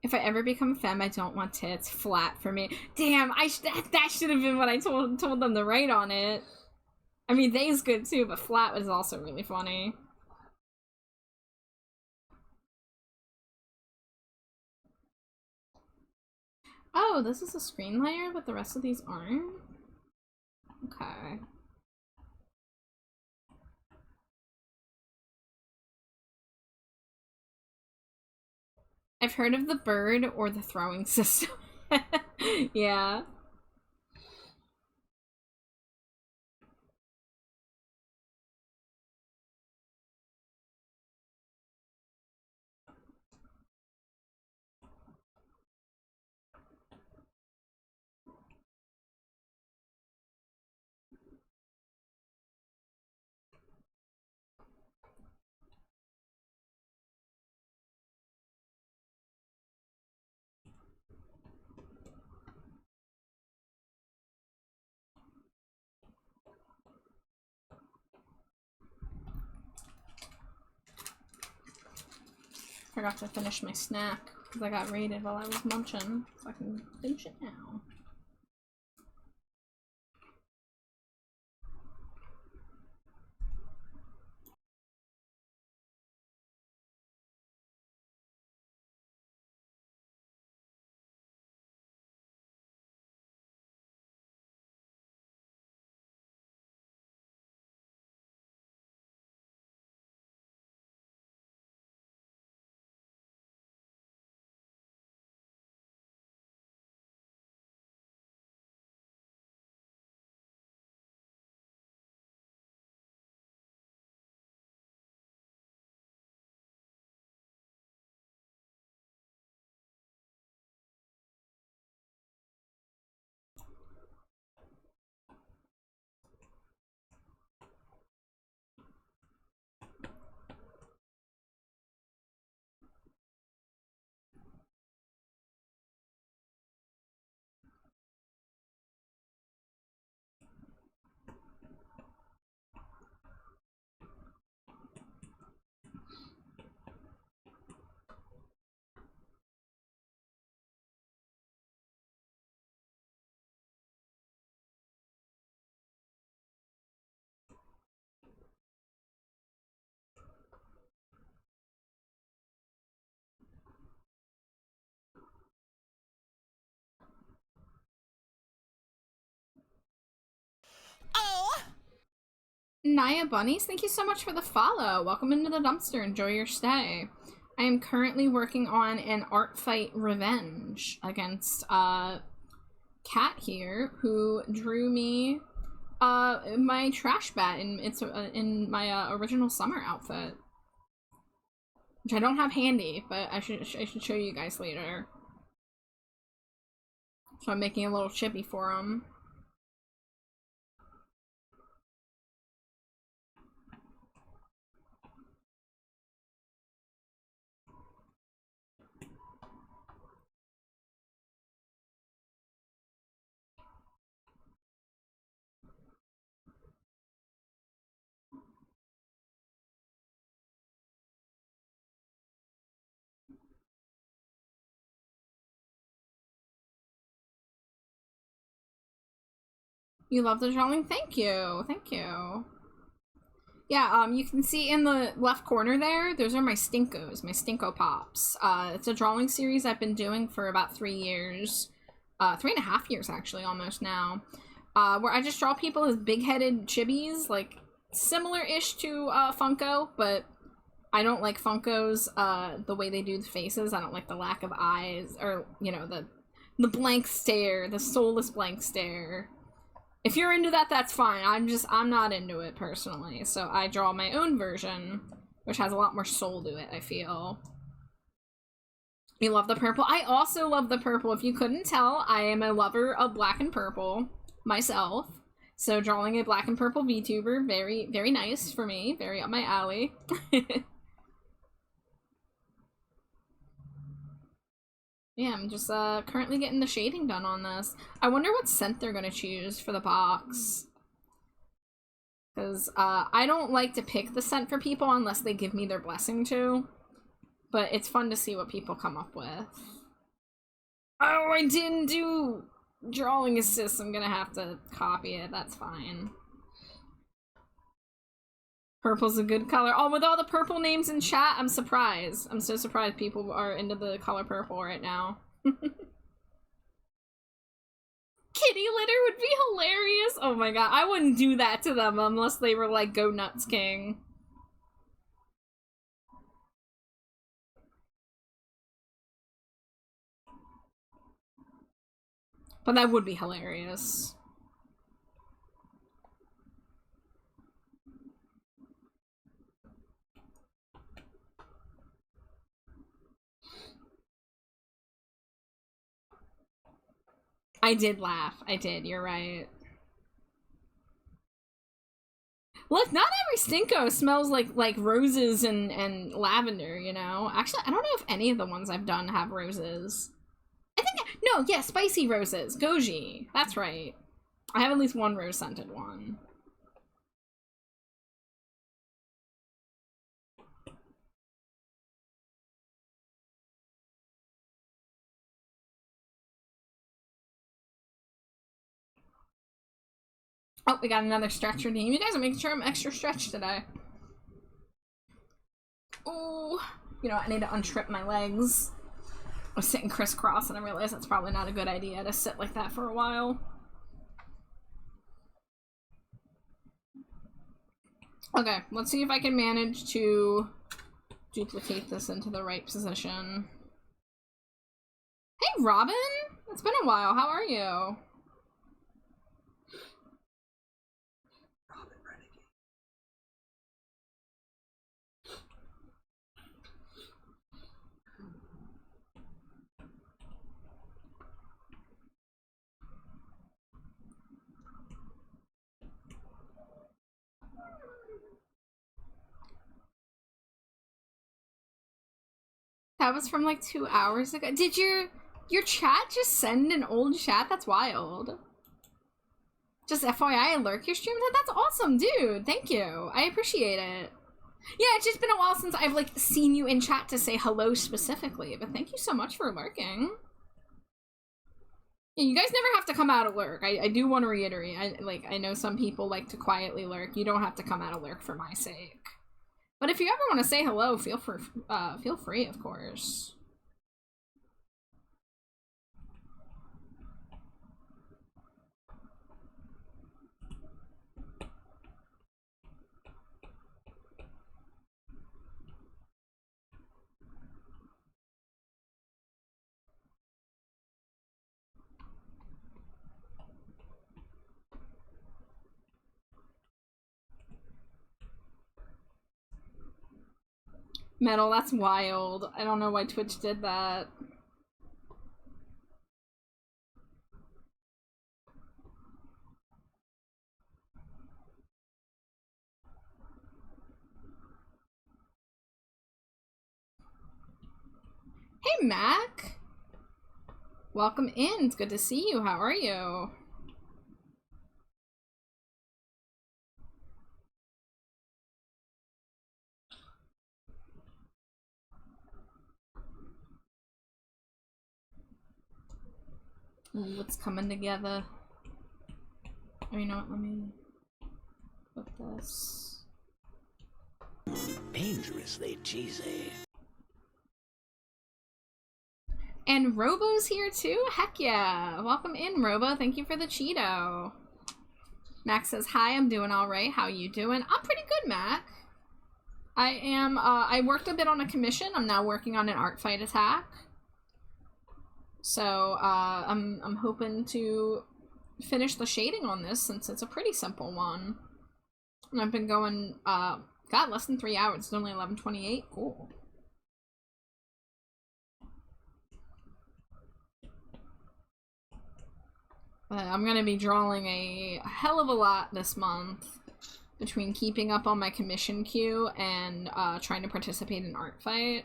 If I ever become a femme, I don't want tits. Flat for me. Damn, that should have been what I told them to write on it. I mean, they is good too, but flat was also really funny. Oh, this is a screen layer, but the rest of these aren't? Okay. I've heard of the bird or the throwing system. Yeah. Forgot to finish my snack because I got raided while I was munching, so I can finish it now. Naya Bunnies, thank you so much for the follow. Welcome into the dumpster. Enjoy your stay. I am currently working on an art fight revenge against Kat here, who drew me my trash bat in my original summer outfit, which I don't have handy, but I should show you guys later. So I'm making a little chippy for him. You love the drawing? Thank you. Thank you. Yeah, you can see in the left corner there, those are my Stinkos, my Stinko Pops. It's a drawing series I've been doing for about 3 years. 3.5 years, actually, almost now. Where I just draw people as big-headed chibis, like, similar-ish to, Funko, but I don't like Funkos, the way they do the faces. I don't like the lack of eyes, or, you know, the blank stare, the soulless blank stare. If you're into that, that's fine. I'm not into it personally. So I draw my own version, which has a lot more soul to it, I feel. You love the purple? I also love the purple. If you couldn't tell, I am a lover of black and purple myself. So drawing a black and purple VTuber, very, very nice for me. Very up my alley. Yeah, I'm just currently getting the shading done on this. I wonder what scent they're gonna choose for the box. Because I don't like to pick the scent for people unless they give me their blessing to. But it's fun to see what people come up with. Oh, I didn't do drawing assist. I'm gonna have to copy it. That's fine. Purple's a good color. Oh, with all the purple names in chat, I'm surprised. I'm so surprised people are into the color purple right now. Kitty litter would be hilarious. Oh my god, I wouldn't do that to them unless they were like, go nuts, king. But that would be hilarious. I did laugh. I did, you're right. Look, not every Stinko smells like roses and lavender, you know? Actually, I don't know if any of the ones I've done have roses. I think, no, yeah, spicy roses. Goji. That's right. I have at least one rose-scented one. Oh, we got another stretch routine. You guys are making sure I'm extra stretched today. Oh, you know, I need to untrip my legs. I was sitting crisscross and I realized that's probably not a good idea to sit like that for a while. Okay, let's see if I can manage to duplicate this into the right position. Hey, Robin! It's been a while. How are you? That was from like 2 hours ago. Did your chat just send an old chat? That's wild. Just FYI, I lurk your streams. That's awesome, dude. Thank you. I appreciate it. Yeah, it's just been a while since I've like seen you in chat to say hello specifically, but thank you so much for lurking. Yeah, you guys never have to come out of lurk. I do want to reiterate. I know some people like to quietly lurk. You don't have to come out of lurk for my sake. But if you ever want to say hello, feel free, of course. Metal, that's wild. I don't know why Twitch did that. Hey, Mac! Welcome in. It's good to see you. How are you? Ooh, it's coming together. Oh, you know what? Let me put this. Dangerously cheesy. And Robo's here too? Heck yeah. Welcome in, Robo. Thank you for the Cheeto. Max says, hi, I'm doing alright. How you doing? I'm pretty good, Mac. I am, I worked a bit on a commission. I'm now working on an art fight attack. So, I'm hoping to finish the shading on this since it's a pretty simple one. And I've been going, God, less than 3 hours. It's only 11:28. Cool. But I'm gonna be drawing a hell of a lot this month between keeping up on my commission queue and trying to participate in art fight.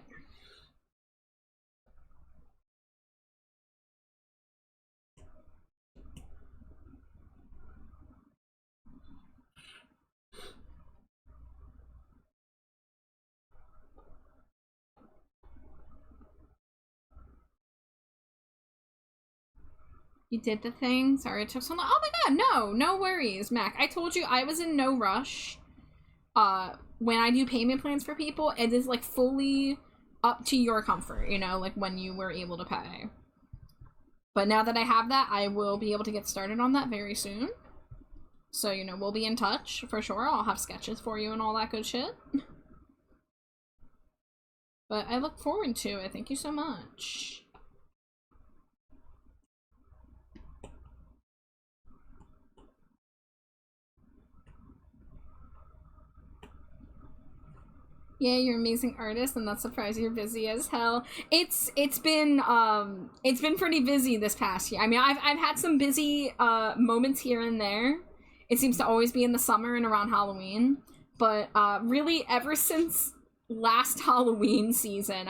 You did the thing? Sorry it took so long. Oh my god, no worries, Mac. I told you I was in no rush. When I do payment plans for people, it is like fully up to your comfort, you know, like when you were able to pay. But now that I have that, I will be able to get started on that very soon. So, you know, we'll be in touch for sure. I'll have sketches for you and all that good shit. But I look forward to it. Thank you so much. Yeah, you're an amazing artist. I'm not surprised you're busy as hell. It's been pretty busy this past year. I mean, I've had some busy moments here and there. It seems to always be in the summer and around Halloween. But really, ever since last Halloween season,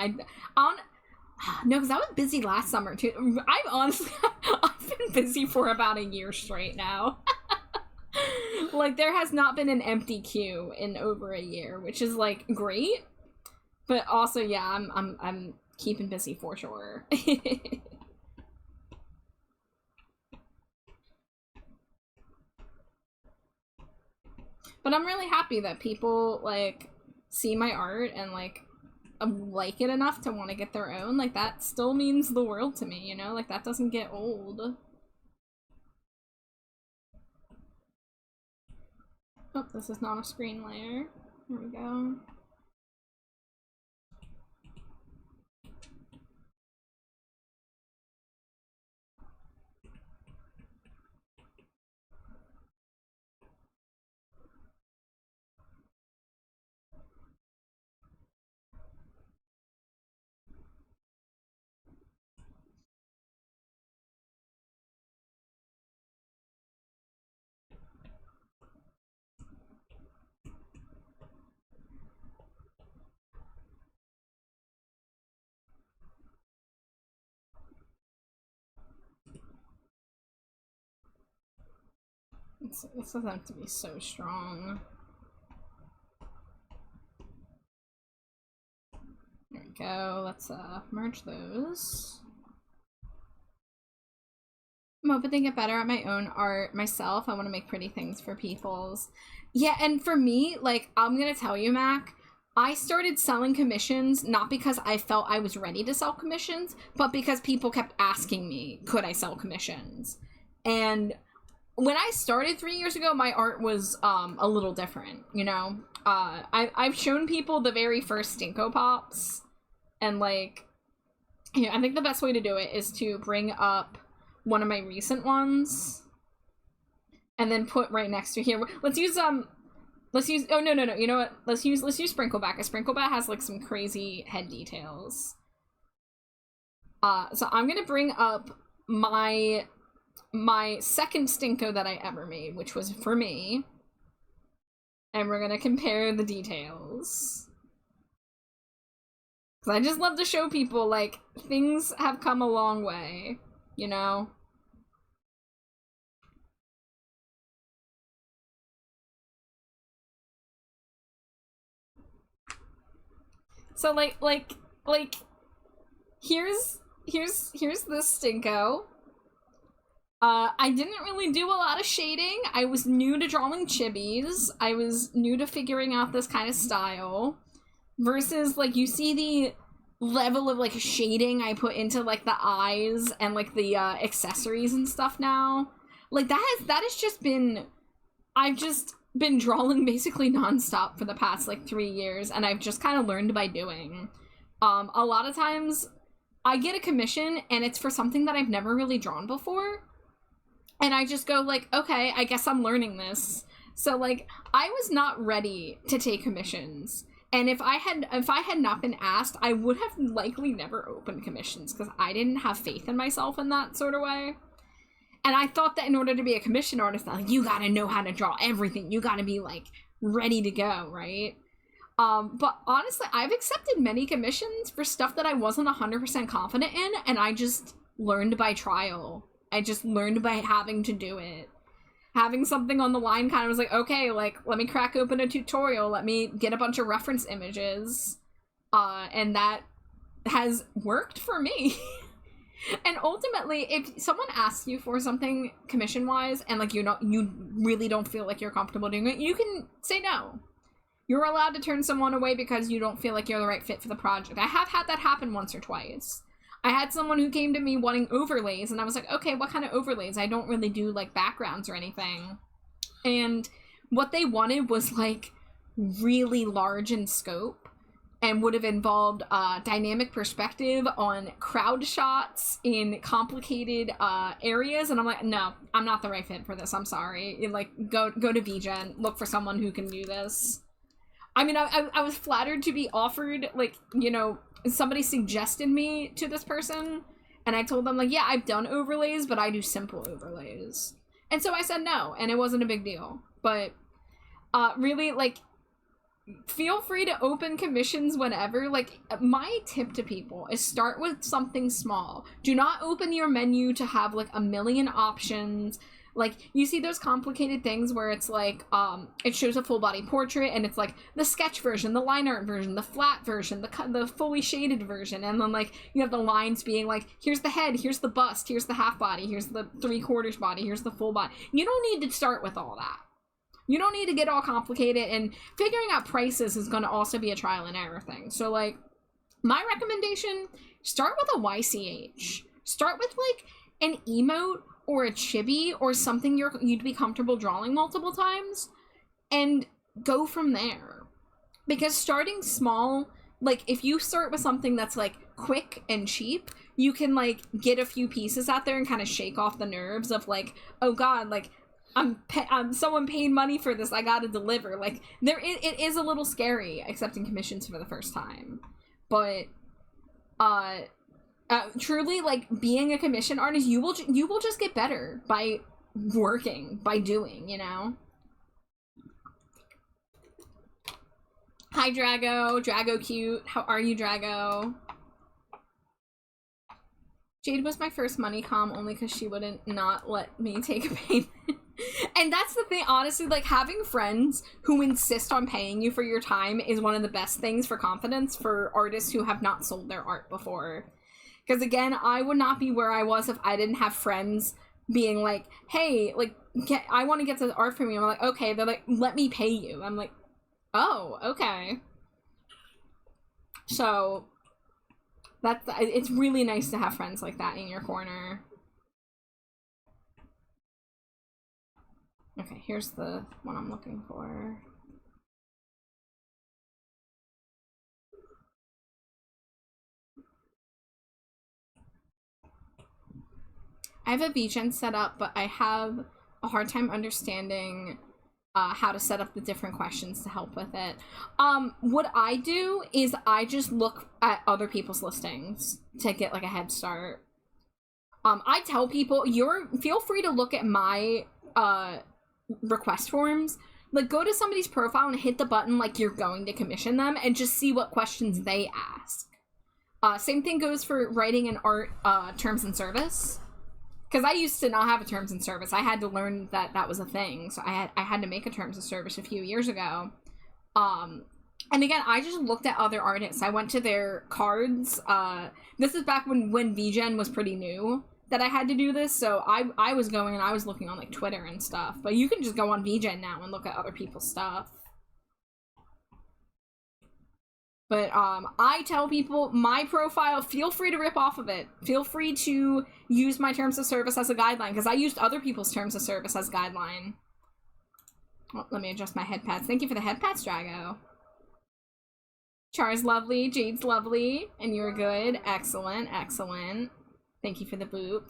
no, because I was busy last summer too. I've been busy for about a year straight now. Like, there has not been an empty queue in over a year, which is like great, but also, yeah, I'm keeping busy for sure. But I'm really happy that people like see my art and like it enough to want to get their own. Like, that still means the world to me, you know? Like, that doesn't get old. Oh, this is not a screen layer. Here we go. This doesn't have to be so strong. There we go. Let's merge those. I'm hoping to get better at my own art myself. I want to make pretty things for people's. Yeah, and for me, like, I'm gonna tell you, Mac, I started selling commissions not because I felt I was ready to sell commissions, but because people kept asking me, could I sell commissions? And when I started 3 years ago, my art was a little different, you know? I've shown people the very first Stinko Pops, and like, you know, I think the best way to do it is to bring up one of my recent ones and then put right next to here. Let's use Let's use, oh, no, you know what? Let's use Sprinkleback. A Sprinkleback has, like, some crazy head details. So I'm gonna bring up my second Stinko that I ever made, which was for me. And we're gonna compare the details. Because I just love to show people, like, things have come a long way, you know? So, like, here's this Stinko. I didn't really do a lot of shading. I was new to drawing chibis. I was new to figuring out this kind of style. Versus, like, you see the level of, like, shading I put into, like, the eyes and, like, the accessories and stuff now. Like, that has just been... I've just been drawing basically nonstop for the past, like, 3 years, and I've just kind of learned by doing. A lot of times, I get a commission, and it's for something that I've never really drawn before. And I just go, like, okay, I guess I'm learning this. So, like, I was not ready to take commissions. And if I had not been asked, I would have likely never opened commissions because I didn't have faith in myself in that sort of way. And I thought that in order to be a commission artist, like, you gotta know how to draw everything. You gotta be, like, ready to go, right? But honestly, I've accepted many commissions for stuff that I wasn't 100% confident in, and I just learned by trial. I just learned by having to do it. Having something on the line kind of was like, okay, like, let me crack open a tutorial, let me get a bunch of reference images, and that has worked for me. And ultimately, if someone asks you for something commission-wise, and, like, you really don't feel like you're comfortable doing it, you can say no. You're allowed to turn someone away because you don't feel like you're the right fit for the project. I have had that happen once or twice. I had someone who came to me wanting overlays, and I was like, okay, what kind of overlays? I don't really do, like, backgrounds or anything. And what they wanted was, like, really large in scope and would have involved dynamic perspective on crowd shots in complicated areas. And I'm like, no, I'm not the right fit for this. I'm sorry. Like, go to VGen, look for someone who can do this. I mean, I was flattered to be offered, like, you know, somebody suggested me to this person, and I told them, like, yeah, I've done overlays, but I do simple overlays. And so I said no, and it wasn't a big deal. But really, like, feel free to open commissions whenever. Like, my tip to people is start with something small. Do not open your menu to have, like, a million options. Like, you see those complicated things where it's like, it shows a full body portrait, and it's like the sketch version, the line art version, the flat version, the fully shaded version, and then, like, you have the lines being like, here's the head, here's the bust, here's the half body, here's the 3/4 body, here's the full body. You don't need to start with all that. You don't need to get all complicated, and figuring out prices is going to also be a trial and error thing. So, like, my recommendation, start with a YCH. Start with, like, an emote or a chibi or something you'd be comfortable drawing multiple times, and go from there. Because starting small, like, if you start with something that's, like, quick and cheap, you can, like, get a few pieces out there and kind of shake off the nerves of, like, oh god, like, I'm someone paid money for this, I gotta deliver. Like, it is a little scary accepting commissions for the first time. But truly, like, being a commission artist, you will just get better by working, by doing, you know? Hi, Drago cute. How are you, Drago? Jade was my first money comm only because she wouldn't not let me take a payment. And that's the thing, honestly, like, having friends who insist on paying you for your time is one of the best things for confidence for artists who have not sold their art before. Because, again, I would not be where I was if I didn't have friends being like, hey, like, I want to get this art from you. I'm like, okay. They're like, let me pay you. I'm like, oh, okay. So, it's really nice to have friends like that in your corner. Okay, here's the one I'm looking for. I have a VGen set up, but I have a hard time understanding how to set up the different questions to help with it. What I do is I just look at other people's listings to get like a head start. I tell people, feel free to look at my request forms. Like, go to somebody's profile and hit the button like you're going to commission them and just see what questions they ask. Same thing goes for writing an art terms and service. Because I used to not have a terms and service. I had to learn that that was a thing. So I had to make a terms of service a few years ago. And again, I just looked at other artists. I went to their cards. This is back when VGen was pretty new that I had to do this. So I was going and I was looking on like Twitter and stuff. But you can just go on VGen now and look at other people's stuff. But I tell people, my profile, feel free to rip off of it. Feel free to use my terms of service as a guideline, because I used other people's terms of service as guideline. Oh, let me adjust my head pads. Thank you for the head pads, Drago. Char's lovely, Jade's lovely, and you're good. Excellent, excellent. Thank you for the boop.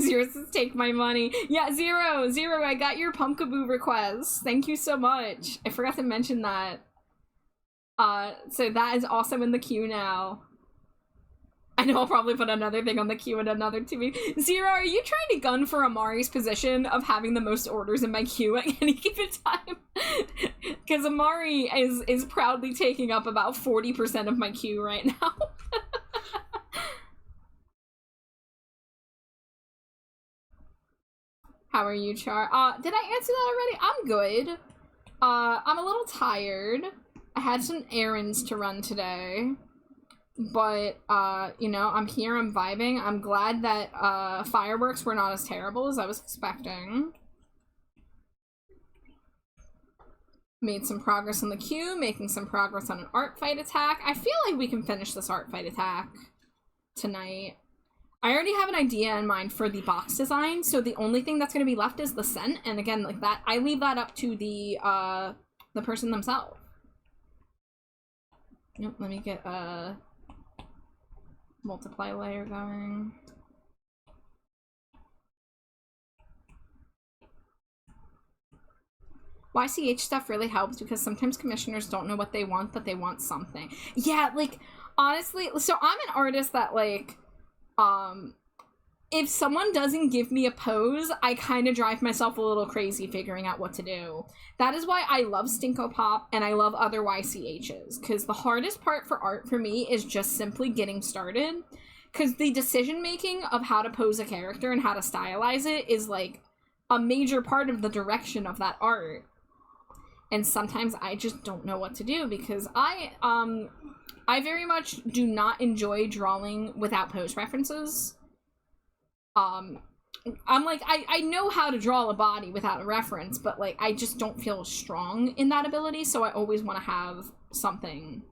Zero says, take my money. Yeah, Zero, I got your Pumpkaboo request. Thank you so much. I forgot to mention that. So that is also in the queue now. I know I'll probably put another thing on the queue in another 2 weeks. Zero, are you trying to gun for Amari's position of having the most orders in my queue at any given time? Because Amari is proudly taking up about 40% of my queue right now. How are you, Char? Did I answer that already? I'm good. I'm a little tired. I had some errands to run today, but, you know, I'm here, I'm vibing. I'm glad that, fireworks were not as terrible as I was expecting. Made some progress in the queue, making some progress on an art fight attack. I feel like we can finish this art fight attack tonight. I already have an idea in mind for the box design, so the only thing that's going to be left is the scent, and again, like that, I leave that up to the person themselves. Yep, let me get a multiply layer going. YCH stuff really helps because sometimes commissioners don't know what they want, but they want something. Yeah, like, honestly, so I'm an artist that, like, if someone doesn't give me a pose, I kind of drive myself a little crazy figuring out what to do. That is why I love Stinko Pop and I love other YCHs, because the hardest part for art for me is just simply getting started, because the decision making of how to pose a character and how to stylize it is like a major part of the direction of that art. And sometimes I just don't know what to do, because I very much do not enjoy drawing without pose references. I'm like, I know how to draw a body without a reference, but like, I just don't feel strong in that ability, so I always want to have something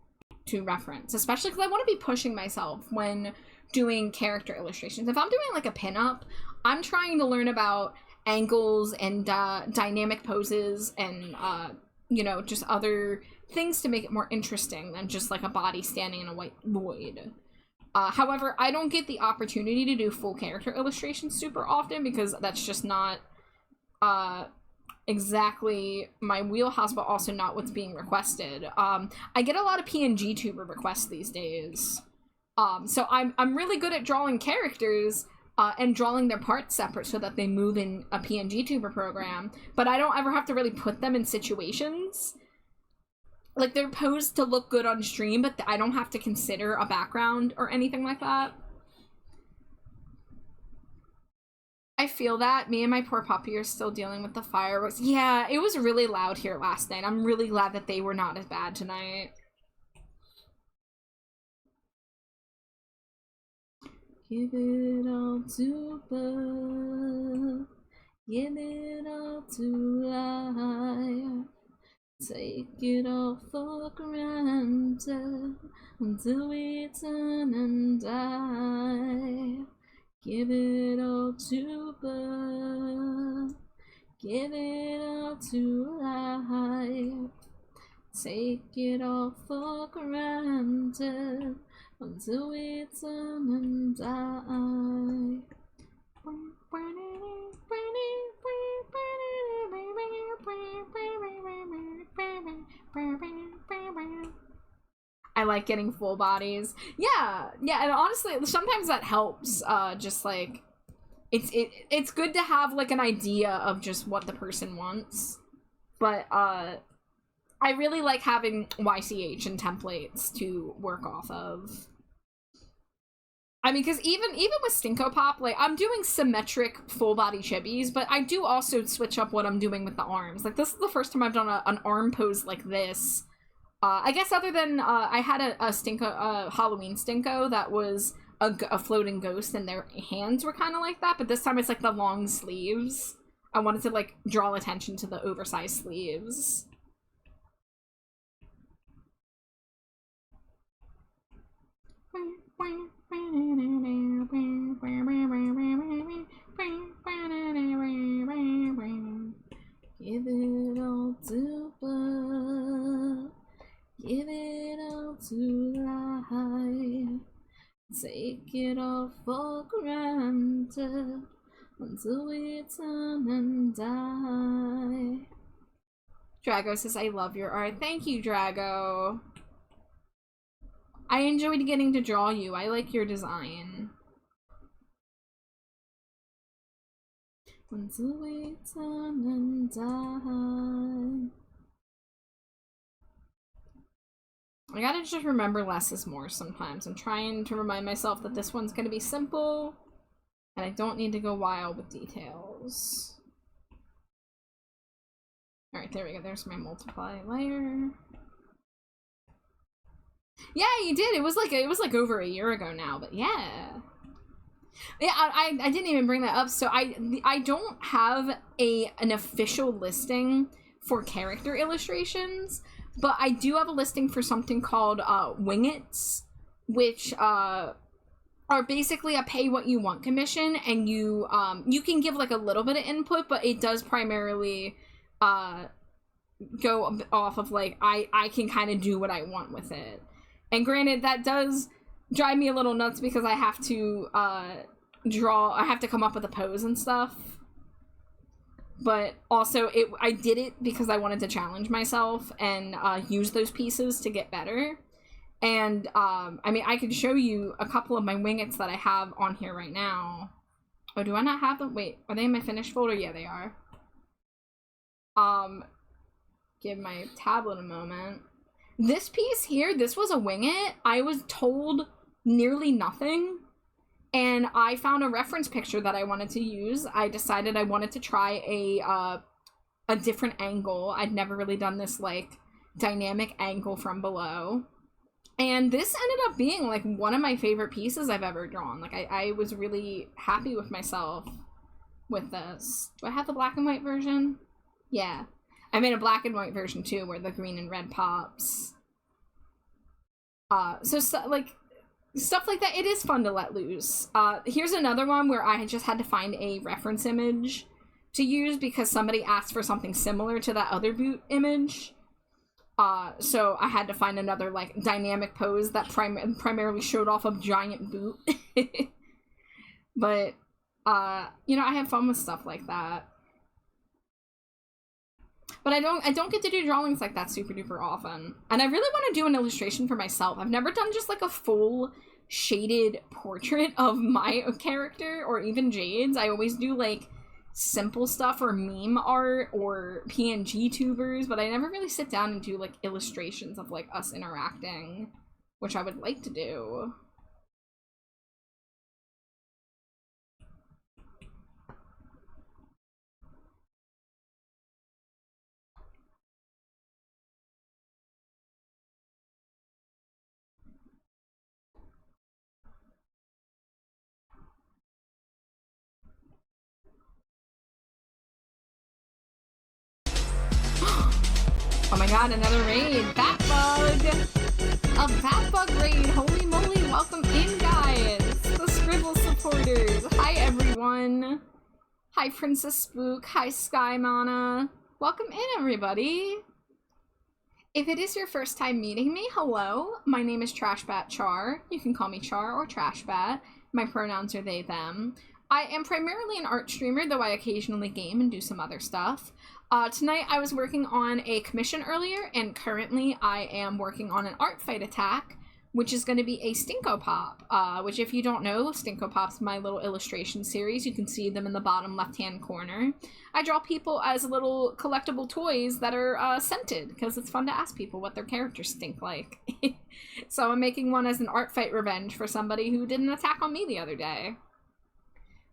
to reference, especially because I want to be pushing myself when doing character illustrations. If I'm doing like a pinup, I'm trying to learn about angles and dynamic poses and, you know, just other things to make it more interesting than just like a body standing in a white void. However, I don't get the opportunity to do full character illustrations super often because that's just not exactly my wheelhouse, but also not what's being requested. I get a lot of PNG tuber requests these days. So I'm really good at drawing characters and drawing their parts separate so that they move in a PNG tuber program, but I don't ever have to really put them in situations. Like, they're posed to look good on stream, but I don't have to consider a background or anything like that. I feel that. Me and my poor puppy are still dealing with the fireworks. Yeah, it was really loud here last night. I'm really glad that they were not as bad tonight. Give it all to love. Give it all to life. Take it all for granted until we turn and die. Give it all to birth. Give it all to life. Take it all for granted until we turn and die. like getting full bodies. Yeah, and honestly, sometimes that helps. Just like, it's good to have like an idea of just what the person wants. But I really like having YCH and templates to work off of. I mean, because even with Stinko Pop, like, I'm doing symmetric full-body chibis, but I do also switch up what I'm doing with the arms. Like, this is the first time I've done an arm pose like this. I guess other than, I had a Stinko, Halloween Stinko that was a floating ghost, and their hands were kind of like that, but this time it's, like, the long sleeves. I wanted to, like, draw attention to the oversized sleeves. Give it all to love. Give it all to life. Take it all for granted until we turn and die. Drago says, I love your art. Thank you, Drago. I enjoyed getting to draw you. I like your design. Until we turn and die. I gotta just remember less is more sometimes. I'm trying to remind myself that this one's gonna be simple, and I don't need to go wild with details. Alright, there we go. There's my multiply layer. Yeah, you did. It was like over a year ago now, but yeah. Yeah, I didn't even bring that up. So I don't have an official listing for character illustrations, but I do have a listing for something called Wingits, which are basically a pay what you want commission, and you can give like a little bit of input, but it does primarily go off of like I can kind of do what I want with it. And granted, that does drive me a little nuts because I have to I have to come up with a pose and stuff. But also, I did it because I wanted to challenge myself and use those pieces to get better. And, I mean, I could show you a couple of my wingets that I have on here right now. Oh, do I not have them? Wait, are they in my finished folder? Yeah, they are. Give my tablet a moment. This piece here, this was a wingit. I was told nearly nothing, and I found a reference picture that I wanted to use. I decided I wanted to try a different angle. I'd never really done this, like, dynamic angle from below. And this ended up being, like, one of my favorite pieces I've ever drawn. Like, I was really happy with myself with this. Do I have the black and white version? Yeah. I made a black and white version too, where the green and red pops. Like, stuff like that, it is fun to let loose. Here's another one where I just had to find a reference image to use because somebody asked for something similar to that other boot image. So I had to find another, like, dynamic pose that primarily showed off a giant boot. But, you know, I have fun with stuff like that. But I don't get to do drawings like that super duper often. And I really want to do an illustration for myself. I've never done just like a full shaded portrait of my character or even Jade's. I always do like simple stuff or meme art or PNG tubers, but I never really sit down and do like illustrations of like us interacting, which I would like to do. Oh my god, another raid! Batbug! A Batbug raid! Holy moly, welcome in, guys! The Scribble supporters! Hi, everyone! Hi, Princess Spook! Hi, Sky Mana! Welcome in, everybody! If it is your first time meeting me, hello! My name is Trashbat Char. You can call me Char or Trashbat. My pronouns are they, them. I am primarily an art streamer, though I occasionally game and do some other stuff. Tonight I was working on a commission earlier, and currently I am working on an art fight attack, which is going to be a Stinko Pop, which if you don't know, Stinko Pop's my little illustration series. You can see them in the bottom left-hand corner. I draw people as little collectible toys that are scented, because it's fun to ask people what their characters stink like. So I'm making one as an art fight revenge for somebody who did an attack on me the other day.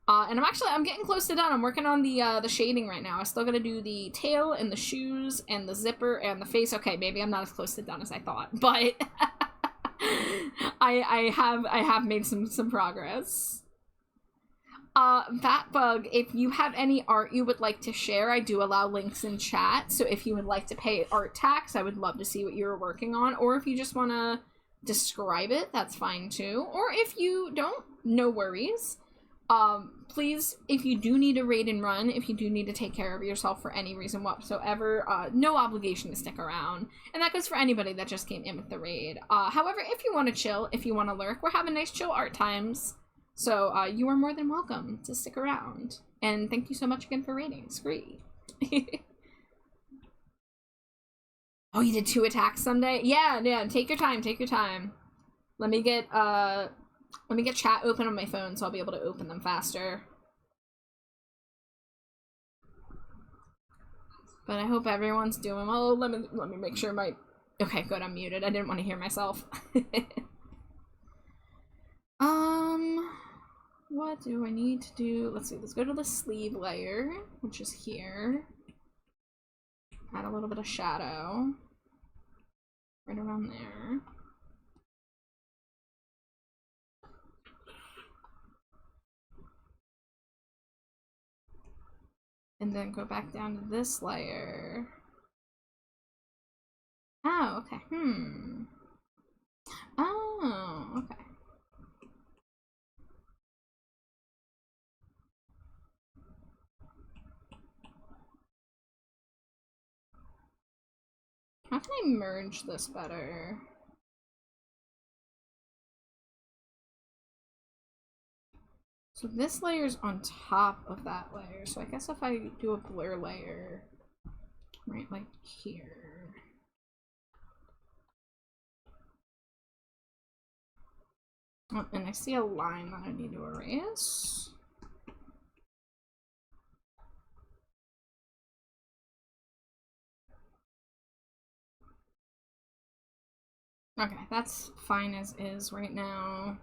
And I'm getting close to done. I'm working on the shading right now. I still gotta do the tail and the shoes and the zipper and the face. Okay, maybe I'm not as close to done as I thought, but I have made some progress. Batbug, if you have any art you would like to share, I do allow links in chat. So if you would like to pay art tax, I would love to see what you're working on. Or if you just want to describe it, that's fine too. Or if you don't, no worries. Please, if you do need a raid and run, if you do need to take care of yourself for any reason whatsoever, no obligation to stick around. And that goes for anybody that just came in with the raid. However, if you want to chill, if you want to lurk, we're having nice chill art times. So, you are more than welcome to stick around. And thank you so much again for raiding. It's great. Oh, you did 2 attacks someday? Yeah, take your time, take your time. Let me get chat open on my phone so I'll be able to open them faster. But I hope everyone's doing well. Let me make sure my... Okay, good, I'm muted. I didn't want to hear myself. What do I need to do? Let's see, let's go to the sleeve layer, which is here. Add a little bit of shadow. Right around there. And then go back down to this layer. Oh, okay. Oh, okay. How can I merge this better? So this layer's on top of that layer. So I guess if I do a blur layer, right like here. Oh, and I see a line that I need to erase. Okay, that's fine as is right now.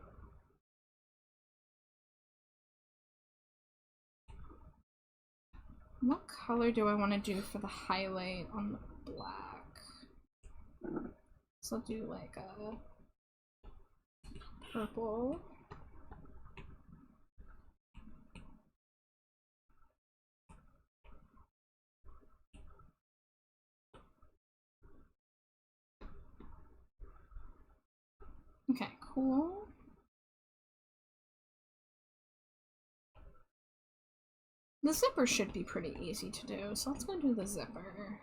What color do I want to do for the highlight on the black? So I'll do like a purple. Okay, cool. The zipper should be pretty easy to do, so let's go do the zipper.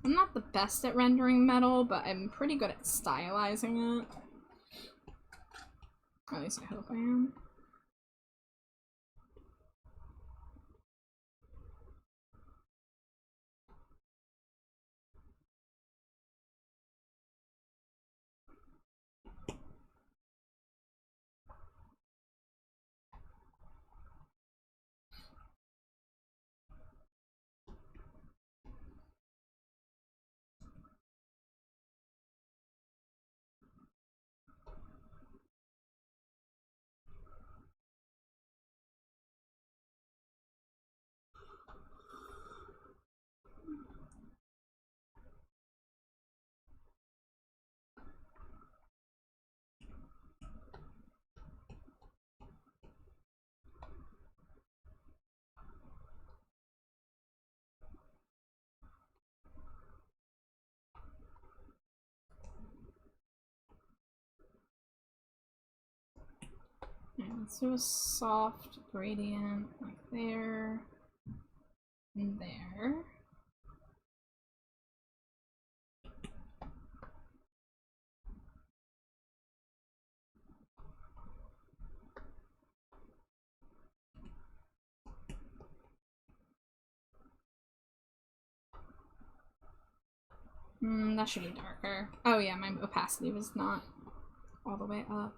I'm not the best at rendering metal, but I'm pretty good at stylizing it. At least I hope I am. Let's do a soft gradient like there and there. That should be darker. Oh yeah, my opacity was not all the way up.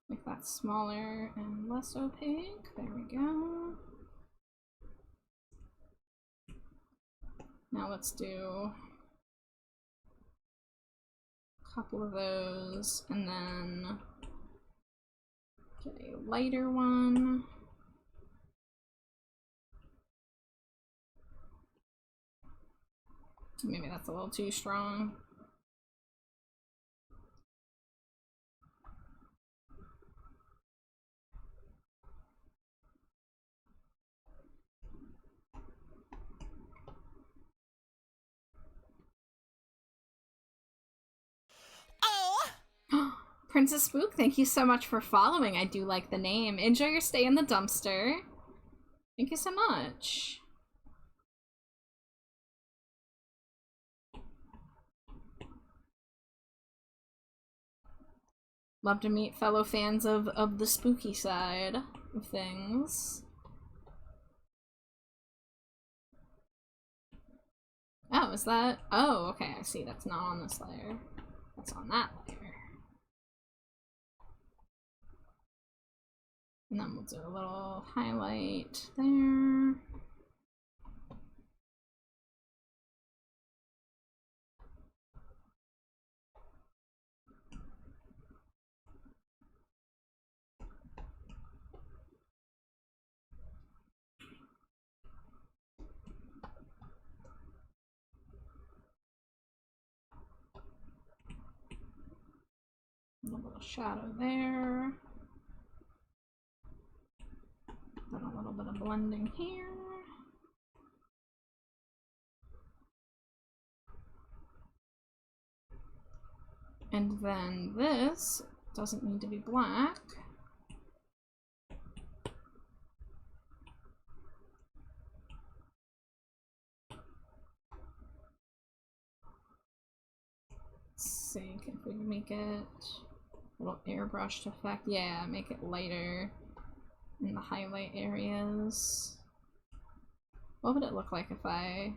Make that smaller and less opaque. There we go. Now let's do a couple of those and then get a lighter one. Maybe that's a little too strong. Princess Spook, thank you so much for following. I do like the name. Enjoy your stay in the dumpster. Thank you so much. Love to meet fellow fans of the spooky side of things. Oh, is that? Oh, okay, I see. That's not on this layer. That's on that layer. And then we'll do a little highlight there. A little shadow there. Then a little bit of blending here. And then this doesn't need to be black. Let's see if we can make it a little airbrushed effect. Yeah, make it lighter in the highlight areas. What would it look like if I...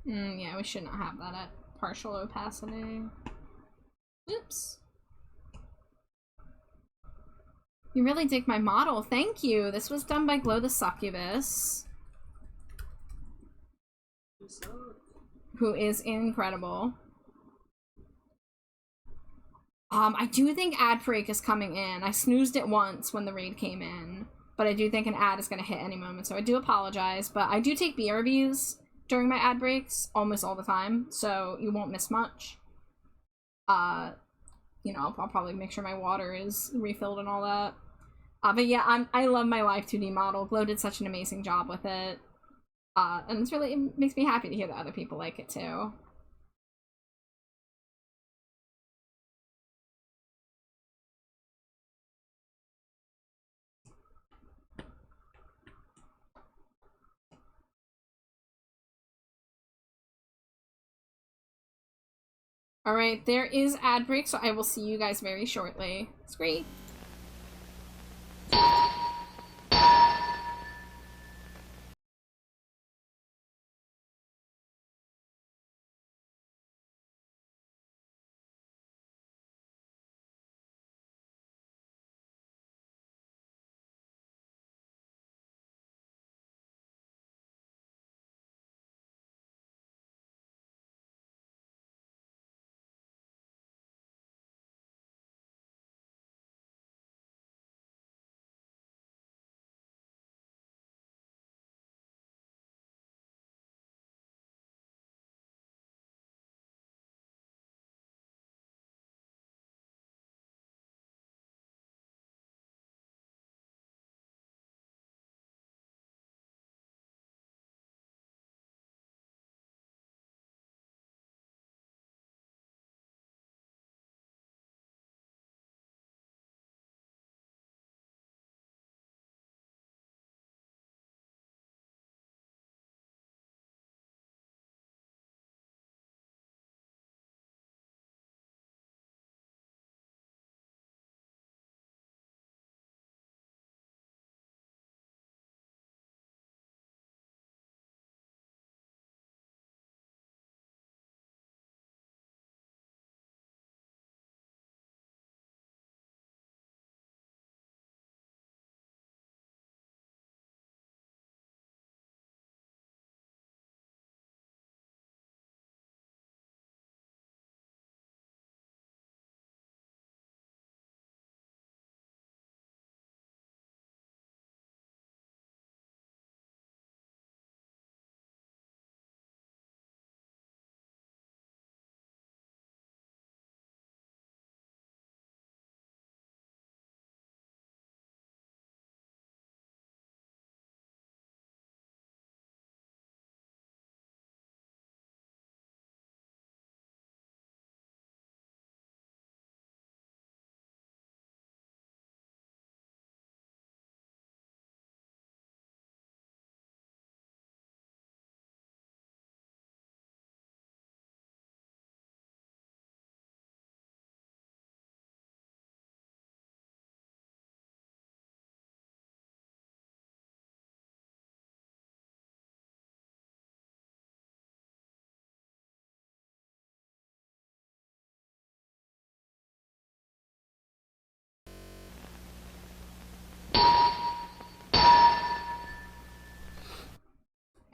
yeah, we should not have that at partial opacity. Oops. You really dig my model. Thank you. This was done by Glow the Succubus, who is incredible. I do think ad break is coming in. I snoozed it once when the raid came in, but I do think an ad is going to hit any moment, so I do apologize. But I do take BRBs during my ad breaks almost all the time, so you won't miss much. You know, I'll probably make sure my water is refilled and all that. But yeah, I love my Live 2D model. Glow did such an amazing job with it. And it makes me happy to hear that other people like it too. Alright, there is ad break, so I will see you guys very shortly. It's great.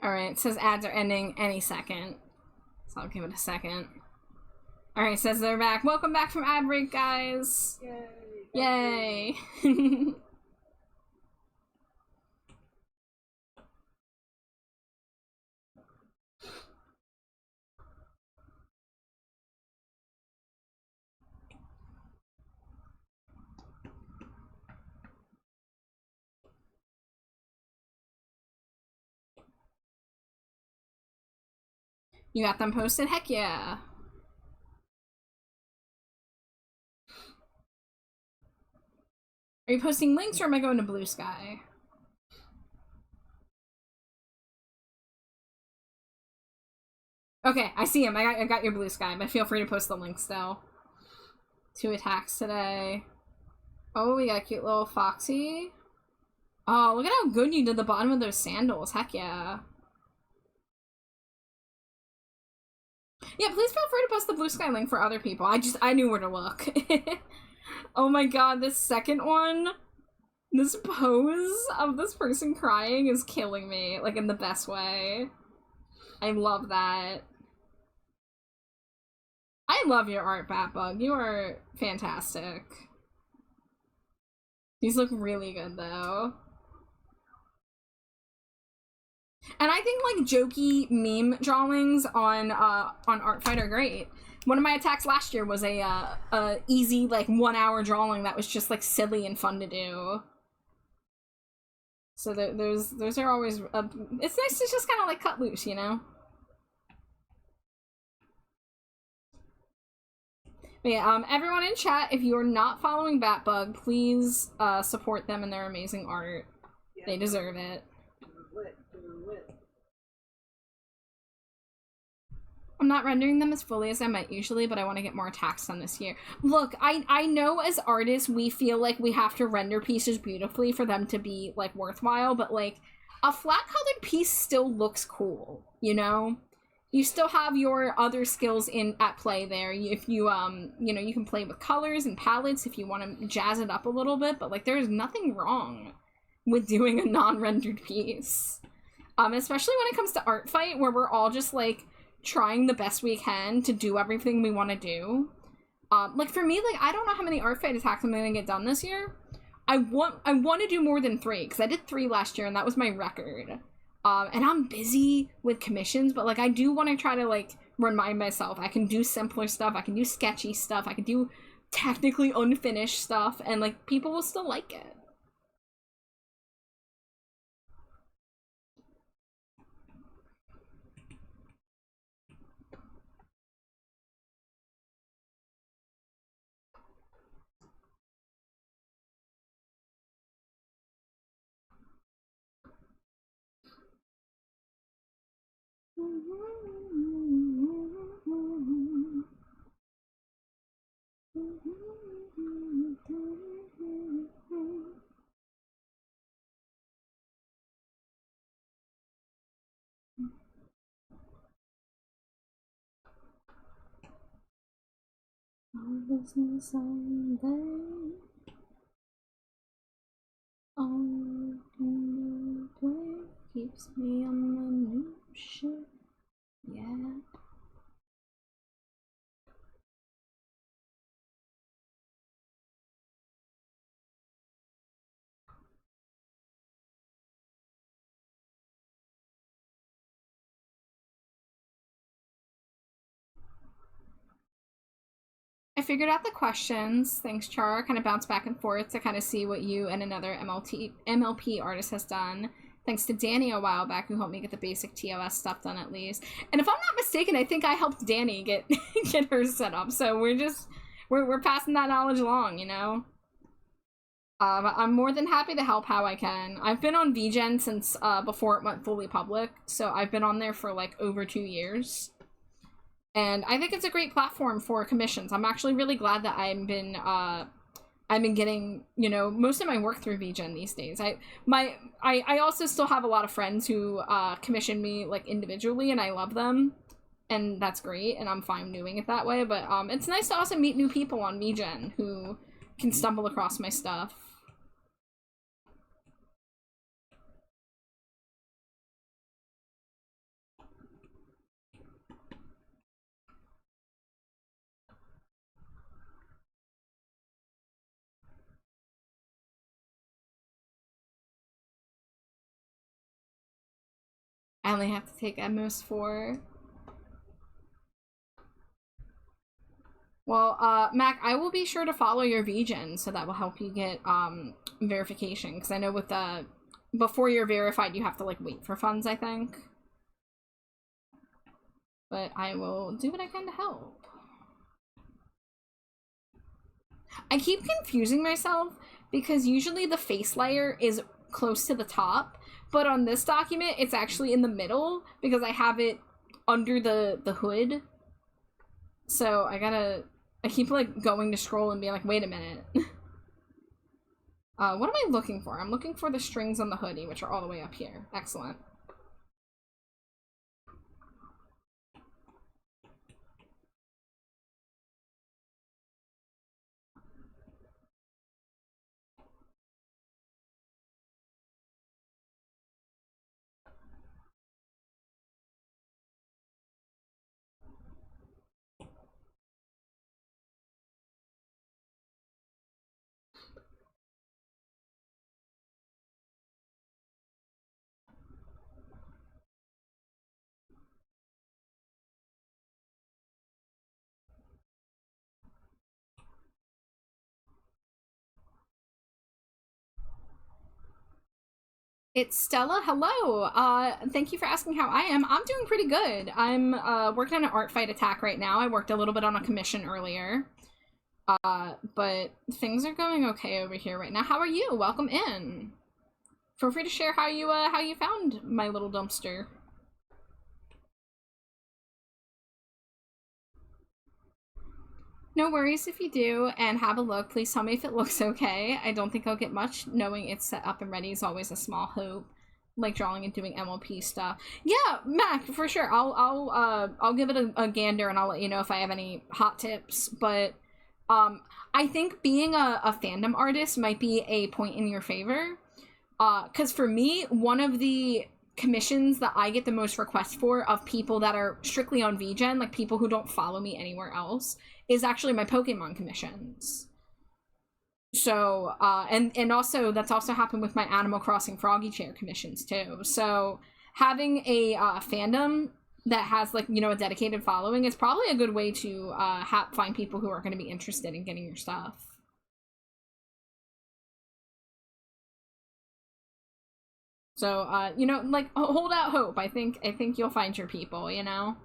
Alright, it says ads are ending any second. So I'll give it a second. Alright, it says they're back. Welcome back from ad break, guys! Yay! Yay! You got them posted? Heck yeah! Are you posting links or am I going to Blue Sky? Okay, I see him. I got your Blue Sky, but feel free to post the links though. 2 attacks today. Oh, we got a cute little Foxy. Oh, look at how good you did the bottom of those sandals. Heck yeah. Yeah, please feel free to post the Blue Sky link for other people. I knew where to look. Oh my god, this second one, this pose of this person crying is killing me, like in the best way. I love that. I love your art, Batbug. You are fantastic. These look really good though. And I think like jokey meme drawings on Artfight are great. One of my attacks last year was a easy like 1 hour drawing that was just like silly and fun to do. So those are always it's nice to just kind of like cut loose, you know. But yeah, everyone in chat, if you're not following Batbug, please support them in their amazing art. Yeah, they deserve it. I'm not rendering them as fully as I might usually, but I want to get more attacks done this year. Look, I know as artists we feel like we have to render pieces beautifully for them to be like worthwhile, but like a flat colored piece still looks cool, you know? You still have your other skills at play there. If you you know, you can play with colors and palettes if you want to jazz it up a little bit, but like there's nothing wrong with doing a non-rendered piece. Especially when it comes to Artfight, where we're all just like trying the best we can to do everything we want to do. Like for me, like I don't know how many Artfight attacks I'm gonna get done this year. I want to do more than 3 because I did 3 last year and that was my record. And I'm busy with commissions, but like I do want to try to like remind myself I can do simpler stuff, I can do sketchy stuff, I can do technically unfinished stuff, and like people will still like it. Keeps me on the new shit. Yeah. I figured out the questions. Thanks, Char. Kind of bounce back and forth to kind of see what you and another MLP artist has done. Thanks to Danny a while back, who helped me get the basic TOS stuff done at least. And if I'm not mistaken, I think I helped Danny get get hers set up. So we're passing that knowledge along, you know. I'm more than happy to help how I can. I've been on VGen since before it went fully public, so I've been on there for like over 2 years. And I think it's a great platform for commissions. I'm actually really glad that I've been getting, you know, most of my work through VGen these days. I also still have a lot of friends who commission me like individually, and I love them, and that's great, and I'm fine doing it that way. But it's nice to also meet new people on VGen who can stumble across my stuff. I only have to take Atmos 4. Well, Mac, I will be sure to follow your VGen, so that will help you get verification. Because I know with the before you're verified, you have to like wait for funds, I think. But I will do what I can to help. I keep confusing myself because usually the face layer is close to the top, but on this document it's actually in the middle because I have it under the hood. So I keep like going to scroll and being like, wait a minute. What am I looking for? I'm looking for the strings on the hoodie, which are all the way up here. Excellent. It's Stella. Hello. Thank you for asking how I am. I'm doing pretty good. I'm working on an art fight attack right now. I worked a little bit on a commission earlier. But things are going okay over here right now. How are you? Welcome in. Feel free to share how you found my little dumpster. No worries if you do, and have a look. Please tell me if it looks okay. I don't think I'll get much. Knowing it's set up and ready is always a small hope. Like drawing and doing MLP stuff. Yeah, Mac, for sure. I'll give it a gander and I'll let you know if I have any hot tips. But I think being a fandom artist might be a point in your favor. Because for me, one of the commissions that I get the most requests for of people that are strictly on VGen, like people who don't follow me anywhere else, is actually my Pokemon commissions. So, and also, that's also happened with my Animal Crossing Froggy Chair commissions, too. So, having a fandom that has, like, you know, a dedicated following is probably a good way to find people who are going to be interested in getting your stuff. So, you know, like, hold out hope. I think you'll find your people, you know?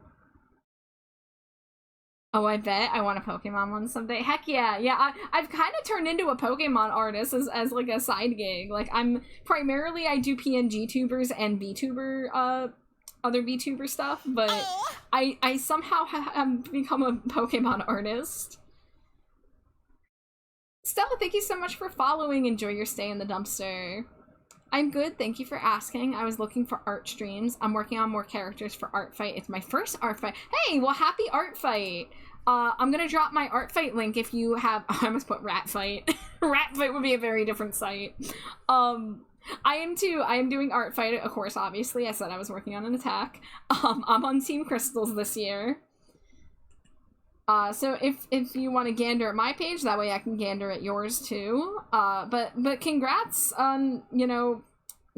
Oh, I bet I want a Pokemon one someday. Heck yeah, yeah. I've kind of turned into a Pokemon artist as like a side gig. Like I do PNG tubers and VTuber, other VTuber stuff, but I somehow have become a Pokemon artist. Stella, thank you so much for following. Enjoy your stay in the dumpster. I'm good, thank you for asking. I was looking for art streams. I'm working on more characters for Art Fight. It's my first Art Fight. Hey, well, happy Art Fight. I'm gonna drop my Art Fight link if you have... I almost put Rat Fight. Rat Fight would be a very different site. I am doing Art Fight, of course, obviously. I said I was working on an attack. I'm on Team Crystals this year. So if you want to gander at my page, that way I can gander at yours too. But congrats on, you know,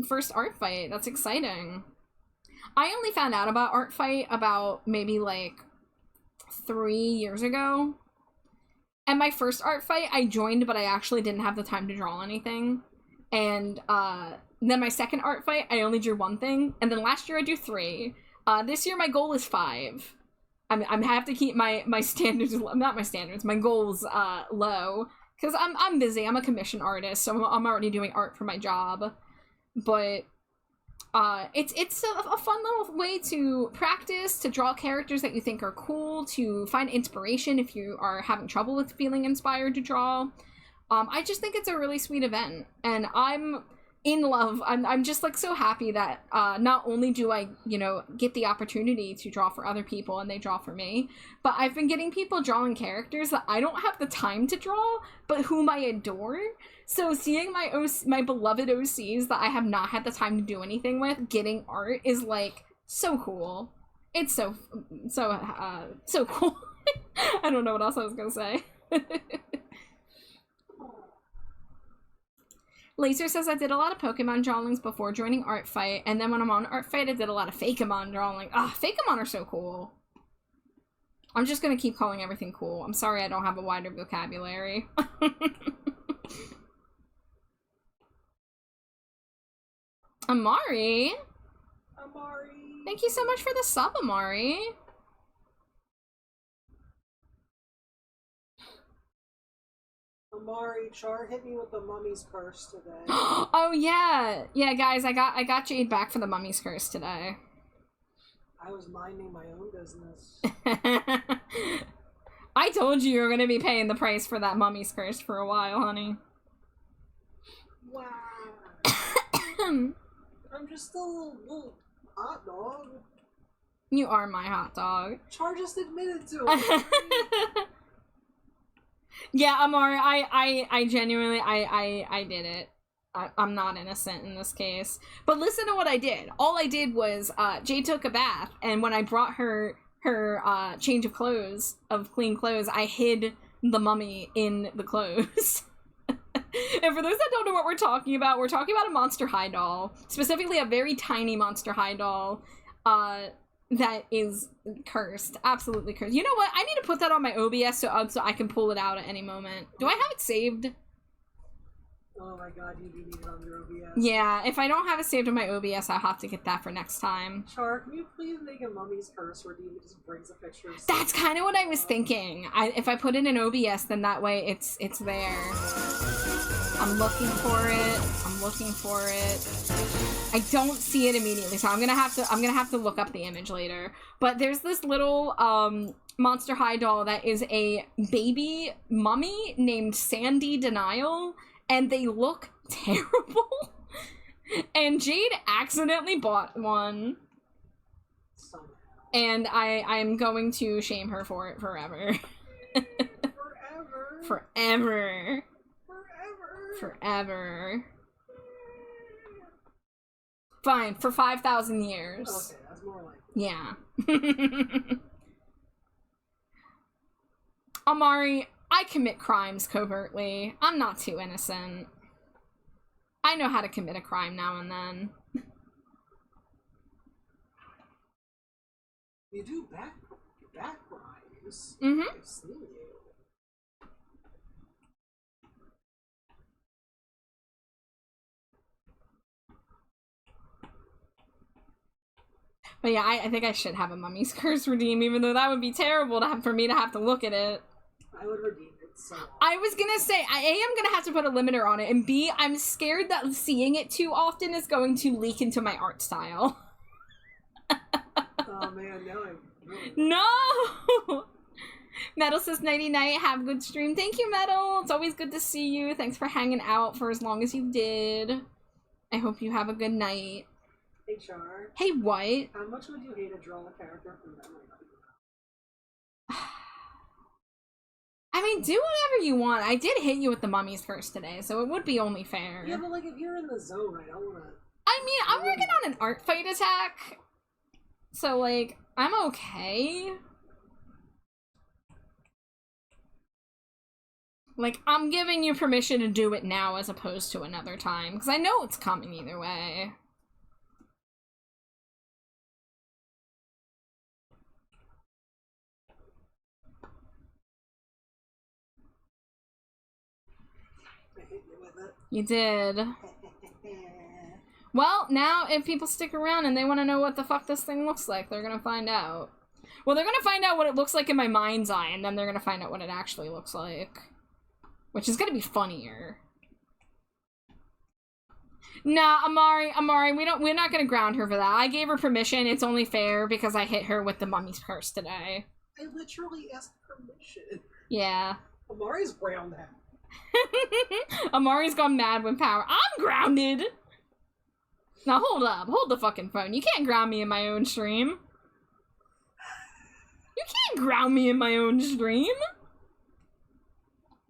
first Art Fight. That's exciting. I only found out about Art Fight about maybe like 3 years ago. And my first Art Fight I joined, but I actually didn't have the time to draw anything. And then my second Art Fight, I only drew one thing. And then last year I drew 3. This year my goal is 5. I have to keep my standards, not my standards, my goals low, because I'm busy. I'm a commission artist, so I'm already doing art for my job. But it's a fun little way to practice, to draw characters that you think are cool, to find inspiration if you are having trouble with feeling inspired to draw. I just think it's a really sweet event, and I'm in love. I'm just like so happy that not only do I, you know, get the opportunity to draw for other people and they draw for me, but I've been getting people drawing characters that I don't have the time to draw, but whom I adore. So seeing my beloved OCs that I have not had the time to do anything with getting art is like so cool. It's so cool. I don't know what else I was gonna say. Laser says I did a lot of Pokemon drawings before joining Art Fight, and then when I'm on Art Fight, I did a lot of Fakemon drawing. Ah, Fakemon are so cool. I'm just gonna keep calling everything cool. I'm sorry I don't have a wider vocabulary. Amari! Amari! Thank you so much for the sub, Amari. Amari, Char hit me with the mummy's curse today. Oh yeah! Yeah, guys, I got Jade back for the mummy's curse today. I was minding my own business. I told you were gonna be paying the price for that mummy's curse for a while, honey. Wow. I'm just a little hot dog. You are my hot dog. Char just admitted to it. Yeah, Amari, I genuinely, I did it. I'm not innocent in this case. But listen to what I did. All I did was, Jade took a bath, and when I brought her change of clothes, of clean clothes, I hid the mummy in the clothes. And for those that don't know what we're talking about a Monster High doll. Specifically a very tiny Monster High doll, that is cursed. Absolutely cursed. You know what? I need to put that on my OBS so I can pull it out at any moment. Do I have it saved? Oh my god, you do need it on your OBS. Yeah, if I don't have it saved on my OBS, I'll have to get that for next time. Char, can you please make a mummy's curse where Demon just brings a picture of That's kind of what I was thinking. If I put it in OBS, then that way it's there. I'm looking for it. I don't see it immediately, so I'm gonna have to look up the image later. But there's this little Monster High doll that is a baby mummy named Sandy Denial, and they look terrible. And Jade accidentally bought one. Somehow. And I'm going to shame her for it forever. Forever. Forever. Fine, for 5,000 years. Okay, that's more like it. Yeah. Amari, I commit crimes covertly. I'm not too innocent. I know how to commit a crime now and then. You do back crimes. Mm-hmm. I've seen you. But yeah, I think I should have a mummy's curse redeem, even though that would be terrible for me to have to look at it. I would redeem it so I was gonna say, I am gonna have to put a limiter on it, and B, I'm scared that seeing it too often is going to leak into my art style. Oh man, now I'm really... No! Metal says, nighty night, have a good stream. Thank you, Metal! It's always good to see you. Thanks for hanging out for as long as you did. I hope you have a good night. Hey, Char. Hey, what? How much would you hate to draw a character from memory? I mean, do whatever you want. I did hit you with the mummy's curse today, so it would be only fair. Yeah, but like, if you're in the zone, I don't wanna... I mean, I'm working on an art fight attack, so, like, I'm okay. Like, I'm giving you permission to do it now as opposed to another time, because I know it's coming either way. I hit you with it. You did. Well, now if people stick around and they want to know what the fuck this thing looks like, they're gonna find out. Well, they're gonna find out what it looks like in my mind's eye, and then they're gonna find out what it actually looks like. Which is gonna be funnier. Nah, Amari, we're not gonna ground her for that. I gave her permission. It's only fair because I hit her with the mummy's curse today. I literally asked permission. Yeah. Amari's ground out. Amari's gone mad with power. I'm grounded! Now hold up. Hold the fucking phone. You can't ground me in my own stream. You can't ground me in my own stream.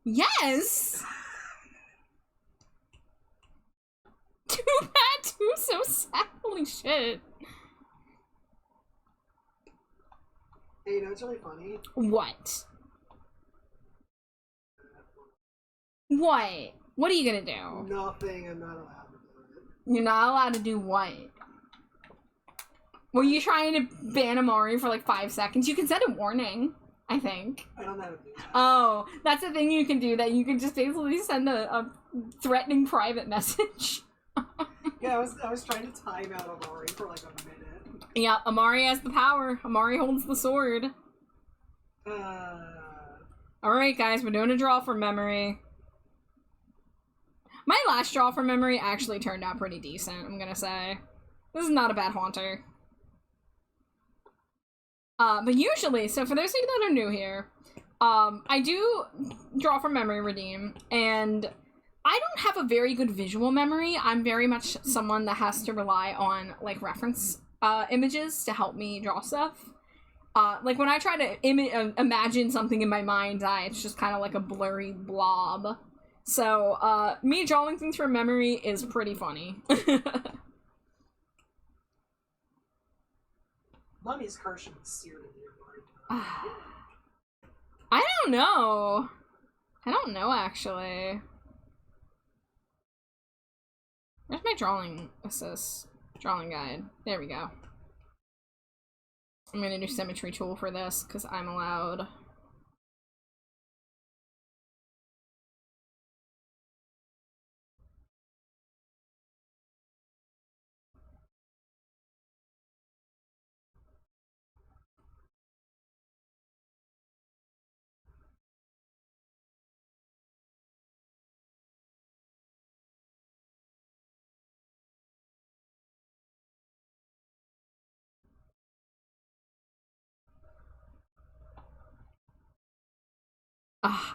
Yes! Too bad, too so sad. Holy shit. Hey, you know what's really funny? What? What? What are you gonna do? Nothing. I'm not allowed to do it. You're not allowed to do what? Were you trying to ban Amari for like 5 seconds? You can send a warning, I think. I don't know how to do that. Oh, that's a thing you can do, that you can just basically send a threatening private message. Yeah, I was trying to time out Amari for like a minute. Yeah, Amari has the power. Amari holds the sword. Alright, guys, we're doing a draw from memory. My last draw from memory actually turned out pretty decent, I'm gonna say. This is not a bad haunter. But usually, so for those of you that are new here, I do draw from memory redeem, and I don't have a very good visual memory. I'm very much someone that has to rely on, like, reference images to help me draw stuff. Like, when I try to imagine something in my mind's eye, it's just kind of like a blurry blob. So, me drawing things from memory is pretty funny. Mummy's curse should be seared in your mind. I don't know. I don't know, actually. Where's my drawing assist? Drawing guide. There we go. I'm gonna do symmetry tool for this, because I'm allowed.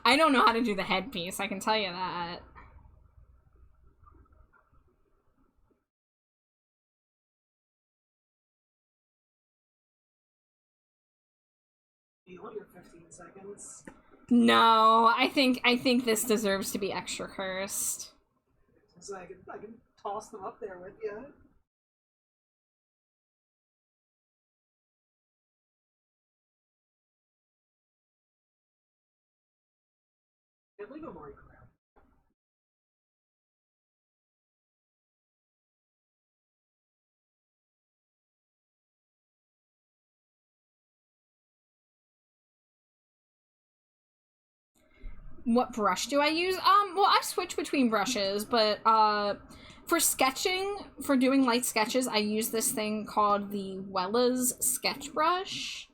I don't know how to do the headpiece, I can tell you that. Do you want your 15 seconds? No, I think this deserves to be extra cursed. So I can toss them up there with you. Can't believe Amari crap. What brush do I use? Well, I switch between brushes, but, for sketching, for doing light sketches, I use this thing called the Wella's Sketch Brush,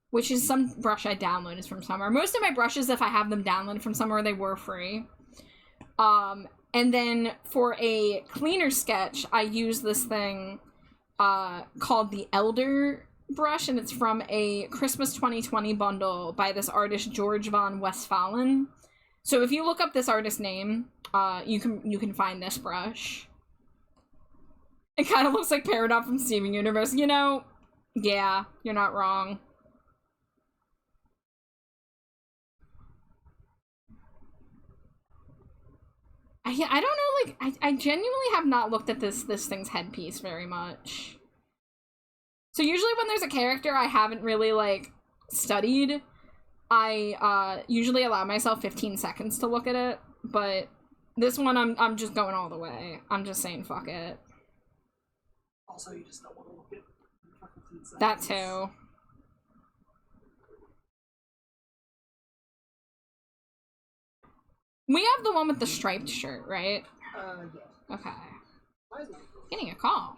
which is some brush I downloaded from somewhere. Most of my brushes, if I have them downloaded from somewhere, they were free. And then for a cleaner sketch, I use this thing, called the Elder brush, and it's from a Christmas 2020 bundle by this artist George von Westphalen. So if you look up this artist's name, you can find this brush. It kind of looks like Peridot from Steven Universe. You know, yeah, you're not wrong. I don't know, like, I genuinely have not looked at this thing's headpiece very much. So usually when there's a character I haven't really, like, studied, I, usually allow myself 15 seconds to look at it, but this one I'm just going all the way. I'm just saying fuck it. Also, you just don't want to look at it for 15 seconds. That too. We have the one with the striped shirt, right? Yeah. Okay. Why is it? Getting a call.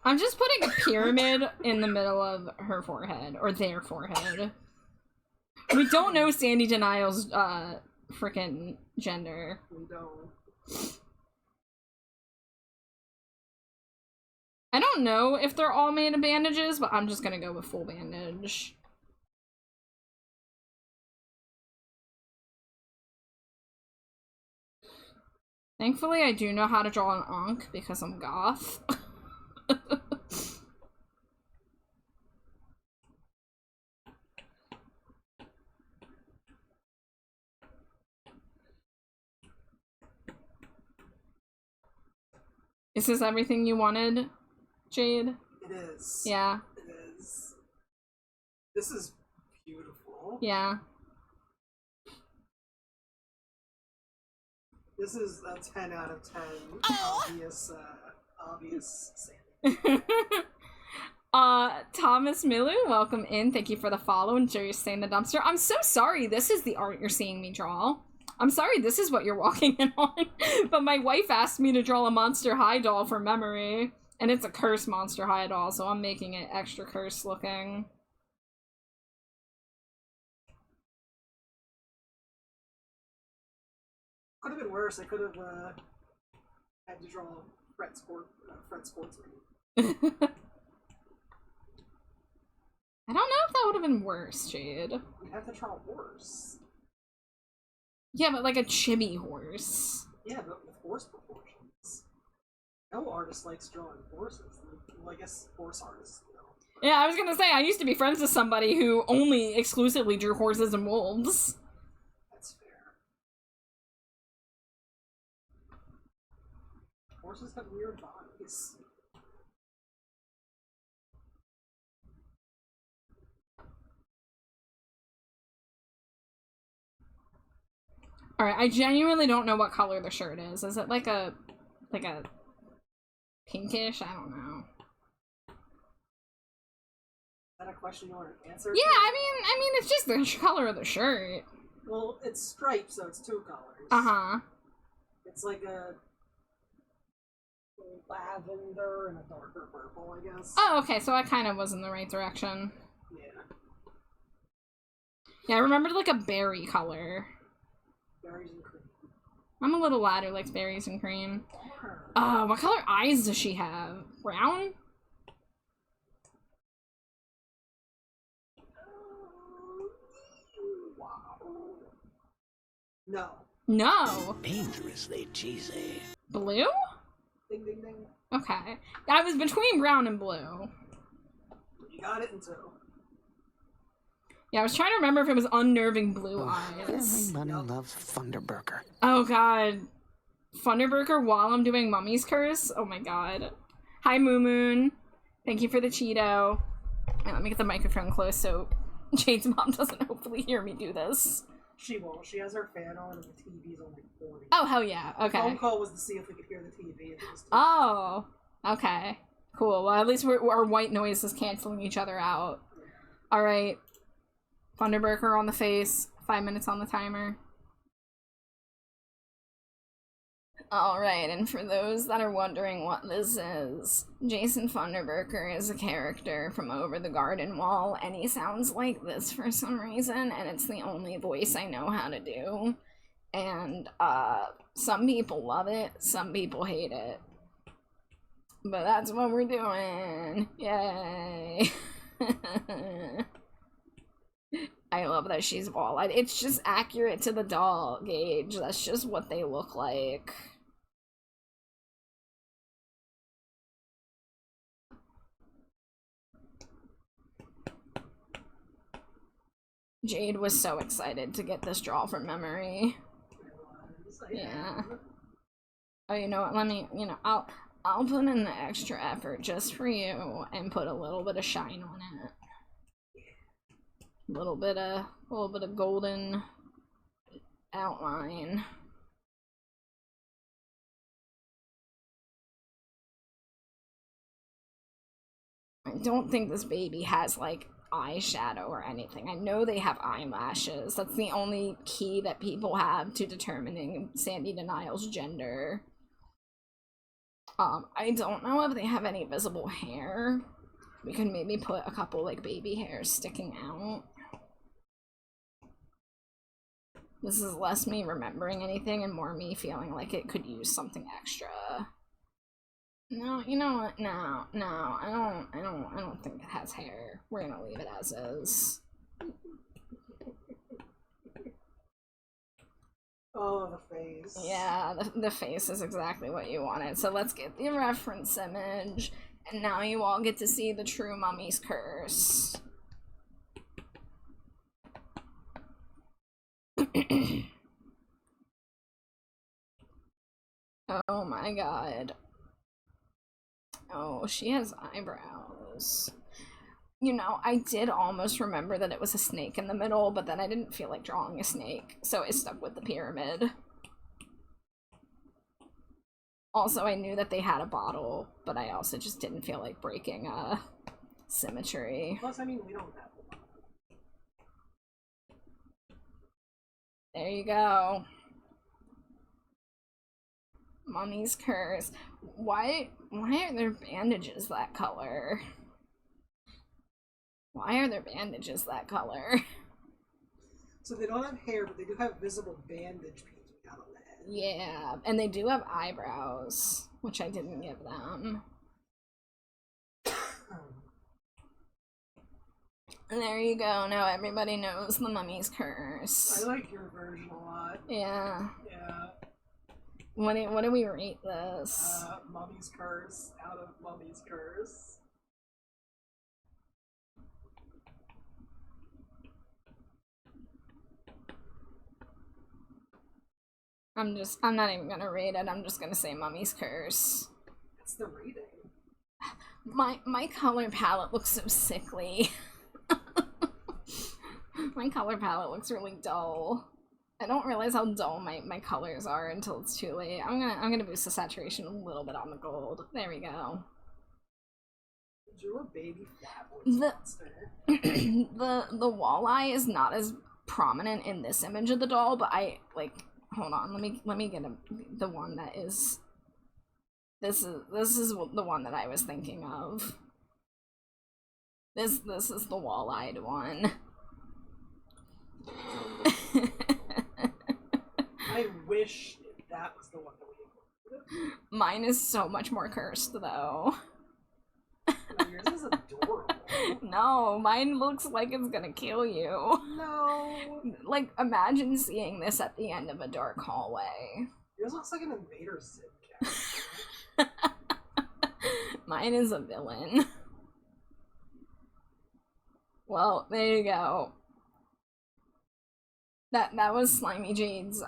I'm just putting a pyramid in the middle of her forehead, or their forehead. We don't know Sandy Denial's, frickin' gender. We don't. I don't know if they're all made of bandages, but I'm just gonna go with full bandage. Thankfully, I do know how to draw an Ankh because I'm goth. Is this everything you wanted, Jade? It is. Yeah. It is. This is beautiful. Yeah. This is a 10 out of 10. Obvious Sandy. Thomas Milu, welcome in. Thank you for the follow. Enjoy your stay in the dumpster. I'm so sorry. This is the art you're seeing me draw. I'm sorry this is what you're walking in on. But my wife asked me to draw a Monster High doll for memory. And it's a cursed Monster High doll, so I'm making it extra cursed looking. Could have been worse. I could have had to draw Fred Sportsman. I don't know if that would have been worse, Jade. You'd have to draw horse. Yeah, but like a chibi horse. Yeah, but with horse proportions. No artist likes drawing horses. Well, I guess horse artists, you know. Yeah, I was gonna say, I used to be friends with somebody who only exclusively drew horses and wolves. That's fair. Horses have weird bodies. Alright, I genuinely don't know what color the shirt is. Is it like a pinkish? I don't know. Is that a question you want to answer? Yeah, I mean, it's just the color of the shirt. Well, it's striped, so it's two colors. Uh-huh. It's like a lavender and a darker purple, I guess. Oh, okay, so I kind of was in the right direction. Yeah. Yeah, I remembered like a berry color. Berries and cream. I'm a little lad who likes berries and cream. What color eyes does she have? Brown? Wow. No. No. Dangerously cheesy. Blue? Ding, ding, ding. Okay. I was between brown and blue. You got it in two. Yeah, I was trying to remember if it was unnerving blue eyes. Everybody loves Thunderburger. Oh god. Thunderburger while I'm doing Mummy's Curse? Oh my god. Hi, Moo Moon. Thank you for the Cheeto. Right, let me get the microphone close so Jade's mom doesn't hopefully hear me do this. She won't. She has her fan on and the TV's on like 40. Oh, hell yeah. Okay. The phone call was to see if we could hear the TV. And it was Oh, okay. Cool. Well, at least our white noise is canceling each other out. Alright. Thunderburger on the face. 5 minutes on the timer. Alright, and for those that are wondering what this is, Jason Thunderburger is a character from Over the Garden Wall, and he sounds like this for some reason, and it's the only voice I know how to do. And, some people love it, some people hate it. But that's what we're doing. Yay. I love that she's wall-eyed. It's just accurate to the doll, Gage. That's just what they look like. Jade was so excited to get this draw from memory. Yeah. Oh, you know what? Let me, I'll put in the extra effort just for you and put a little bit of shine on it. A little bit of golden outline. I don't think this baby has like eyeshadow or anything. I know they have eyelashes. That's the only key that people have to determining Sandy Denial's gender. I don't know if they have any visible hair. We can maybe put a couple, like, baby hairs sticking out. This is less me remembering anything and more me feeling like it could use something extra. No, you know what? No, I don't think it has hair. We're gonna leave it as is. Oh, the face. Yeah, the face is exactly what you wanted. So let's get the reference image, and now you all get to see the true Mummy's Curse. Oh my god. Oh, she has eyebrows. You know, I did almost remember that it was a snake in the middle, but then I didn't feel like drawing a snake, so I stuck with the pyramid. Also, I knew that they had a bottle, but I also just didn't feel like breaking symmetry. Plus, I mean, we don't have a bottle. There you go. Mummy's Curse. Why are there bandages that color? Why are there bandages that color? So they don't have hair, but they do have visible bandage peeking out of the head. Yeah, and they do have eyebrows, which I didn't give them. And there you go. Now everybody knows the Mummy's Curse. I like your version a lot. Yeah. Yeah. What do we rate this? Mummy's Curse out of Mummy's Curse. I'm not even gonna rate it. I'm just gonna say Mummy's Curse. That's the rating. My color palette looks so sickly. My color palette looks really dull. I don't realize how dull my colors are until it's too late. I'm gonna boost the saturation a little bit on the gold. There we go. Drew a baby fat monster. The walleye is not as prominent in this image of the doll, but I like. Hold on, let me get the one that is. This is the one that I was thinking of. This is the wall-eyed one. I wish that was the one that we included. Mine is so much more cursed, though. No, yours is adorable. No, mine looks like it's gonna kill you. No. Like, imagine seeing this at the end of a dark hallway. Yours looks like an Invader Sim character. Mine is a villain. Well, there you go. That was Slimy Jade's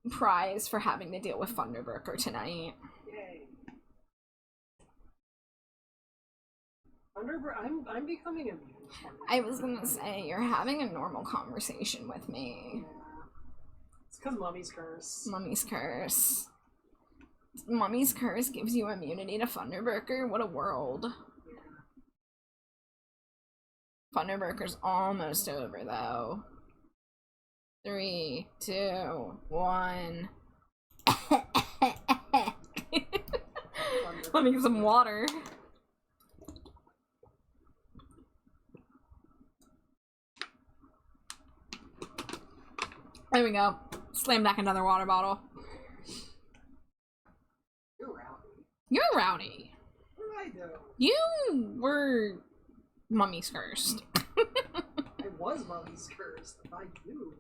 prize for having to deal with Thunderburker tonight. Yay. I'm becoming immune to Thunderburker. I was gonna say, you're having a normal conversation with me. Yeah. It's because Mummy's Curse. Mummy's Curse. Mummy's Curse gives you immunity to Thunderburker? What a world. Yeah. Thunderburker's almost over, though. 3, 2, 1. Let me get some water. There we go. Slam back another water bottle. You're rowdy. You're rowdy. What did I do? You were Mummy's Cursed. I was Mummy's Curse, by you.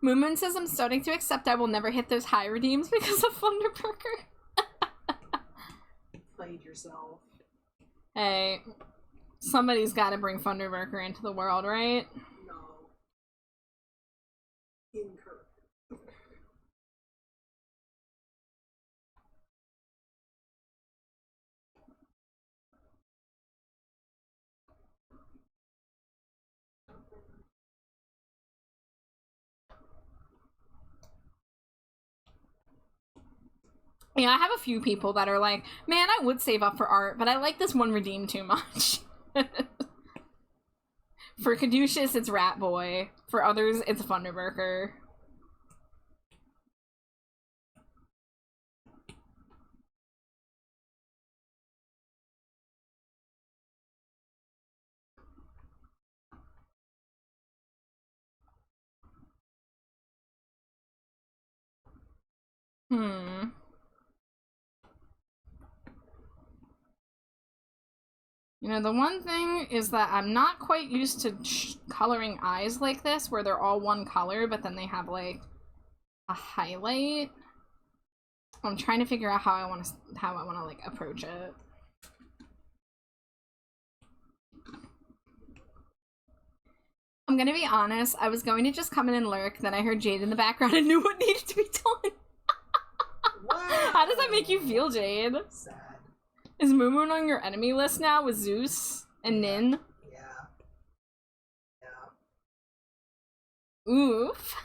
Moonman says, I'm starting to accept I will never hit those high redeems because of Thunderburker. You played yourself. Hey, somebody's got to bring Thunderburker into the world, right? No. Incorrect. Yeah, I have a few people that are like, man, I would save up for art, but I like this one redeem too much. For Caduceus, it's Rat Boy. For others, it's Thunderburker. Hmm. You know, the one thing is that I'm not quite used to coloring eyes like this, where they're all one color, but then they have, like, a highlight. I'm trying to figure out how I want to, like, approach it. I'm gonna be honest, I was going to just come in and lurk, then I heard Jade in the background and knew what needed to be done. Wow. How does that make you feel, Jade? Sad. Is Moon on your enemy list now with Zeus and Nin? Yeah. Oof.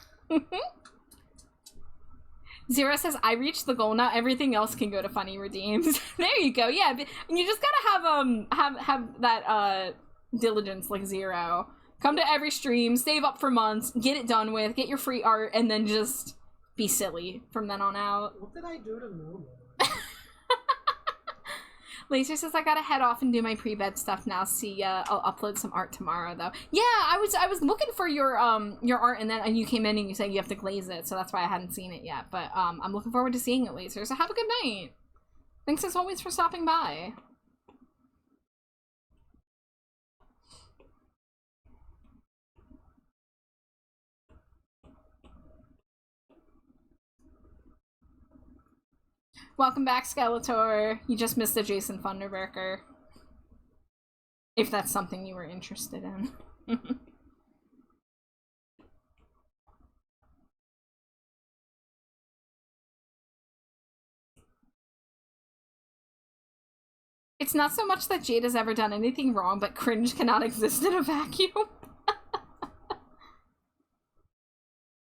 Zero says, I reached the goal, now everything else can go to funny redeems. There you go, yeah. But you just gotta have that diligence like Zero. Come to every stream, save up for months, get it done with, get your free art, and then just be silly from then on out. What did I do to Moo? Laser says I gotta head off and do my pre-bed stuff now. See ya. I'll upload some art tomorrow though. Yeah, I was looking for your art and you came in and you said you have to glaze it, so that's why I hadn't seen it yet. But I'm looking forward to seeing it, Laser. So have a good night. Thanks as always for stopping by. Welcome back, Skeletor. You just missed the Jason Thunderburger. If that's something you were interested in. It's not so much that Jade has ever done anything wrong, but cringe cannot exist in a vacuum.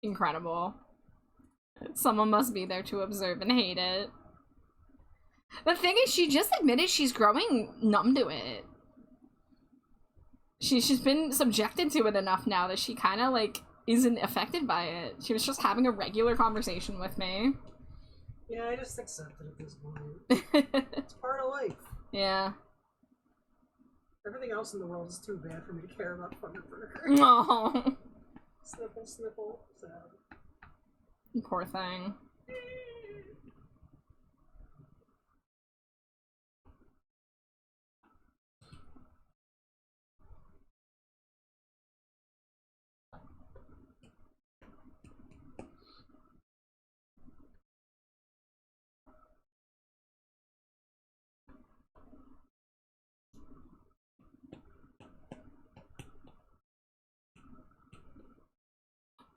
Incredible. Someone must be there to observe and hate it. The thing is, she just admitted she's growing numb to it. She's been subjected to it enough now that she kind of, like, isn't affected by it. She was just having a regular conversation with me. Yeah, I just accept it at this point. It's part of life. Yeah. Everything else in the world is too bad for me to care about Thunderburger. Oh. Sniffle, sniffle, sad. Poor thing.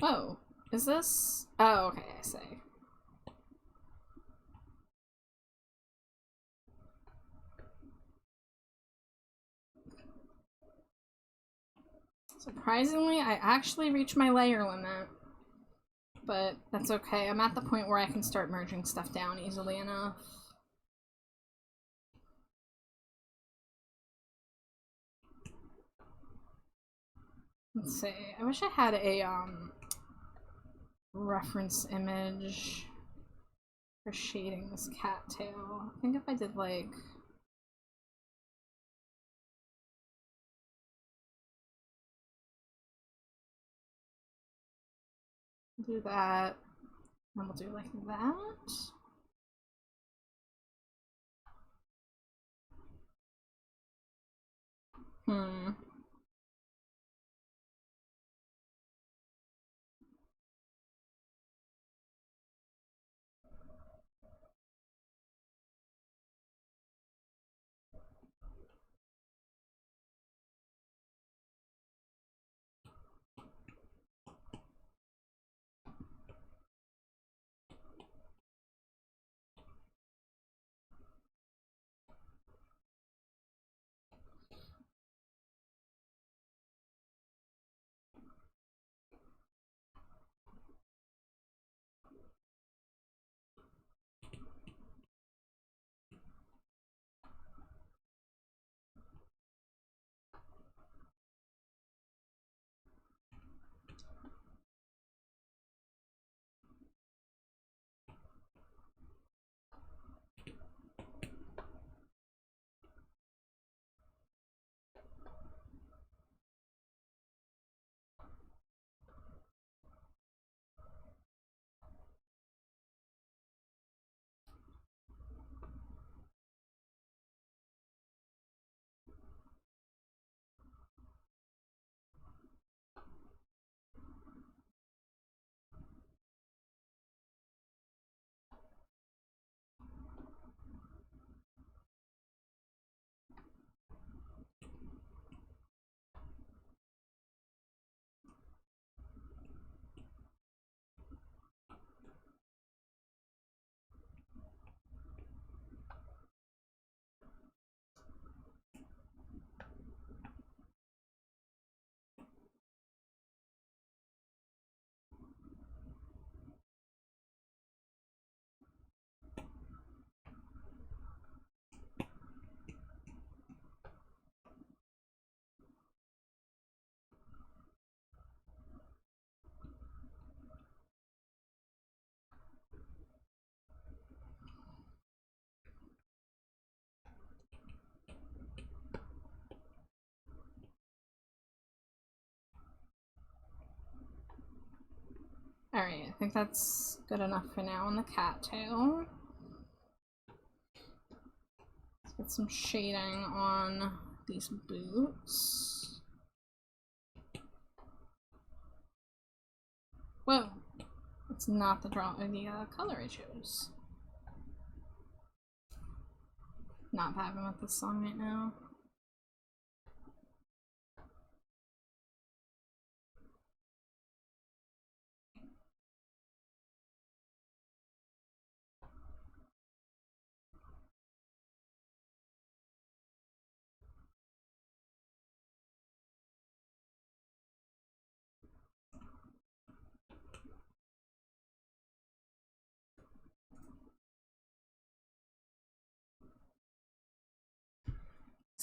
Oh, is this? Oh, okay, I see. Surprisingly, I actually reached my layer limit. But that's okay. I'm at the point where I can start merging stuff down easily enough. Let's see. I wish I had a reference image for shading this cattail. I think if I did like do that, and we'll do like that. I think that's good enough for now on the cattail. Let's get some shading on these boots. Whoa, it's not the color I chose. Not vibing with this song right now.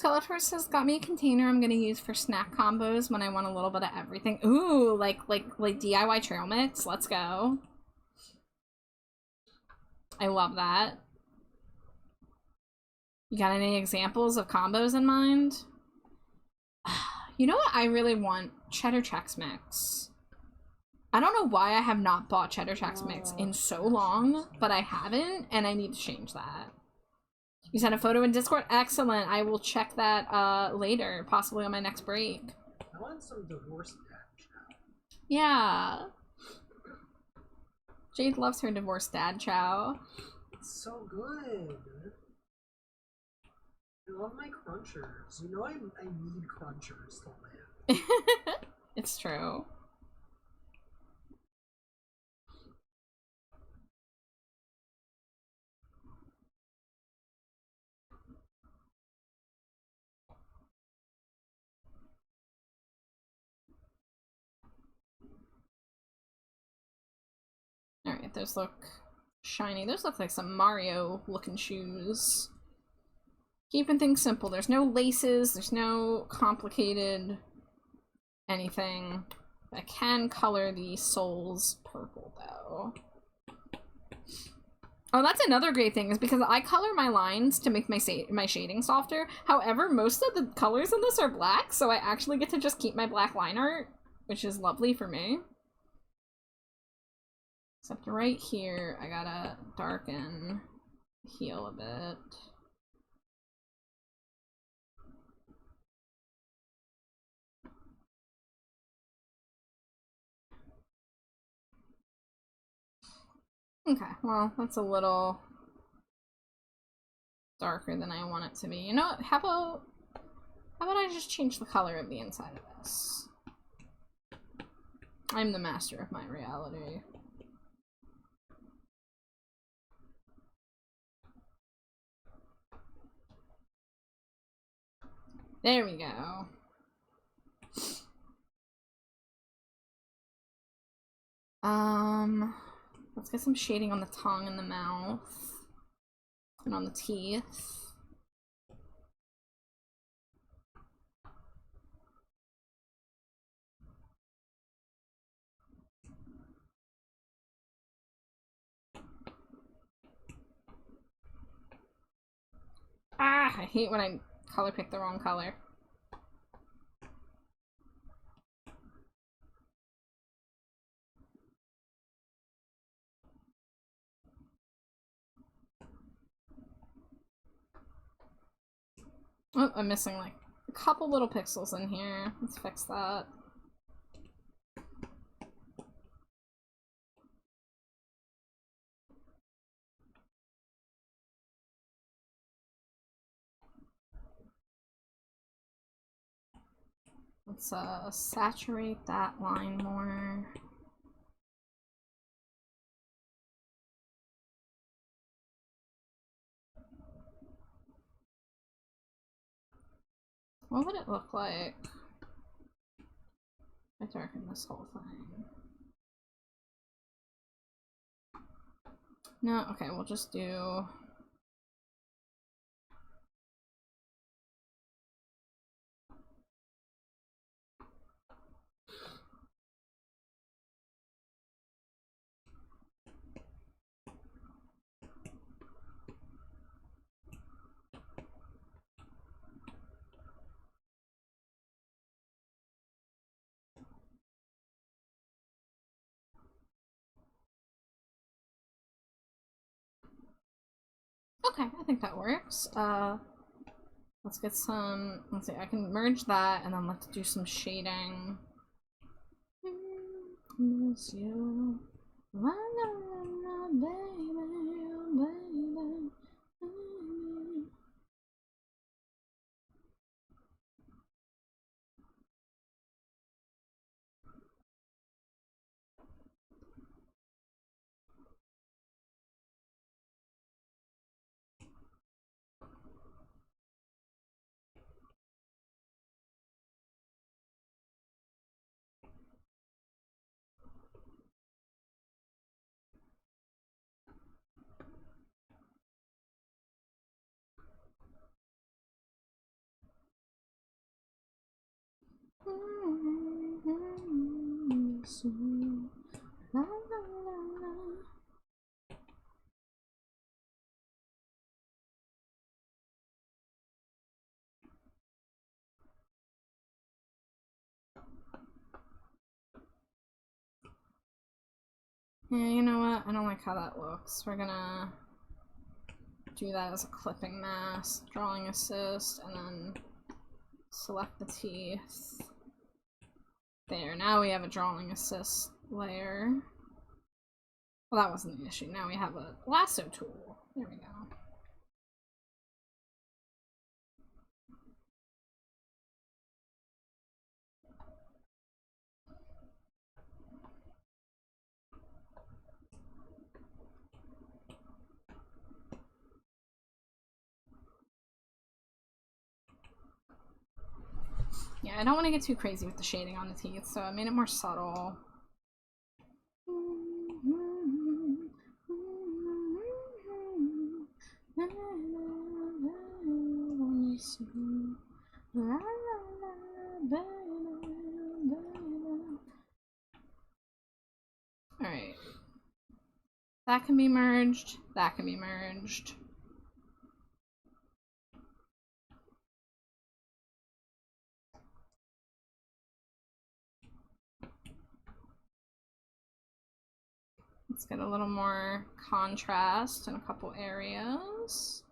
Skeletor has got me a container I'm gonna use for snack combos when I want a little bit of everything. Ooh, like DIY trail mix. Let's go. I love that. You got any examples of combos in mind? You know what I really want? Cheddar Chex Mix. I don't know why I have not bought Cheddar Chex Mix in so long, but I haven't, and I need to change that. You sent a photo in Discord? Excellent. I will check that later, possibly on my next break. I want some divorce dad chow. Yeah. Jade loves her divorced dad chow. It's so good. I love my crunchers. You know I need crunchers to live. It's true. Alright, those look shiny. Those look like some Mario looking shoes. Keeping things simple. There's no laces, there's no complicated anything. I can color the soles purple though. Oh, that's another great thing, is because I color my lines to make my shading softer. However, most of the colors in this are black, so I actually get to just keep my black line art, which is lovely for me. Except right here, I gotta darken the heel a bit. Okay, well, that's a little darker than I want it to be. You know what? How about I just change the color of the inside of this? I'm the master of my reality. There we go. Let's get some shading on the tongue and the mouth. And on the teeth. Ah, I hate when I color pick the wrong color. Oh, I'm missing like a couple little pixels in here. Let's fix that. Let's saturate that line more. What would it look like if I darken this whole thing? No, okay, we'll just do... Okay, I think that works. Let's get some, let's see, I can merge that and then let's do some shading. Miss you. La, la, la, la, baby, baby. Miss you. La, la, la, la. Yeah, you know what? I don't like how that looks. We're gonna do that as a clipping mask, drawing assist, and then select the teeth. There, now we have a drawing assist layer. Well, that wasn't the issue. Now we have a lasso tool. There we go. Yeah, I don't want to get too crazy with the shading on the teeth, so I made it more subtle. Alright. That can be merged. That can be merged. Let's get a little more contrast in a couple areas.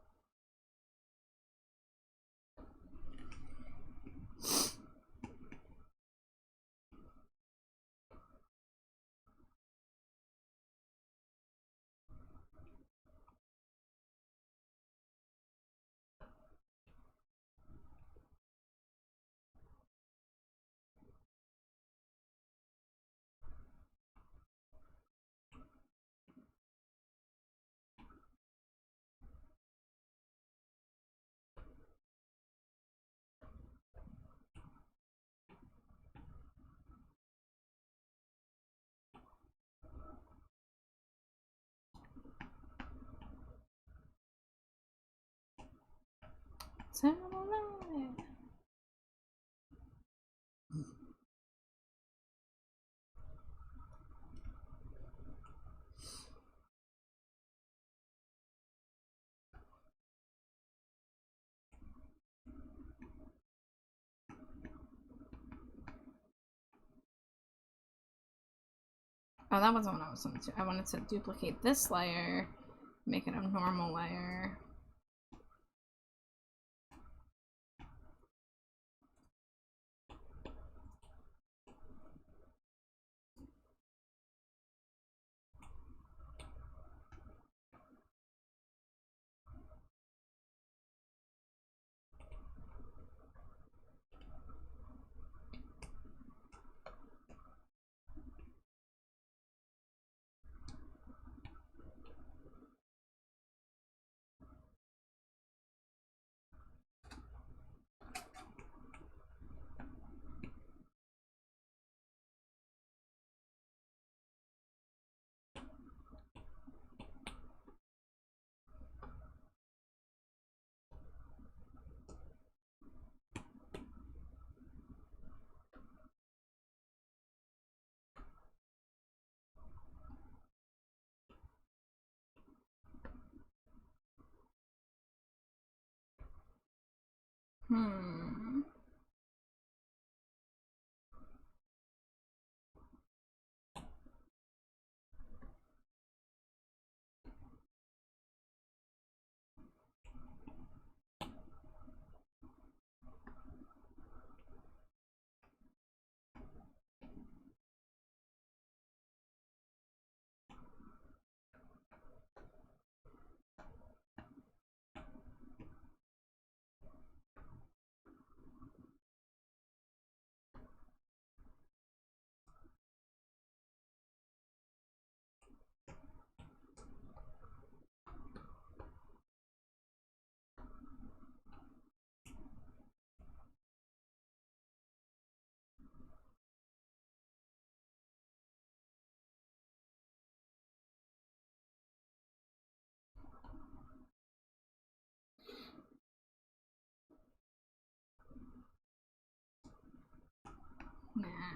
Oh, that wasn't what I was wanting to. I wanted to duplicate this layer, make it a normal layer. Hmm.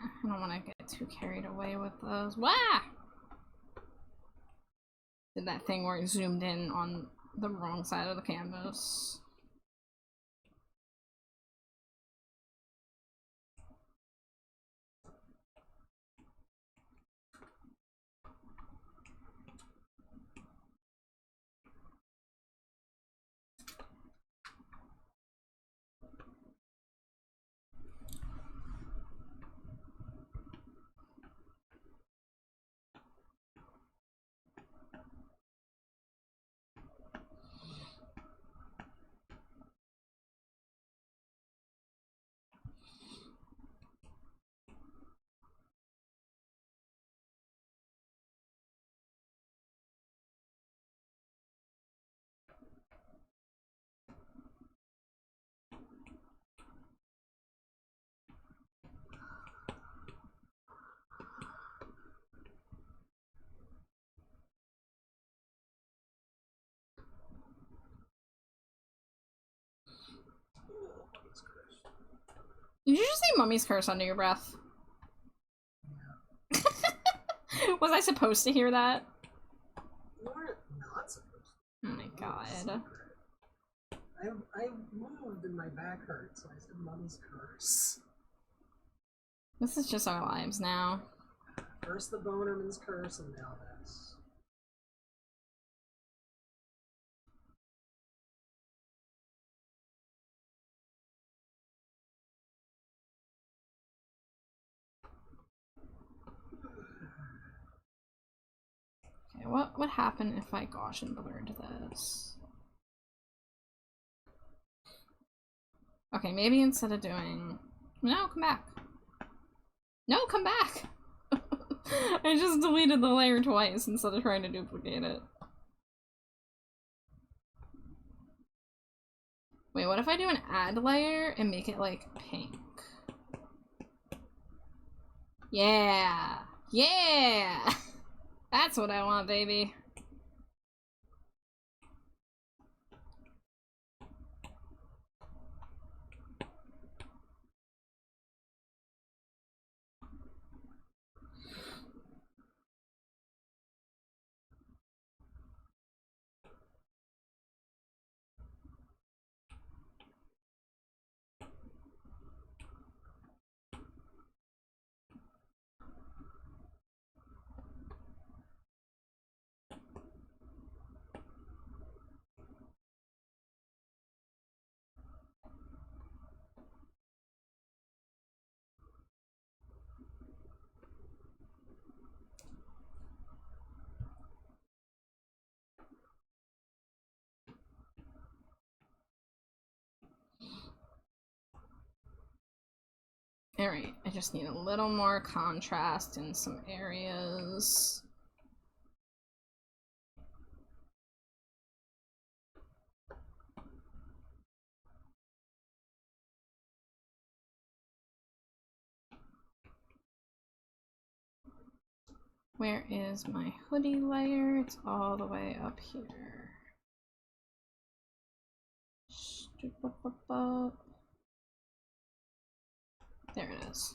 I don't want to get too carried away with those. Wah! Did that thing where it zoomed in on the wrong side of the canvas. Did you just say Mummy's Curse under your breath? Was I supposed to hear that? You were not supposed to. Oh my god. I moved and my back hurt, so I said Mummy's Curse. This is just our lives now. First the Bonerman's Curse, and now this. Okay, what would happen if I Gaussian blurred this? Okay, maybe instead of doing... No, come back. No, come back! I just deleted the layer twice instead of trying to duplicate it. Wait, what if I do an add layer and make it like pink? Yeah! Yeah! That's what I want, baby. Alright, I just need a little more contrast in some areas. Where is my hoodie layer? It's all the way up here. There it is.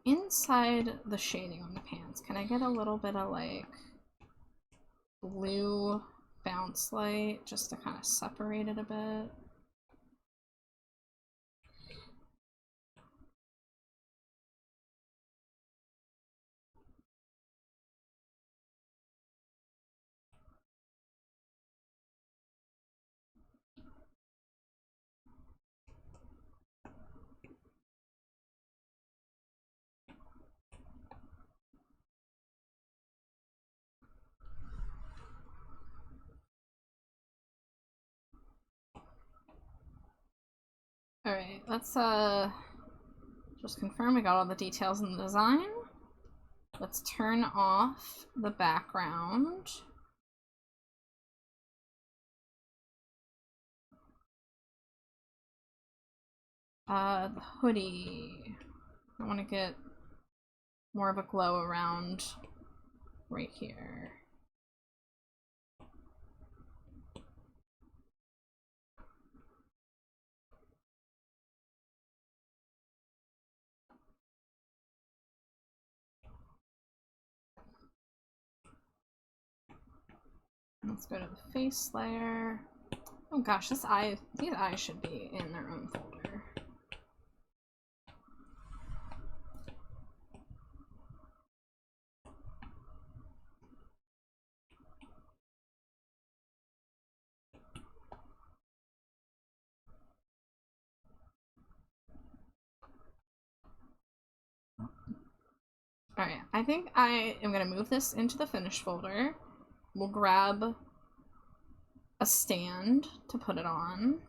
Inside the shading on the pants, can I get a little bit of like blue bounce light just to kind of separate it a bit? Alright, let's just confirm we got all the details in the design. Let's turn off the background. The hoodie. I want to get more of a glow around right here. Let's go to the face layer. Oh gosh, these eyes should be in their own folder. Alright, I think I am gonna move this into the finished folder. We'll grab a stand to put it on.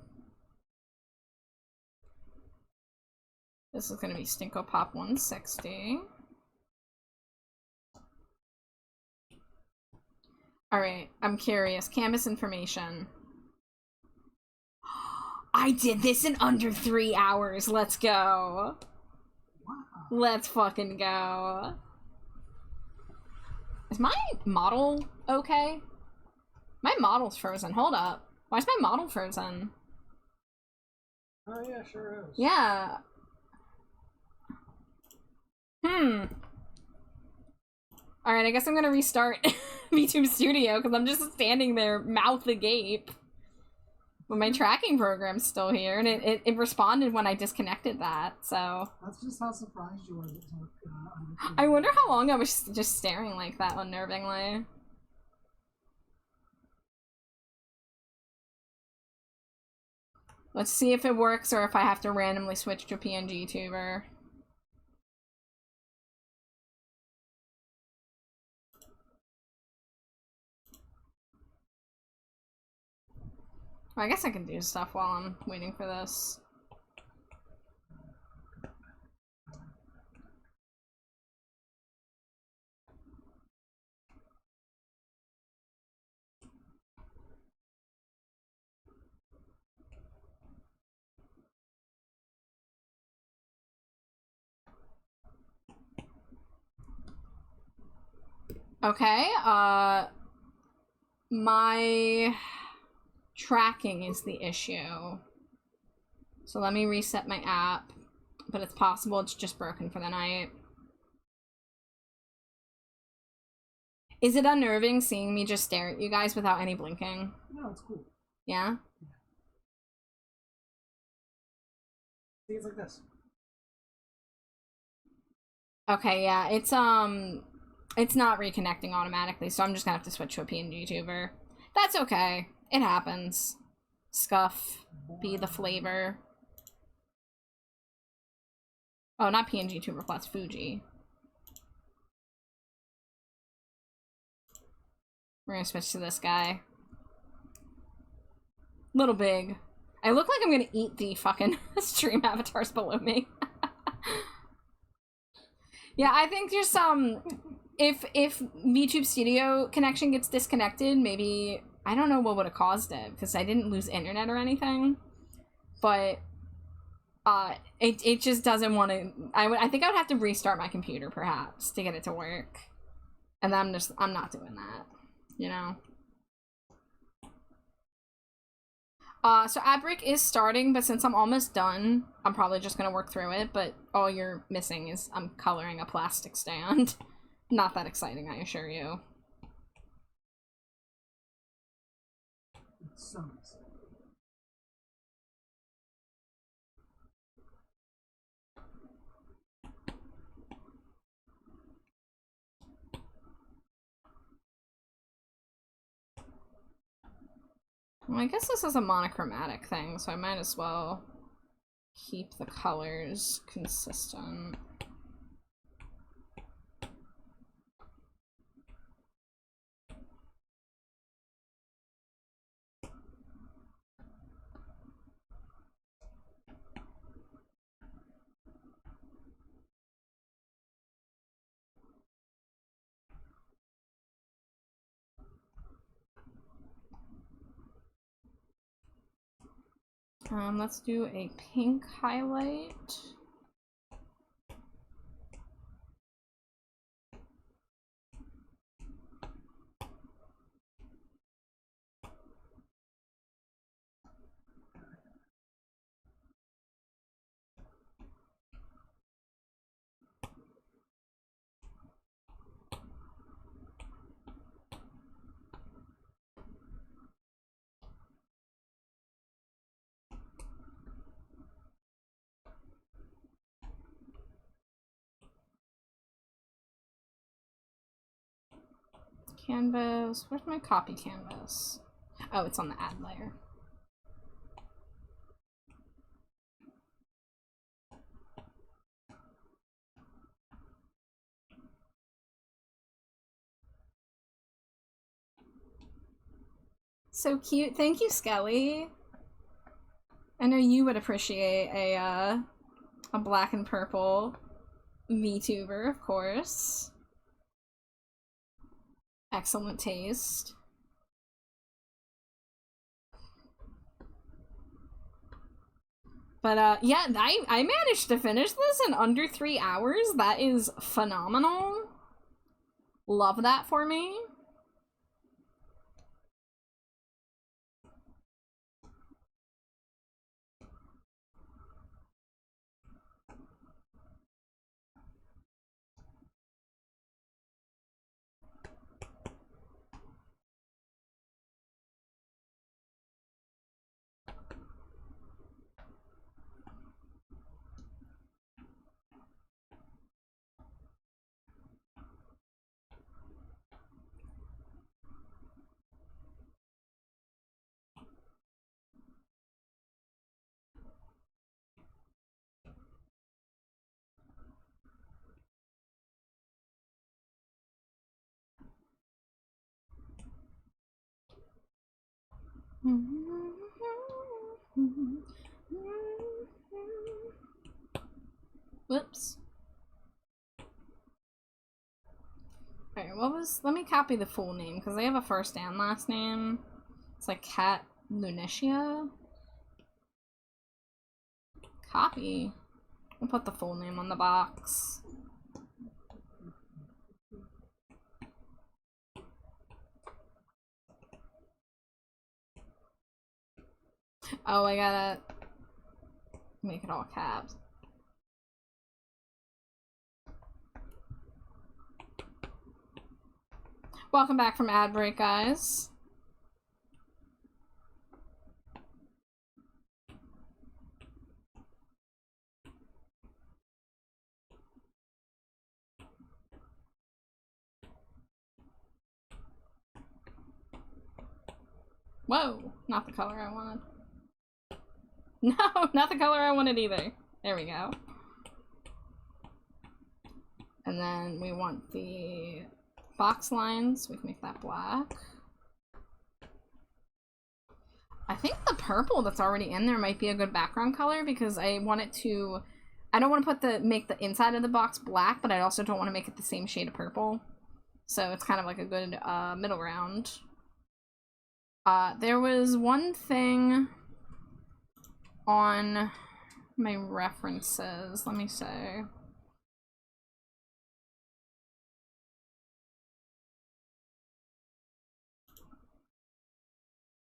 This is gonna be Stinko Pop 160. Alright, I'm curious. Canvas information. I did this in under 3 hours. Let's go. Let's fucking go. Is my model okay? My model's frozen. Hold up. Why is my model frozen? Oh yeah, sure is. Yeah. Alright, I guess I'm gonna restart VTube Studio because I'm just standing there, mouth agape. But my tracking program's still here, and it responded when I disconnected that, so... That's just how surprised you were that it took, I wonder how long I was just staring like that unnervingly. Let's see if it works or if I have to randomly switch to PNG tuber. Well, I guess I can do stuff while I'm waiting for this. Okay, my tracking is the issue. So let me reset my app, but it's possible it's just broken for the night. Is it unnerving seeing me just stare at you guys without any blinking? No, it's cool. Yeah? See, it's like this. Okay, yeah, it's not reconnecting automatically, so I'm just gonna have to switch to a PNG tuber. That's okay. It happens. Scuff. Be the flavor. Oh, not PNG tuber plus Fuji. We're gonna switch to this guy. Little big. I look like I'm gonna eat the fucking stream avatars below me. Yeah, I think just if VTube Studio connection gets disconnected, maybe I don't know what would have caused it because I didn't lose internet or anything, but it just doesn't want to. I think I would have to restart my computer perhaps to get it to work, and I'm not doing that, you know. So AdBrick is starting, but since I'm almost done, I'm probably just gonna work through it, but all you're missing is I'm coloring a plastic stand. Not that exciting, I assure you. It's so nice. Well, I guess this is a monochromatic thing, so I might as well keep the colors consistent. Let's do a pink highlight. canvas. Where's my copy canvas? Oh, it's on the add layer. So cute. Thank you, Skelly. I know you would appreciate a black and purple VTuber, of course. Excellent taste. But yeah, I managed to finish this in under 3 hours. That is phenomenal. Love that for me. Whoops. Alright, let me copy the full name, because they have a first and last name. It's like Cat Lunicia. Copy. We'll put the full name on the box. Oh, I gotta make it all caps. Welcome back from ad break, guys. Whoa, not the color I wanted. No, not the color I wanted either. There we go. And then we want the box lines. We can make that black. I think the purple that's already in there might be a good background color, because I want it to... I don't want to make the inside of the box black, but I also don't want to make it the same shade of purple. So it's kind of like a good middle ground. There was one thing on my references. Let me say.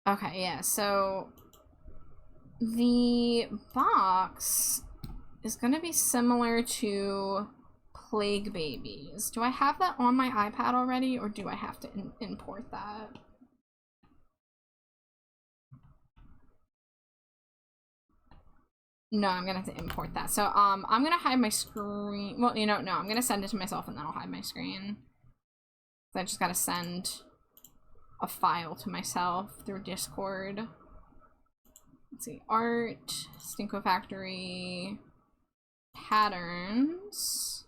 Okay, yeah, so the box is gonna be similar to Plague Babies. Do I have that on my iPad already, or do I have to import that? No, I'm gonna have to import that. So, I'm gonna hide my screen. Well, you know, no, I'm gonna send it to myself and then I'll hide my screen. So I just gotta send a file to myself through Discord. Let's see, art, Stinko Factory, patterns.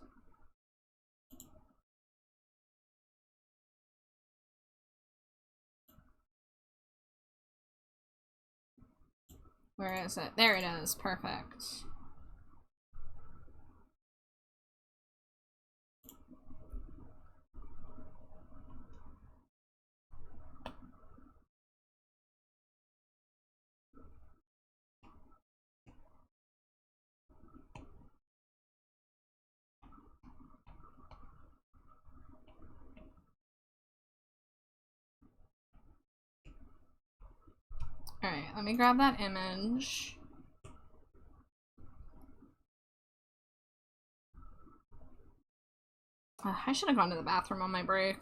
Where is it? There it is. Perfect. Alright, let me grab that image. I should have gone to the bathroom on my break.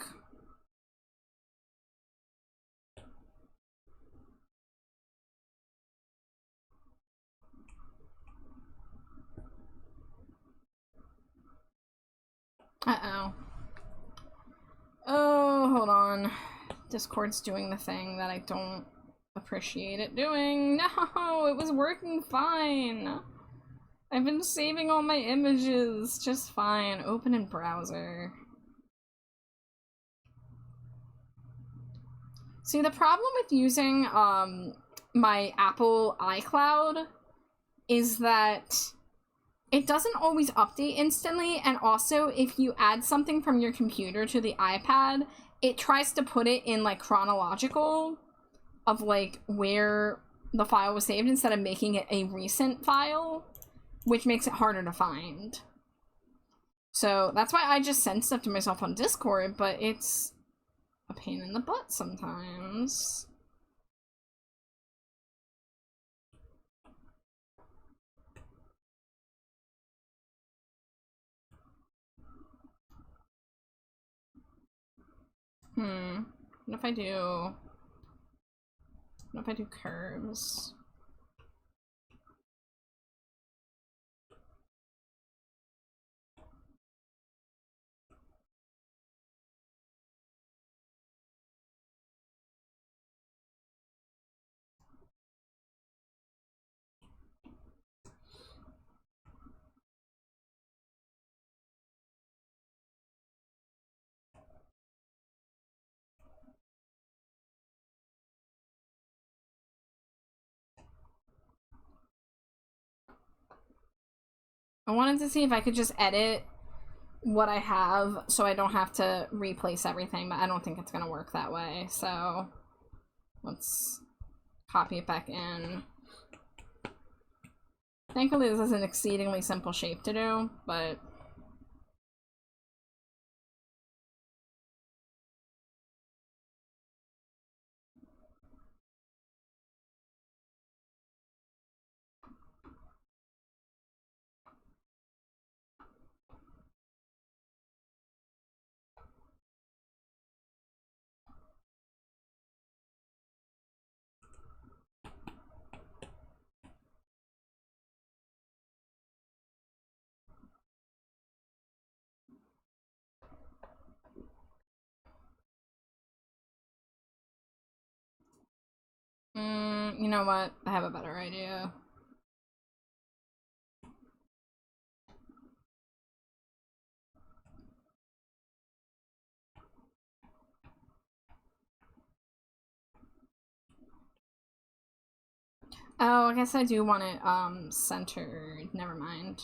Uh-oh. Oh, hold on. Discord's doing the thing that I don't appreciate it doing. No, it was working fine. I've been saving all my images just fine. Open in browser. See, the problem with using my Apple iCloud is that it doesn't always update instantly, and also if you add something from your computer to the iPad, it tries to put it in like chronological of like where the file was saved instead of making it a recent file, which makes it harder to find. So that's why I just send stuff to myself on Discord, but it's a pain in the butt sometimes. What if I do... What if I do curves? I wanted to see if I could just edit what I have so I don't have to replace everything, but I don't think it's gonna work that way, so let's copy it back in. Thankfully this is an exceedingly simple shape to do, but you know what? I have a better idea. Oh, I guess I do want it centered. Never mind.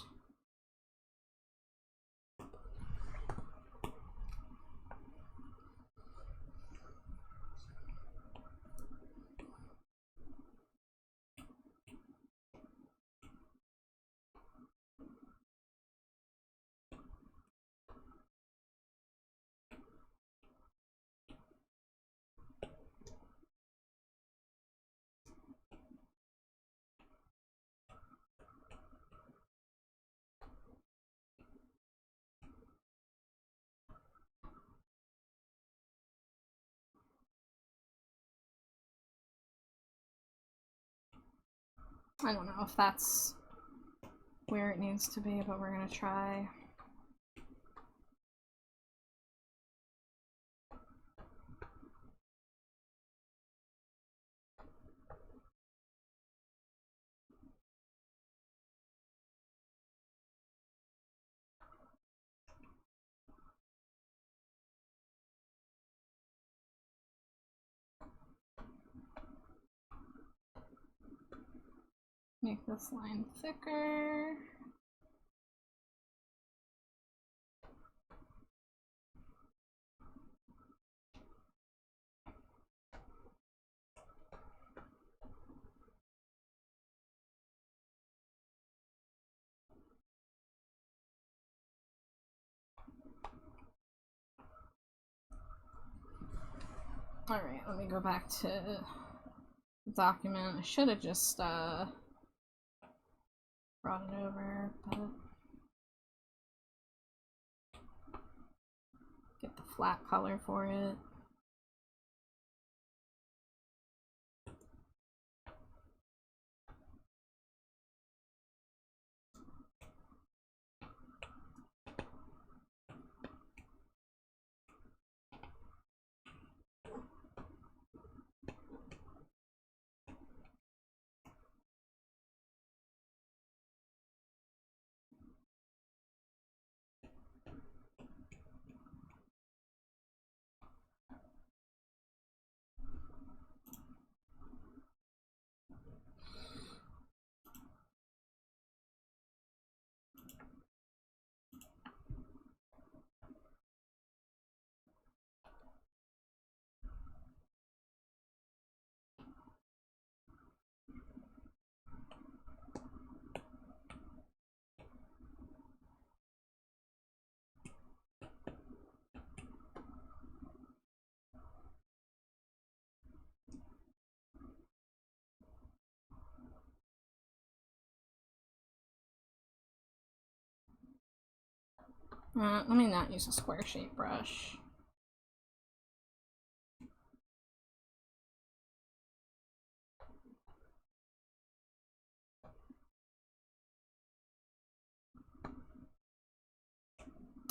I don't know if that's where it needs to be, but we're gonna try. Make this line thicker. Alright, let me go back to the document. I should have just brought it over, but get the flat color for it. Let me not use a square shape brush.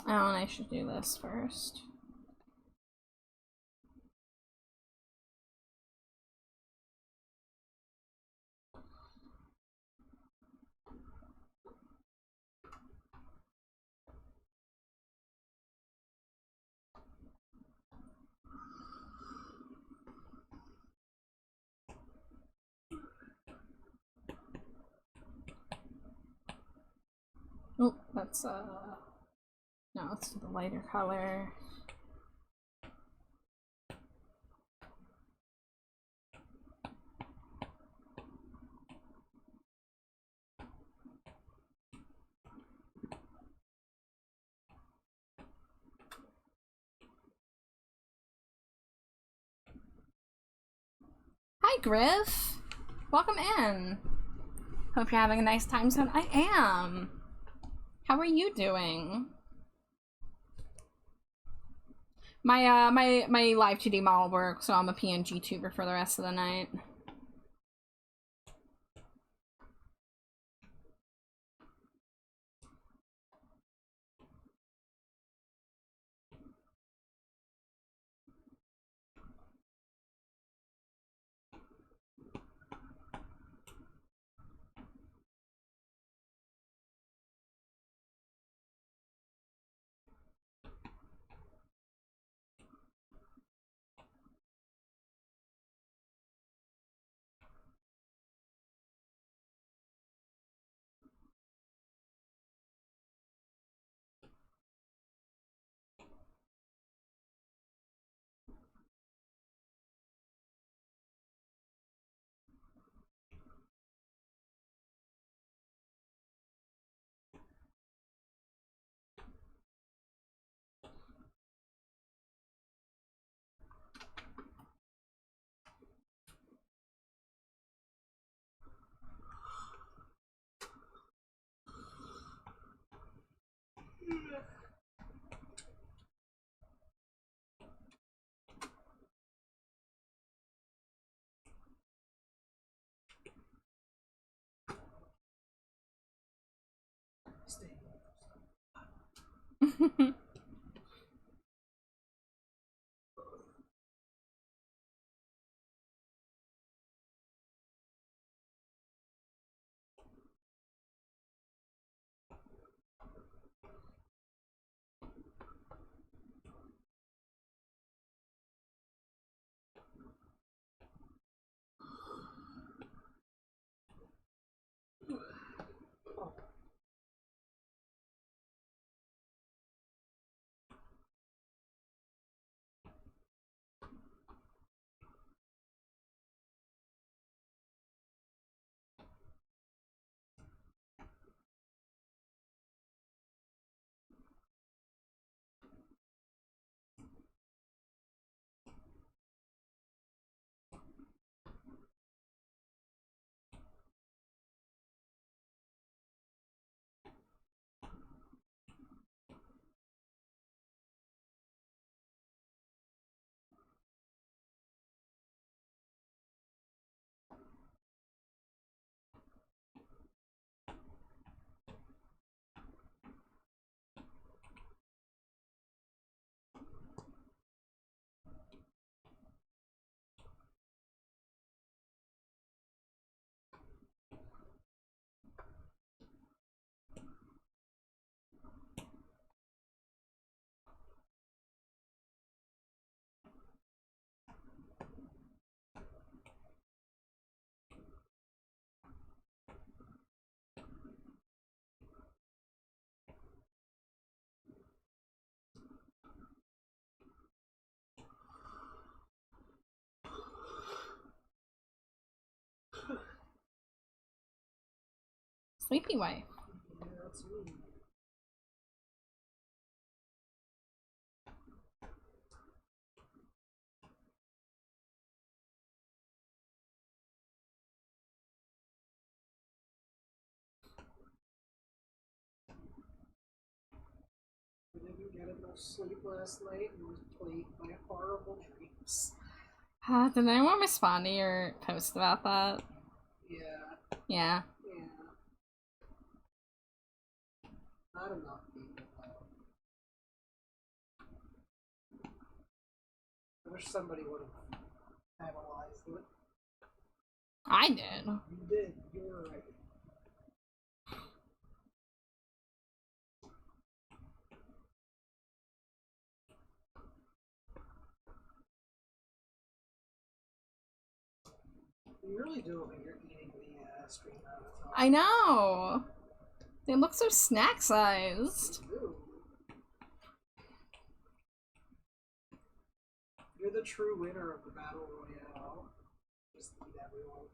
Oh, and I should do this first. Oh, that's no, let's do the lighter color. Hi, Griff. Welcome in. Hope you're having a nice time zone. I am. How are you doing? My live 2D model work, so I'm a PNG tuber for the rest of the night. Sleepy wife. enough sleep last night and was plagued by horrible dreams. Did anyone respond to your post about that? Yeah. Yeah. Yeah. Not enough people, though. I wish somebody would have analyzed it. I did. You did. You were right. You really do when you're eating the stream out. I know. They look so snack sized. Ooh. You're the true winner of the battle royale. Just eat everyone.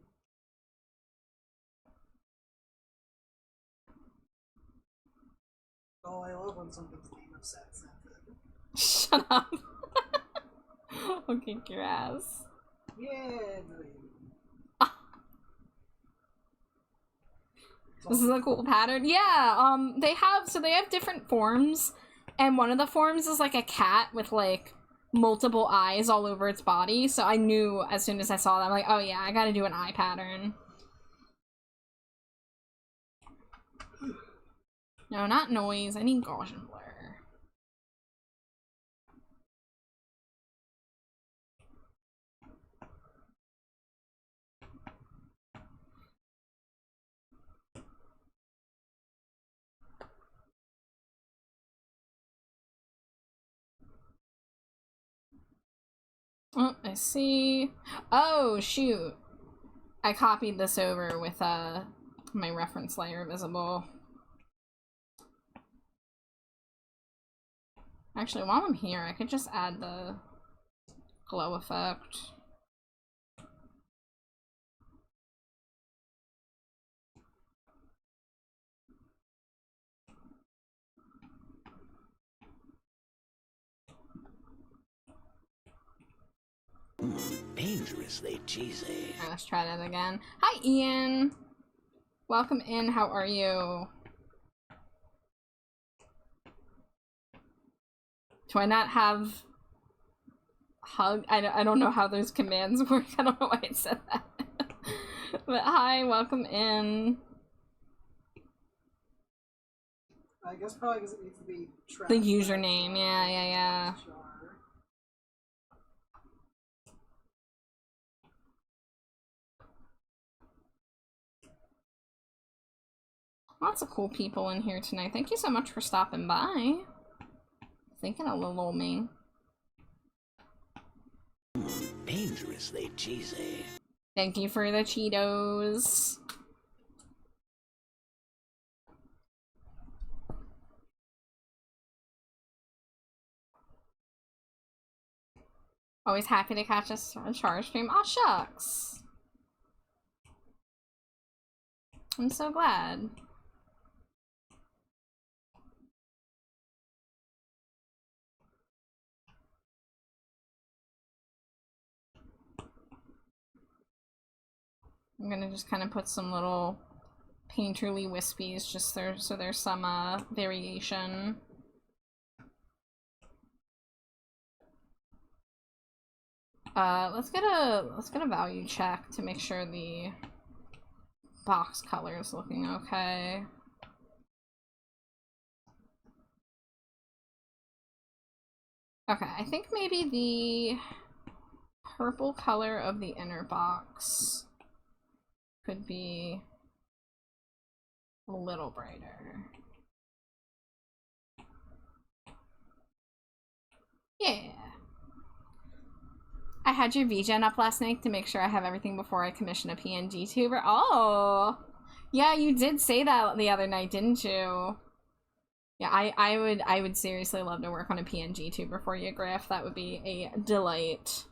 Oh, I love when something's name upset scented. Shut up. I'll kick your ass. Yeah, no, you. This is a cool pattern. Yeah, they have different forms, and one of the forms is like a cat with like multiple eyes all over its body, so I knew as soon as I saw that, I'm like, oh yeah, I gotta do an eye pattern. No, not noise, I need Gaussian blur. Oh, I see. Oh, shoot. I copied this over with my reference layer visible. Actually, while I'm here, I could just add the glow effect. Dangerously cheesy. Alright, let's try that again. Hi, Ian. Welcome in. How are you? Do I not have hug? I don't know how those commands work. I don't know why it said that. But hi, welcome in. I guess probably because it needs to be tracked. The username, yeah. Sure. Lots of cool people in here tonight. Thank you so much for stopping by. Thinking of little old me. Dangerously cheesy. Thank you for the Cheetos. Always happy to catch us on Char stream. Aw, shucks. I'm so glad. I'm gonna just kind of put some little painterly wispies just there so there's some variation. Let's get a value check to make sure the box color is looking okay. Okay, I think maybe the purple color of the inner box could be a little brighter. Yeah. I had your VGen up last night to make sure I have everything before I commission a PNG tuber. Oh! Yeah, you did say that the other night, didn't you? Yeah, I would seriously love to work on a PNG tuber for you, Griff. That would be a delight.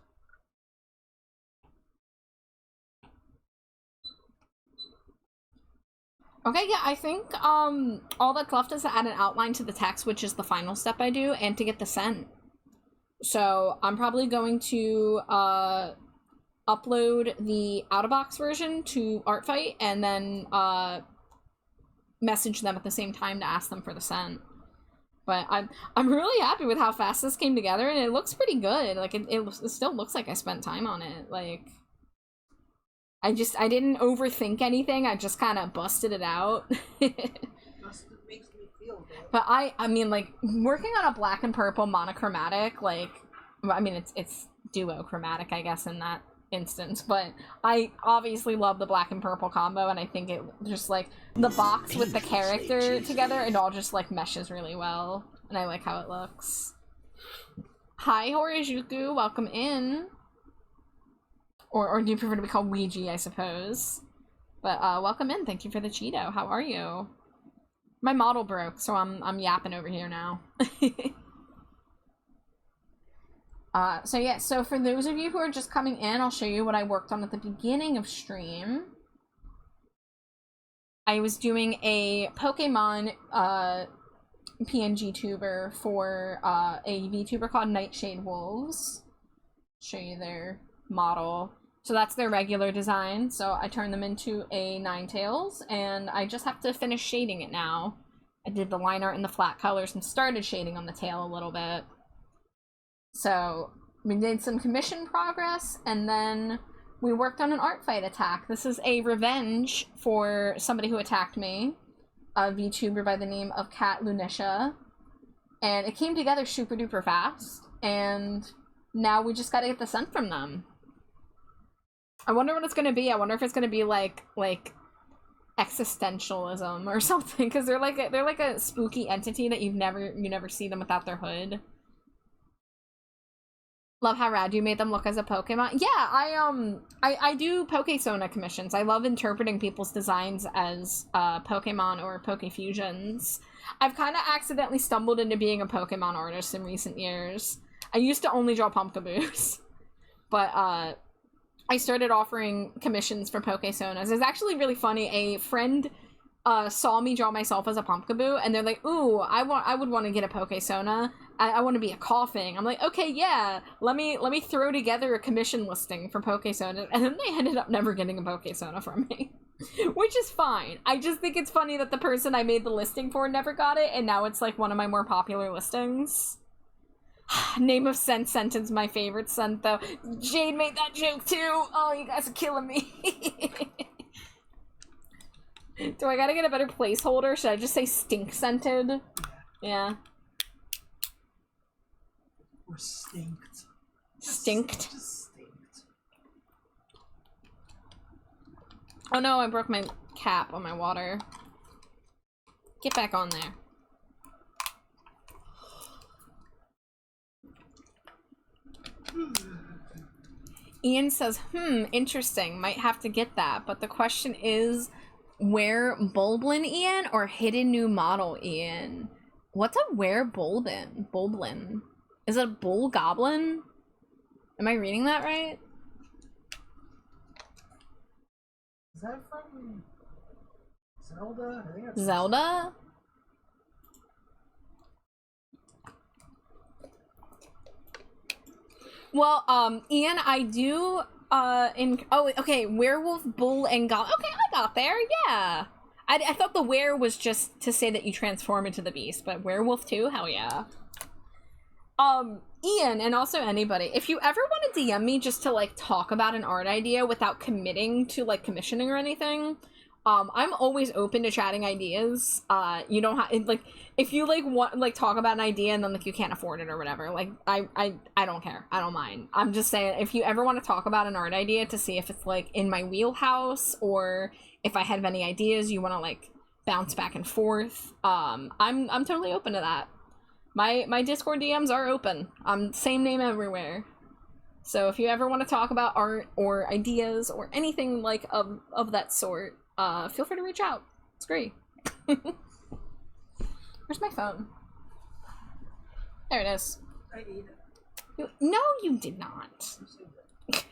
Okay, yeah, I think all that's left is to add an outline to the text, which is the final step I do, and to get the scent. So I'm probably going to upload the out-of-box version to Artfight and then message them at the same time to ask them for the scent. But I'm really happy with how fast this came together, and it looks pretty good. Like, it still looks like I spent time on it. Like, I didn't overthink anything. I just kind of busted it out. Just makes me feel good. But I mean, like, working on a black and purple monochromatic, like, I mean, it's duochromatic, I guess, in that instance, but I obviously love the black and purple combo, and I think it just, like, the box with the character together, it all just, like, meshes really well, and I like how it looks. Hi, Horijuku, welcome in. Or do you prefer to be called Ouija, I suppose? But, welcome in, thank you for the Cheeto, how are you? My model broke, so I'm yapping over here now. So yeah, so for those of you who are just coming in, I'll show you what I worked on at the beginning of stream. I was doing a Pokemon PNG tuber for a VTuber called Nightshade Wolves. Show you their model. So that's their regular design. So I turned them into a Ninetales, and I just have to finish shading it now. I did the line art in the flat colors and started shading on the tail a little bit. So we did some commission progress, and then we worked on an art fight attack. This is a revenge for somebody who attacked me, a VTuber by the name of Cat Lunisha, and it came together super duper fast, and now we just gotta get the scent from them. I wonder what it's gonna be. I wonder if it's gonna be like existentialism or something, because they're like a spooky entity that you never see them without their hood. Love how rad you made them look as a Pokemon. Yeah, I do Pokesona commissions. I love interpreting people's designs as Pokemon or Pokefusions. I've kind of accidentally stumbled into being a Pokemon artist in recent years. I used to only draw Pumpkaboos, but I started offering commissions for Pokesonas. It's actually really funny. A friend saw me draw myself as a Pumpkaboo, and they're like, "Ooh, I would want to get a Pokesona. I want to be a coughing." I'm like, "Okay, yeah. Let me throw together a commission listing for Pokesona," and then they ended up never getting a Pokesona from me, which is fine. I just think it's funny that the person I made the listing for never got it, and now it's like one of my more popular listings. Name of scent sentence, my favorite scent though. Jade made that joke too. Oh, you guys are killing me. Do I gotta get a better placeholder? Should I just say stink scented? Yeah. Or stinked. Stinked? Just stinked. Oh no, I broke my cap on my water. Get back on there. Ian says, interesting. Might have to get that. But the question is, where Bulblin Ian or Hidden New Model Ian? What's a where Bulblin? Bulblin. Is it a bull goblin? Am I reading that right? Is that from Zelda? I think that's Zelda? Well, Ian, I do, okay, werewolf, bull, and goblin. Okay, I got there, yeah. I thought the were was just to say that you transform into the beast, but werewolf too? Hell yeah. Ian, and also anybody, if you ever want to DM me just to, like, talk about an art idea without committing to, like, commissioning or anything, I'm always open to chatting ideas. You don't have, like, if you, like, want, like, talk about an idea and then, like, you can't afford it or whatever, like, I don't care. I don't mind. I'm just saying, if you ever want to talk about an art idea to see if it's, like, in my wheelhouse, or if I have any ideas you want to, like, bounce back and forth, I'm totally open to that. My Discord DMs are open. Same name everywhere. So if you ever want to talk about art or ideas or anything, like, of that sort, feel free to reach out. It's great. Where's my phone? There it is. I need it. No, you did not. I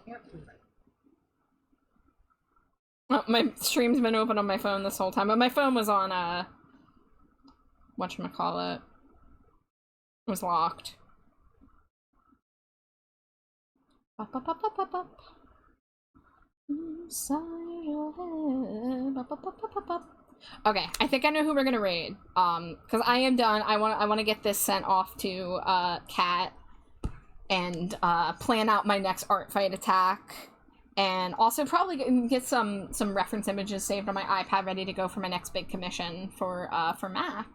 can't do that. Oh, my stream's been open on my phone this whole time, but my phone was on, whatchamacallit. It was locked. Up, up, up, up, up, up. Inside your head. Up, up, up, up, up, up. Okay, I think I know who we're gonna raid. Because I am done. I want to get this sent off to Kat and plan out my next art fight attack, and also probably get some reference images saved on my iPad ready to go for my next big commission for Mac.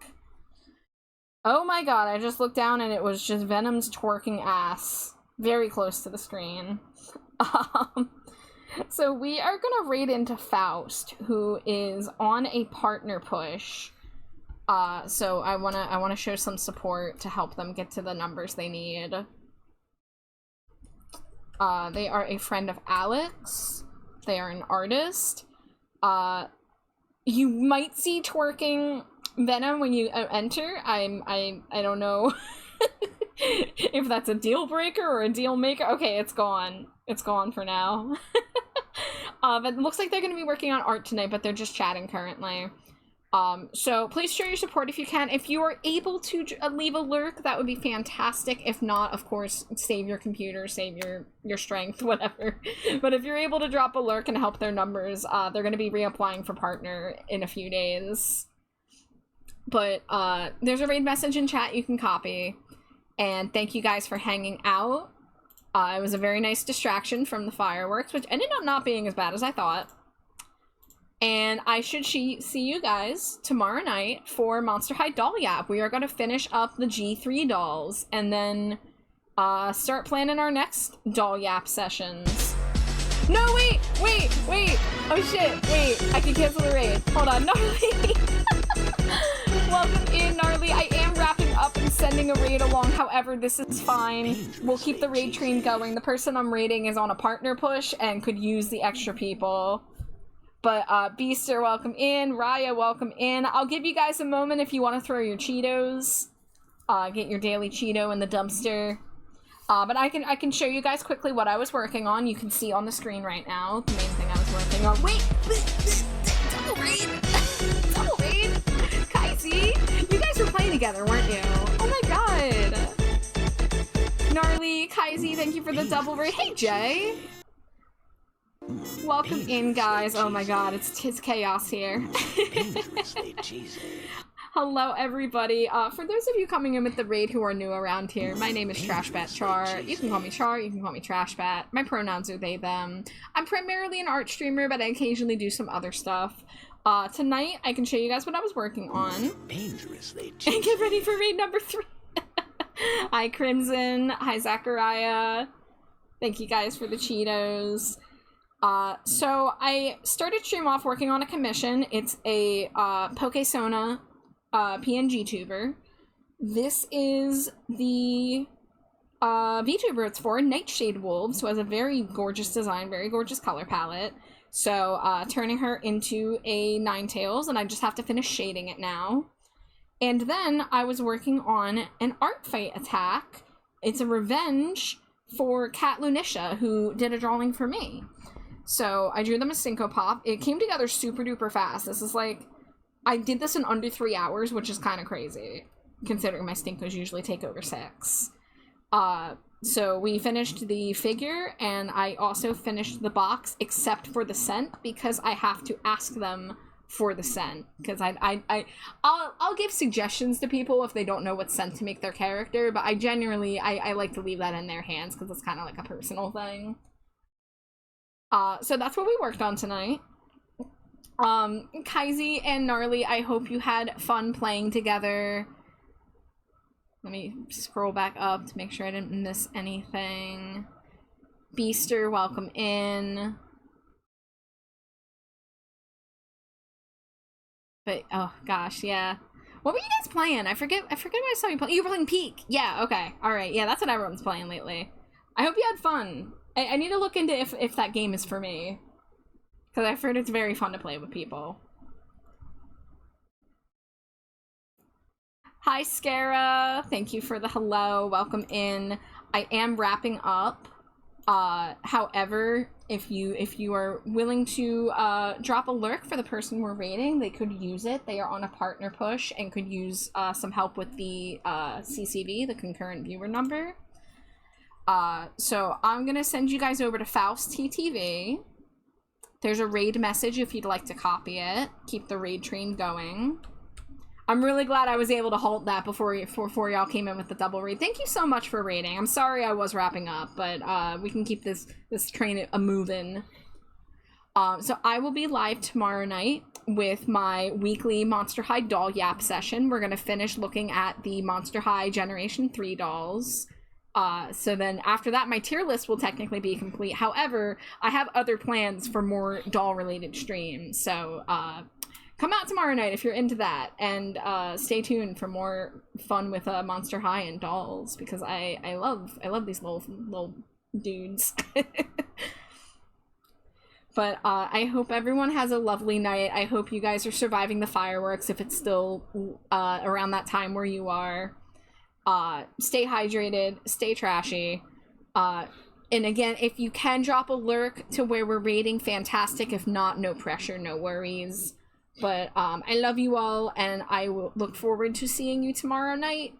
Oh my god! I just looked down and it was just Venom's twerking ass very close to the screen. So we are gonna raid into Faust, who is on a partner push. So I wanna show some support to help them get to the numbers they need. They are a friend of Alex. They are an artist. You might see twerking Venom when you enter. I don't know if that's a deal breaker or a deal maker. Okay, it's gone. It's gone for now. But it looks like they're going to be working on art tonight, but they're just chatting currently. So please show your support if you can. If you are able to leave a lurk, that would be fantastic. If not, of course, save your computer, save your strength, whatever. But if you're able to drop a lurk and help their numbers, they're going to be reapplying for partner in a few days. But there's a raid message in chat you can copy. And thank you guys for hanging out. It was a very nice distraction from the fireworks, which ended up not being as bad as I thought. And I should see you guys tomorrow night for Monster High Doll Yap. We are going to finish up the G3 dolls and then start planning our next Doll Yap sessions. No, wait! Oh shit, wait, I can cancel the raid. Hold on, Gnarly! Welcome in, Gnarly. I am wrapping up and sending a raid along, however, this is fine. We'll keep the raid train going. The person I'm raiding is on a partner push and could use the extra people. But, Beaster, welcome in. Raya, welcome in. I'll give you guys a moment if you want to throw your Cheetos. Get your daily Cheeto in the dumpster. But I can show you guys quickly what I was working on. You can see on the screen right now the main thing I was working on. Wait! Double raid! Double raid! Kaisi! You guys were playing together, weren't you? Oh my god! Gnarly, Kaisi, thank you for the double raid. Hey, Jay! Welcome in, guys. Oh my god, it's chaos here. Hello, everybody. For those of you coming in with the raid who are new around here, my name is Trashbat Char. You can call me Char, you can call me Trashbat. My pronouns are they, them. I'm primarily an art streamer, but I occasionally do some other stuff. Tonight, I can show you guys what I was working on. Dangerously And get ready for raid number 3. Hi, Crimson. Hi, Zachariah. Thank you guys for the Cheetos. So I started stream off working on a commission. It's a Pokesona PNG tuber. This is the VTuber it's for, Nightshade Wolves, who has a very gorgeous design, very gorgeous color palette. So turning her into a Ninetales, and I just have to finish shading it now. And then I was working on an art fight attack. It's a revenge for Kat Lunisha, who did a drawing for me. So I drew them a Syncopop. It came together super duper fast. This is like, I did this in under 3 hours, which is kind of crazy, considering my Stinkos usually take over 6. So we finished the figure, and I also finished the box, except for the scent, because I have to ask them for the scent. Because I'll give suggestions to people if they don't know what scent to make their character, but I genuinely, I like to leave that in their hands, because it's kind of like a personal thing. So that's what we worked on tonight. Kaisi and Gnarly, I hope you had fun playing together. Let me scroll back up to make sure I didn't miss anything. Beaster, welcome in. But, oh gosh, yeah. What were you guys playing? I forget what I saw you playing. You were playing Peak. Yeah, okay. Alright, yeah, that's what everyone's playing lately. I hope you had fun. I need to look into if that game is for me. Because I've heard it's very fun to play with people. Hi, Scara. Thank you for the hello. Welcome in. I am wrapping up. However, if you are willing to drop a lurk for the person we're rating, they could use it. They are on a partner push and could use some help with the CCV, the concurrent viewer number. So I'm gonna send you guys over to Faust TTV. There's a raid message if you'd like to copy it. Keep the raid train going. I'm really glad I was able to halt that before y'all came in with the double raid. Thank you so much for raiding. I'm sorry I was wrapping up, but we can keep this train a-moving. So I will be live tomorrow night with my weekly Monster High doll yap session. We're going to finish looking at the Monster High Generation 3 dolls. So then after that, my tier list will technically be complete. However, I have other plans for more doll-related streams. So come out tomorrow night if you're into that. And stay tuned for more fun with Monster High and dolls. Because I love these little dudes. But I hope everyone has a lovely night. I hope you guys are surviving the fireworks if it's still around that time where you are. Stay hydrated, stay trashy. And again, if you can drop a lurk to where we're raiding, fantastic. If not, no pressure, no worries. But I love you all, and I will look forward to seeing you tomorrow night.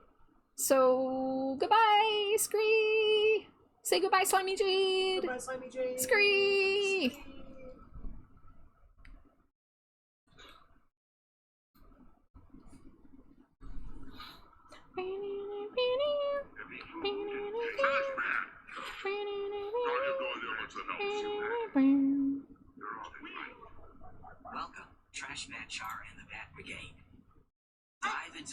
So, goodbye, Scree! Say goodbye, Slimy Jade! Goodbye, Slimy Jade! Scree! Welcome, Trash Man Char and the Bat Brigade. Dive into